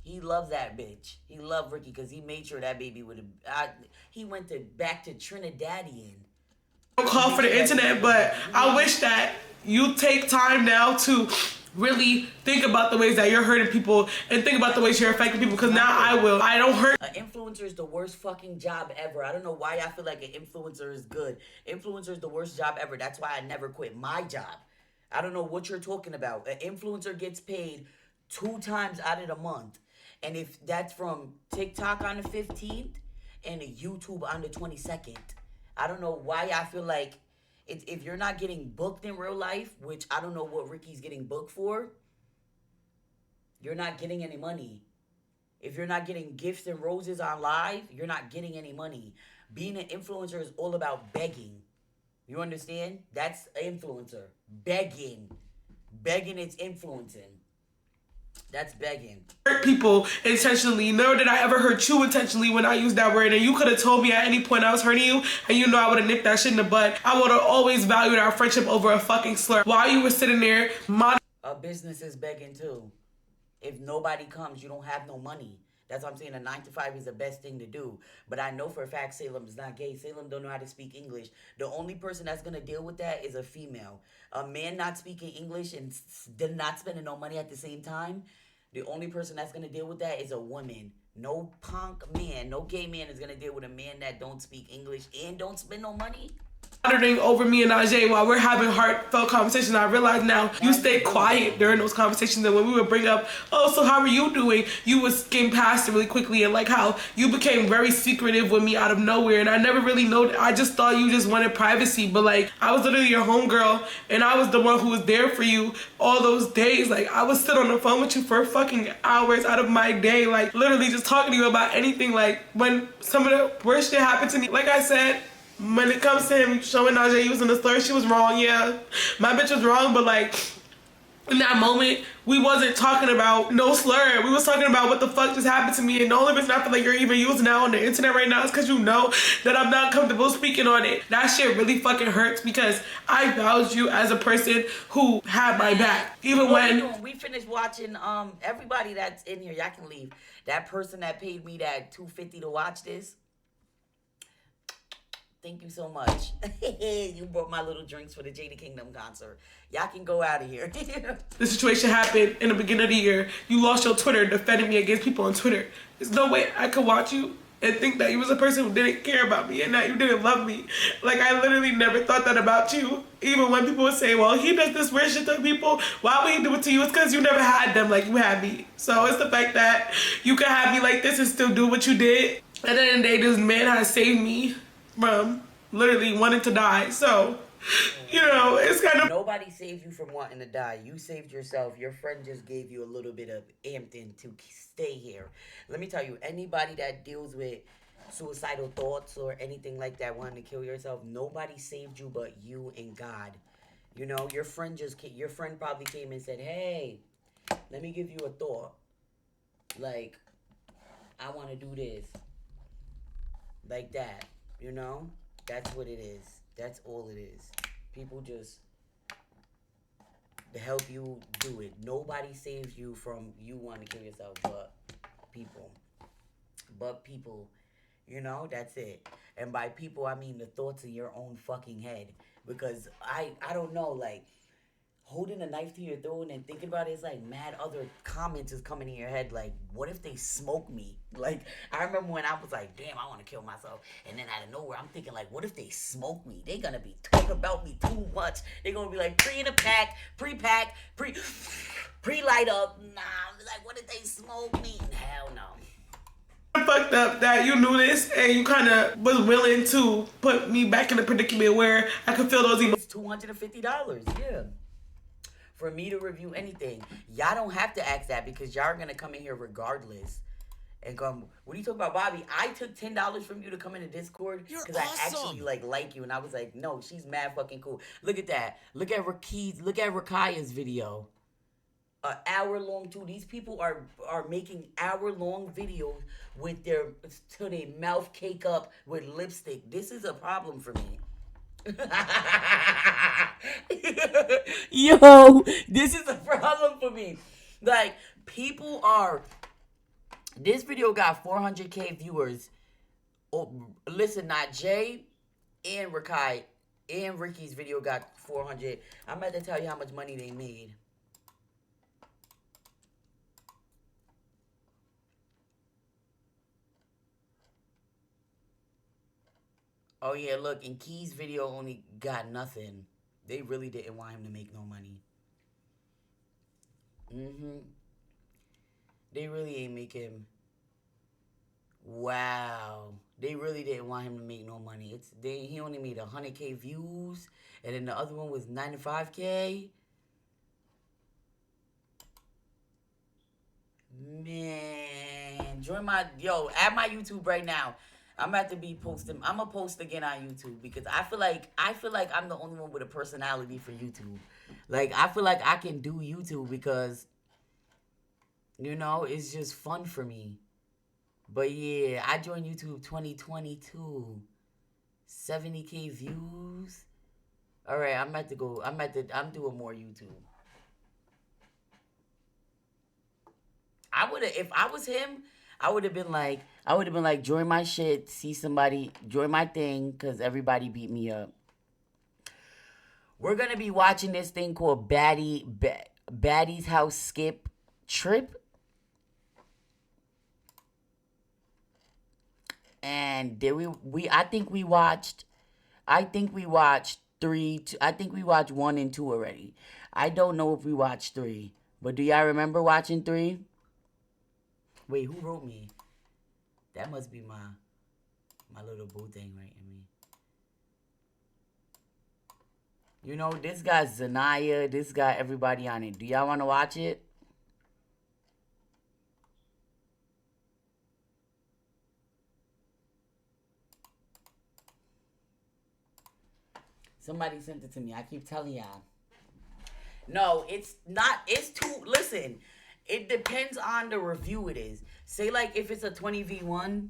He loves that bitch. He loved Rykky because he made sure that baby would have. He went back to Trinidadian call for the internet, but I wish that you take time now to really think about the ways that you're hurting people and think about the ways you're affecting people, because now I will. I don't hurt. An influencer is the worst fucking job ever. I don't know why I feel like an influencer is good. Influencer is the worst job ever. That's why I never quit my job. I don't know what you're talking about. An influencer gets paid 2 times out of the month. And if that's from TikTok on the 15th and YouTube on the 22nd. I don't know why I feel like if you're not getting booked in real life, which I don't know what Rykky's getting booked for, you're not getting any money. If you're not getting gifts and roses on live, you're not getting any money. Being an influencer is all about begging. You understand? That's an influencer. Begging. Begging is influencing. That's begging. Hurt people intentionally, nor did I ever hurt you intentionally when I used that word. And you could have told me at any point I was hurting you, and you know I would have nipped that shit in the bud. I would have always valued our friendship over a fucking slur. While you were sitting there, a business is begging too. If nobody comes, you don't have no money. That's what I'm saying. A 9 to 5 is the best thing to do. But I know for a fact Salem is not gay. Salem don't know how to speak English. The only person that's going to deal with that is a female. A man not speaking English and not spending no money at the same time, the only person that's going to deal with that is a woman. No punk man, no gay man is going to deal with a man that don't speak English and don't spend no money. Monitoring over me and Ajay while we're having heartfelt conversations. I realize now you stay quiet during those conversations, and when we would bring up, oh, so how are you doing, you would skim past it really quickly, and like how you became very secretive with me out of nowhere, and I never really know. I just thought you just wanted privacy, but like I was literally your homegirl, and I was the one who was there for you all those days. Like I would sit on the phone with you for fucking hours out of my day, like literally just talking to you about anything. Like when some of the worst shit happened to me, like I said, when it comes to him showing Najee using the slur, she was wrong, yeah. My bitch was wrong, but like, in that moment, we wasn't talking about no slur. We was talking about what the fuck just happened to me, and the only reason I feel like you're even using that on the internet right now is because you know that I'm not comfortable speaking on it. That shit really fucking hurts because I valued you as a person who had my back. Even when... We finished watching, everybody that's in here, y'all can leave. That person that paid me that $250 to watch this, thank you so much. You brought my little drinks for the Jada Kingdom concert. Y'all can go out of here. The situation happened in the beginning of the year. You lost your Twitter defending me against people on Twitter. There's no way I could watch you and think that you was a person who didn't care about me and that you didn't love me. Like, I literally never thought that about you. Even when people would say, well, he does this weird shit to people, why would he do it to you? It's because you never had them like you had me. So it's the fact that you can have me like this and still do what you did. At the end of the day, this man has saved me from literally wanting to die. So, you know, it's kind of... Nobody saved you from wanting to die. You saved yourself. Your friend just gave you a little bit of amped to stay here. Let me tell you, anybody that deals with suicidal thoughts or anything like that, wanting to kill yourself, nobody saved you but you and God. You know, your friend probably came and said, hey, let me give you a thought. Like, I want to do this. Like that. You know? That's what it is. That's all it is. People just to help you do it. Nobody saves you from you wanting to kill yourself but people. But people. You know, that's it. And by people, I mean the thoughts in your own fucking head. Because I don't know, like, holding a knife to your throat and thinking about it, it's like mad other comments is coming in your head. Like, what if they smoke me? Like, I remember when I was like, damn, I want to kill myself. And then out of nowhere, I'm thinking, like, what if they smoke me? They gonna be talking about me too much. They gonna be like, pre-light up. Nah, like, what if they smoke me? Hell no. Fucked up that you knew this and you kind of was willing to put me back in a predicament where I could feel those emotions. It's $250, yeah. For me to review anything. Y'all don't have to ask that because y'all are going to come in here regardless. And come, what are you talking about, Bobby? I took $10 from you to come into Discord because I actually like you. And I was like, no, she's mad fucking cool. Look at that. Look at Rykky's, look at Rakaya's video. An hour-long too. These people are making hour-long videos with their, till they mouth cake up with lipstick. This is a problem for me. Yo, this is a problem for me. Like, people are... This video got 400K viewers. Oh, listen, not Jay and Rykky And Rykky's video got 400. I'm about to tell you how much money they made. Oh yeah, look, and Kees' video only got nothing. They really didn't want him to make no money. They really ain't make him. Wow. They really didn't want him to make no money. He only made 100K views, and then the other one was 95K. Man, join my add my YouTube right now. I'm about to be posting. I'm gonna post again on YouTube because I feel like I'm the only one with a personality for YouTube. Like I feel like I can do YouTube because it's just fun for me. But yeah, I joined YouTube 2022. 70K views. All right, I'm doing more YouTube. If I was him, I would have been like, join my shit, see somebody, join my thing, because everybody beat me up. We're going to be watching this thing called Baddie's House Skip Trip. And I think we watched 1 and 2 already. I don't know if we watched 3. But do y'all remember watching 3? Wait, who wrote me? That must be my little boo thing right in me. This guy Zanaya, this guy everybody on it. Do y'all want to watch it? Somebody sent it to me. I keep telling y'all. No, it's not. It's too. Listen, it depends on the review it is. Say, like, if it's a 20v1,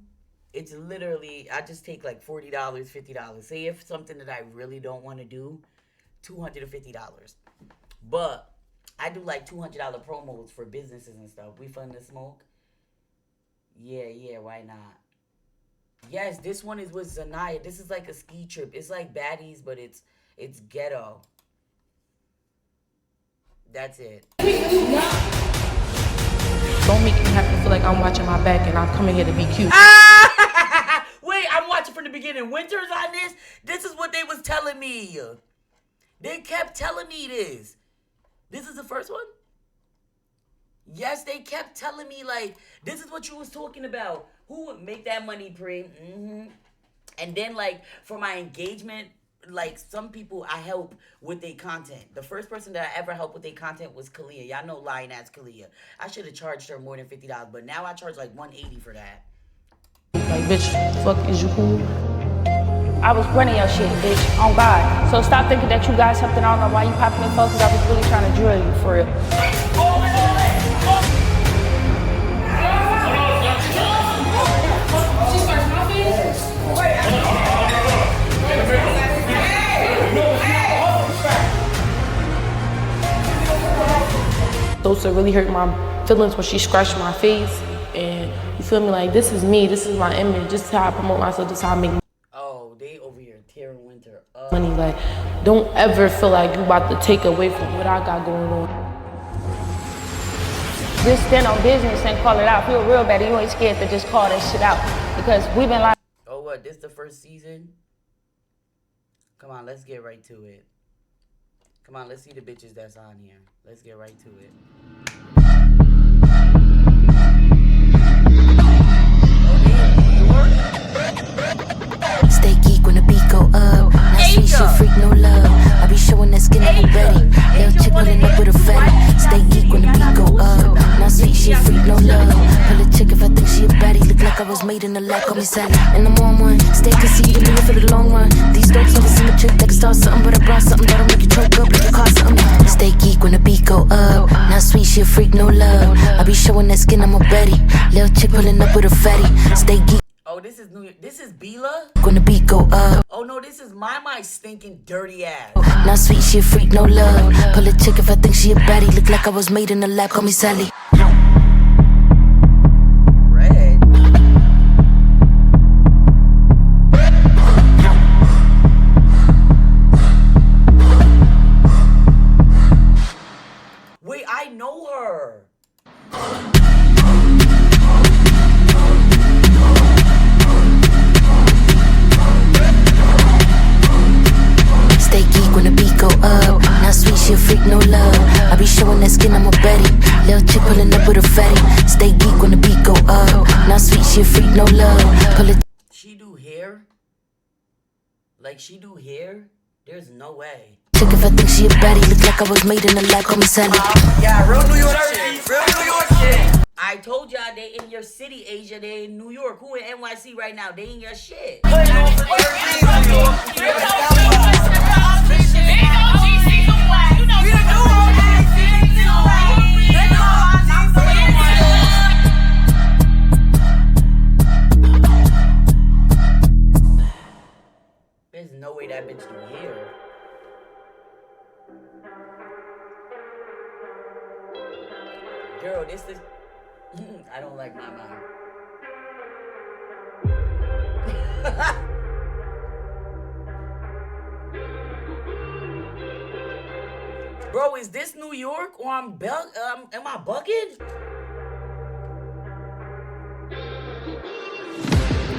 it's literally, I just take, like, $40, $50. Say if something that I really don't want to do, $250. But I do, like, $200 promos for businesses and stuff. We fun to smoke? Yeah, why not? Yes, this one is with Zanaya. This is like a ski trip. It's like Baddies, but it's ghetto. That's it. Don't make me have to feel like I'm watching my back and I'm coming here to be cute. Wait, I'm watching from the beginning. Winter's on this? This is what they was telling me. They kept telling me this. This is the first one? Yes, they kept telling me, like, this is what you was talking about. Who would make that money, Pre? And then, like, for my engagement, like, some people I help with their content. The first person that I ever helped with their content was Kalia. Y'all know lying ass Kalia. I should have charged her more than $50, but now I charge like $180 for that. Like, bitch, fuck, is you cool? I was running your shit, bitch, on God. So stop thinking that you got something. I don't know why you popping in focus. I was really trying to drill you, for real. Those that really hurt my feelings when she scratched my face. And you feel me, like, this is me, this is my image, this is how I promote myself, this is how I make money. Oh, they over here tearing Winter up. Like, don't ever feel like you about to take away from what I got going on. Just stand on business and call it out. Feel real bad. You ain't scared to just call that shit out. Because we've been like... Oh, what? This the first season? Come on, let's get right to it. Come on, let's see the bitches that's on here. Let's get right to it. Stay geek when the beat go up. Now sweet shit, freak, no love. I be showing that skin, I'm ready. Little chick pulling up with a fatty. Stay geek when the beat go up. Now sweet shit, freak, no love. Pull a chick if I think she a baddie. Look like I was made in the lab, call me Sally. And I'm on one. Stay conceited, living for the long run. These dopes never seen a trick that can start something, but I brought something that'll make you choke up, like you caught something. Stay geek when the beat go up. Now sweet shit, freak, no love. I be showing that skin, I'm a Betty. Little chick pulling up with a fatty. Stay geek. Oh, this is New York. This is Bila? When the beat go up. Oh no, this is my stinking dirty ass. Now sweet shit, freak, no love. Pull a chick if I think she a baddie. Look like I was made in the lab, call me Sally. Red. Not sweet, she a freak, no love. Pull it. She do hair? Like she do hair? There's no way. Took if I think she a baddie. Look like I was made in the lab, call me Sally. Yeah, real New York shit. Real New York shit. I told y'all they in your city, Asia. They in New York. Who in NYC right now? They in your shit. There's no way that bitch do hair. Girl, this is... I don't like my mom. Bro, is this New York or am I bugging?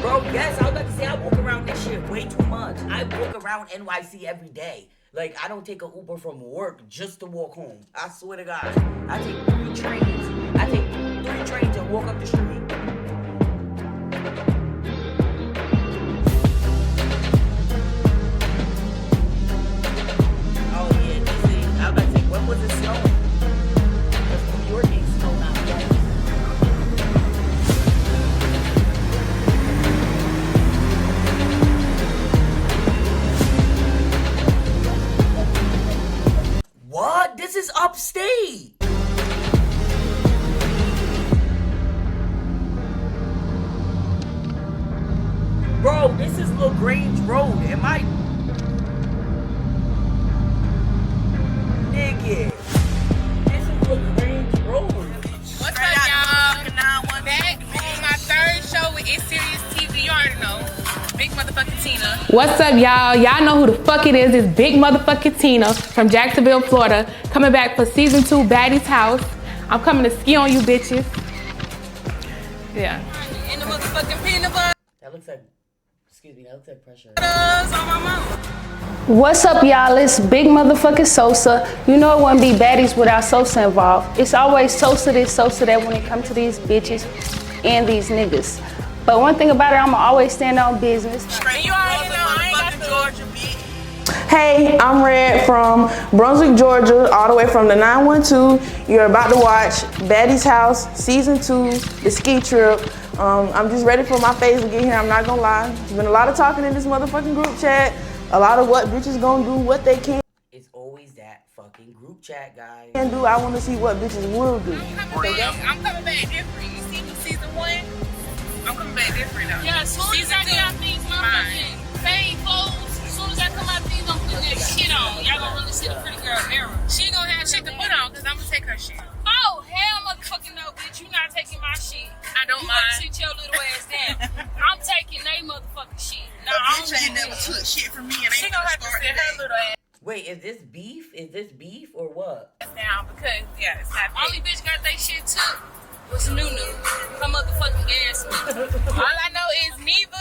Bro, yes, I was about to say I walk around this shit way too much. I walk around NYC every day. Like, I don't take an Uber from work just to walk home. I swear to God. I take 3 trains. I take 3 trains and walk up the street. Oh, yeah, DC. I was about to say, when was it snowing? Because New York ain't snow now, right? What? This is upstate. Bro, this is LaGrange Road. Am I... Nigga. This is LaGrange Road. What's up, y'all? Back on my 3rd show with It's Serious TV. You already know. Big motherfucking Tina. What's up, y'all? Y'all know who the fuck it is. It's big motherfucking Tina from Jacksonville, Florida, coming back for season 2, Baddie's House. I'm coming to ski on you bitches. Yeah. In the motherfucking peanut butter. That looks like... Excuse me, that looks like pressure. On my mama. What's up, y'all? It's big motherfucking Sosa. You know it wouldn't be Baddies without Sosa involved. It's always Sosa this, Sosa that when it comes to these bitches and these niggas. But one thing about it, I'ma always stand on business. And you already know I ain't got Georgia, bitch. Hey, I'm Red from Brunswick, Georgia, all the way from the 912. You're about to watch Baddie's House, Season 2, the ski trip. I'm just ready for my phase to get here, I'm not gonna lie. There's been a lot of talking in this motherfucking group chat. A lot of what bitches gonna do, what they can't It's always that fucking group chat, guys. do. I wanna see what bitches will do. I'm coming back different. You see me season 1? I'm coming back different though. Yeah, as soon as I get out these motherfucking fade clothes, as soon as I come out these, I'm putting that shit on. Y'all gonna really see the pretty girl era. She gonna have shit to put on, cause I'm gonna take her shit. Oh, hell motherfucking no, bitch. You not taking my shit. I don't mind. You sit your little ass down. I'm taking they motherfucking shit. No, I ain't never took shit from me and she gonna have to sit her little ass Wait, is this beef? Is this beef or what? down because, yeah, it's not only bitch got they shit took was Nunu. Her motherfucking ass. All I know is Neva,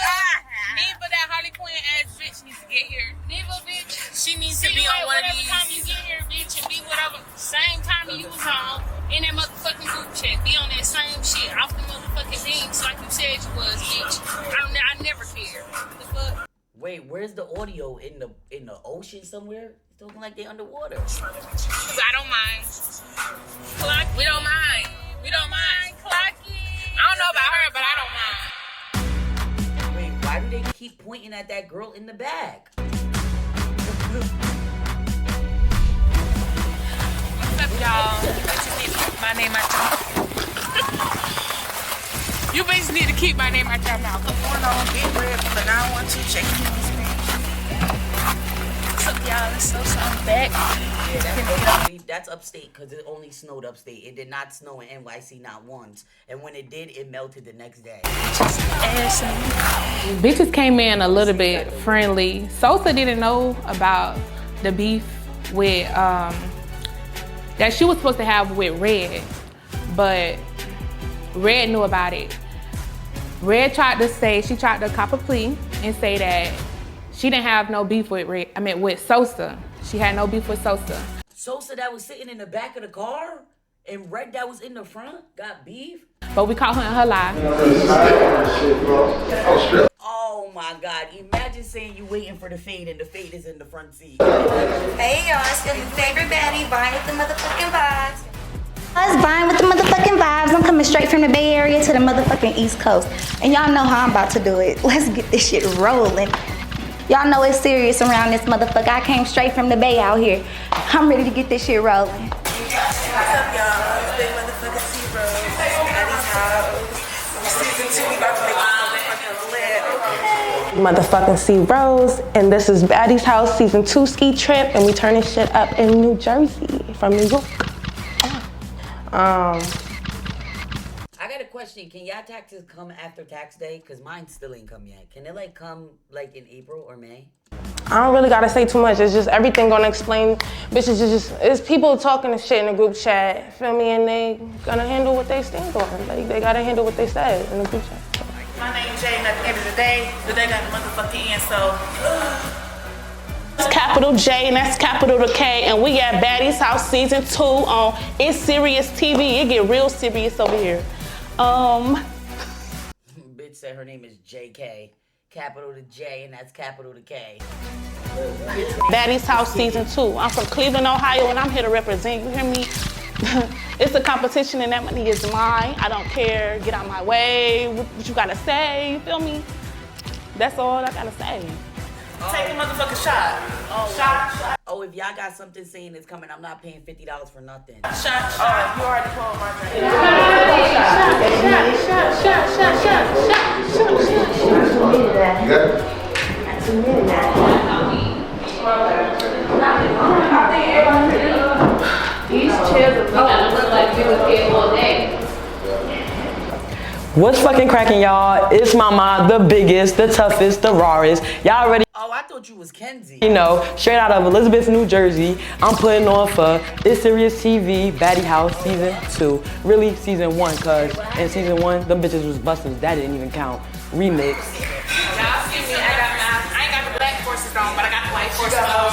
that Harley Quinn ass bitch needs to get here. Neva, bitch, she needs to be on one of these. Time you get here, bitch, and be whatever same time you was on in that motherfucking group chat. Be on that same shit off the motherfucking beams like you said you was, bitch. I never care. The fuck? Wait, where's the audio? In the ocean somewhere? It's looking like they underwater. I don't mind. We don't mind. We don't mind. Clocky. I don't know about her, but I don't mind. Wait, why do they keep pointing at that girl in the back? What's up, y'all? My name out your You bitches need to keep my name out your mouth. What's going on? Big Red from the 912 checking in this man. What's up, y'all? It's so I'm back. Yeah, that's upstate because it only snowed upstate. It did not snow in NYC not once. And when it did, it melted the next day. Bitches came in a little bit friendly. Sosa didn't know about the beef with that she was supposed to have with Red, but Red knew about it. Red tried to cop a plea and say that she didn't have no beef with with Sosa. She had no beef with Sosa. Sosa that was sitting in the back of the car? And Red that was in the front got beef? But we caught her in her lie. Oh my God. Imagine saying you waiting for the fade and the fade is in the front seat. Hey y'all, it's your favorite baddie, Vine with the motherfucking vibes. Us Vine with the motherfucking vibes. I'm coming straight from the Bay Area to the motherfucking East Coast. And y'all know how I'm about to do it. Let's get this shit rolling. Y'all know it's serious around this motherfucker. I came straight from the Bay out here. I'm ready to get this shit rolling. What's up, y'all? It's big motherfucking C-Rose. Daddy's house. Season 2, we about to make Motherfucking C-Rose, and this is Baddie's House Season 2 ski trip, and we turning shit up in New Jersey from New York. I got a question. Can y'all taxes come after tax day? Cause mine still ain't come yet. Can it like come like in April or May? I don't really gotta say too much. It's just everything gonna explain. Bitches it's people talking the shit in the group chat, feel me? And they gonna handle what they stand on. Like they gotta handle what they said in the group chat. My name's Jay, and at the end of the day got the motherfucking end, so. That's capital J and that's capital the K, and we at Baddie's House Season 2 on It's Serious TV. It get real serious over here. Bitch said her name is JK. Capital to J and that's capital to K. Baddie's House Season 2. I'm from Cleveland, Ohio, and I'm here to represent. You hear me? It's a competition and that money is mine. I don't care. Get out my way. What you gotta say? You feel me? That's all I gotta say. Take the motherfucking shot. Shot. Oh, if y'all got something saying it's coming, I'm not paying $50 for nothing. Shot. You already pulled my drink. These chairs look like you was here all day. What's fucking cracking, y'all? It's Mama, the biggest, the toughest, the rawest. Y'all already I thought you was Kenzie. You know, straight out of Elizabeth, New Jersey. I'm putting on for It's Serious TV, Baddie House Season 2. Really, Season 1, cause in Season 1, them bitches was busters. That didn't even count. Remix. Y'all see me, I ain't got the black forces on, but I got the white forces on.